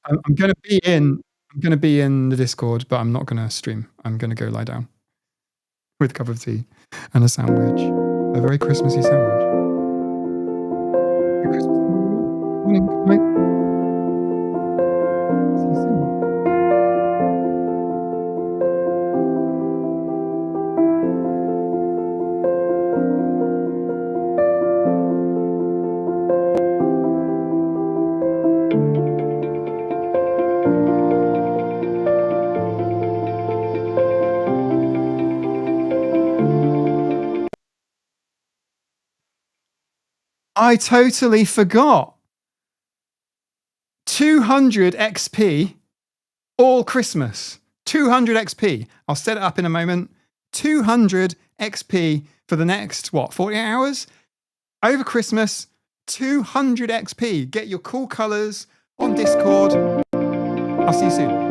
I'm going to be in the Discord, but I'm not going to stream. I'm going to go lie down with a cup of tea and a sandwich, a very Christmassy sandwich. Merry Christmas. Good morning. Good night. See you soon. I totally forgot. 200 XP all Christmas. 200 XP. I'll set it up in a moment. 200 XP for the next, 48 hours? Over Christmas, 200 XP. Get your cool colors on Discord. I'll see you soon.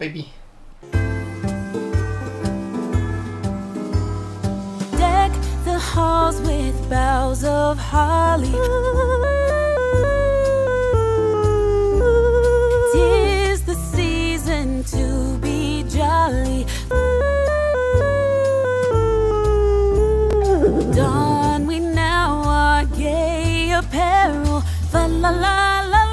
baby. Deck the halls with boughs of holly. 'Tis the season to be jolly. Don we now our gay apparel. Fa la la la.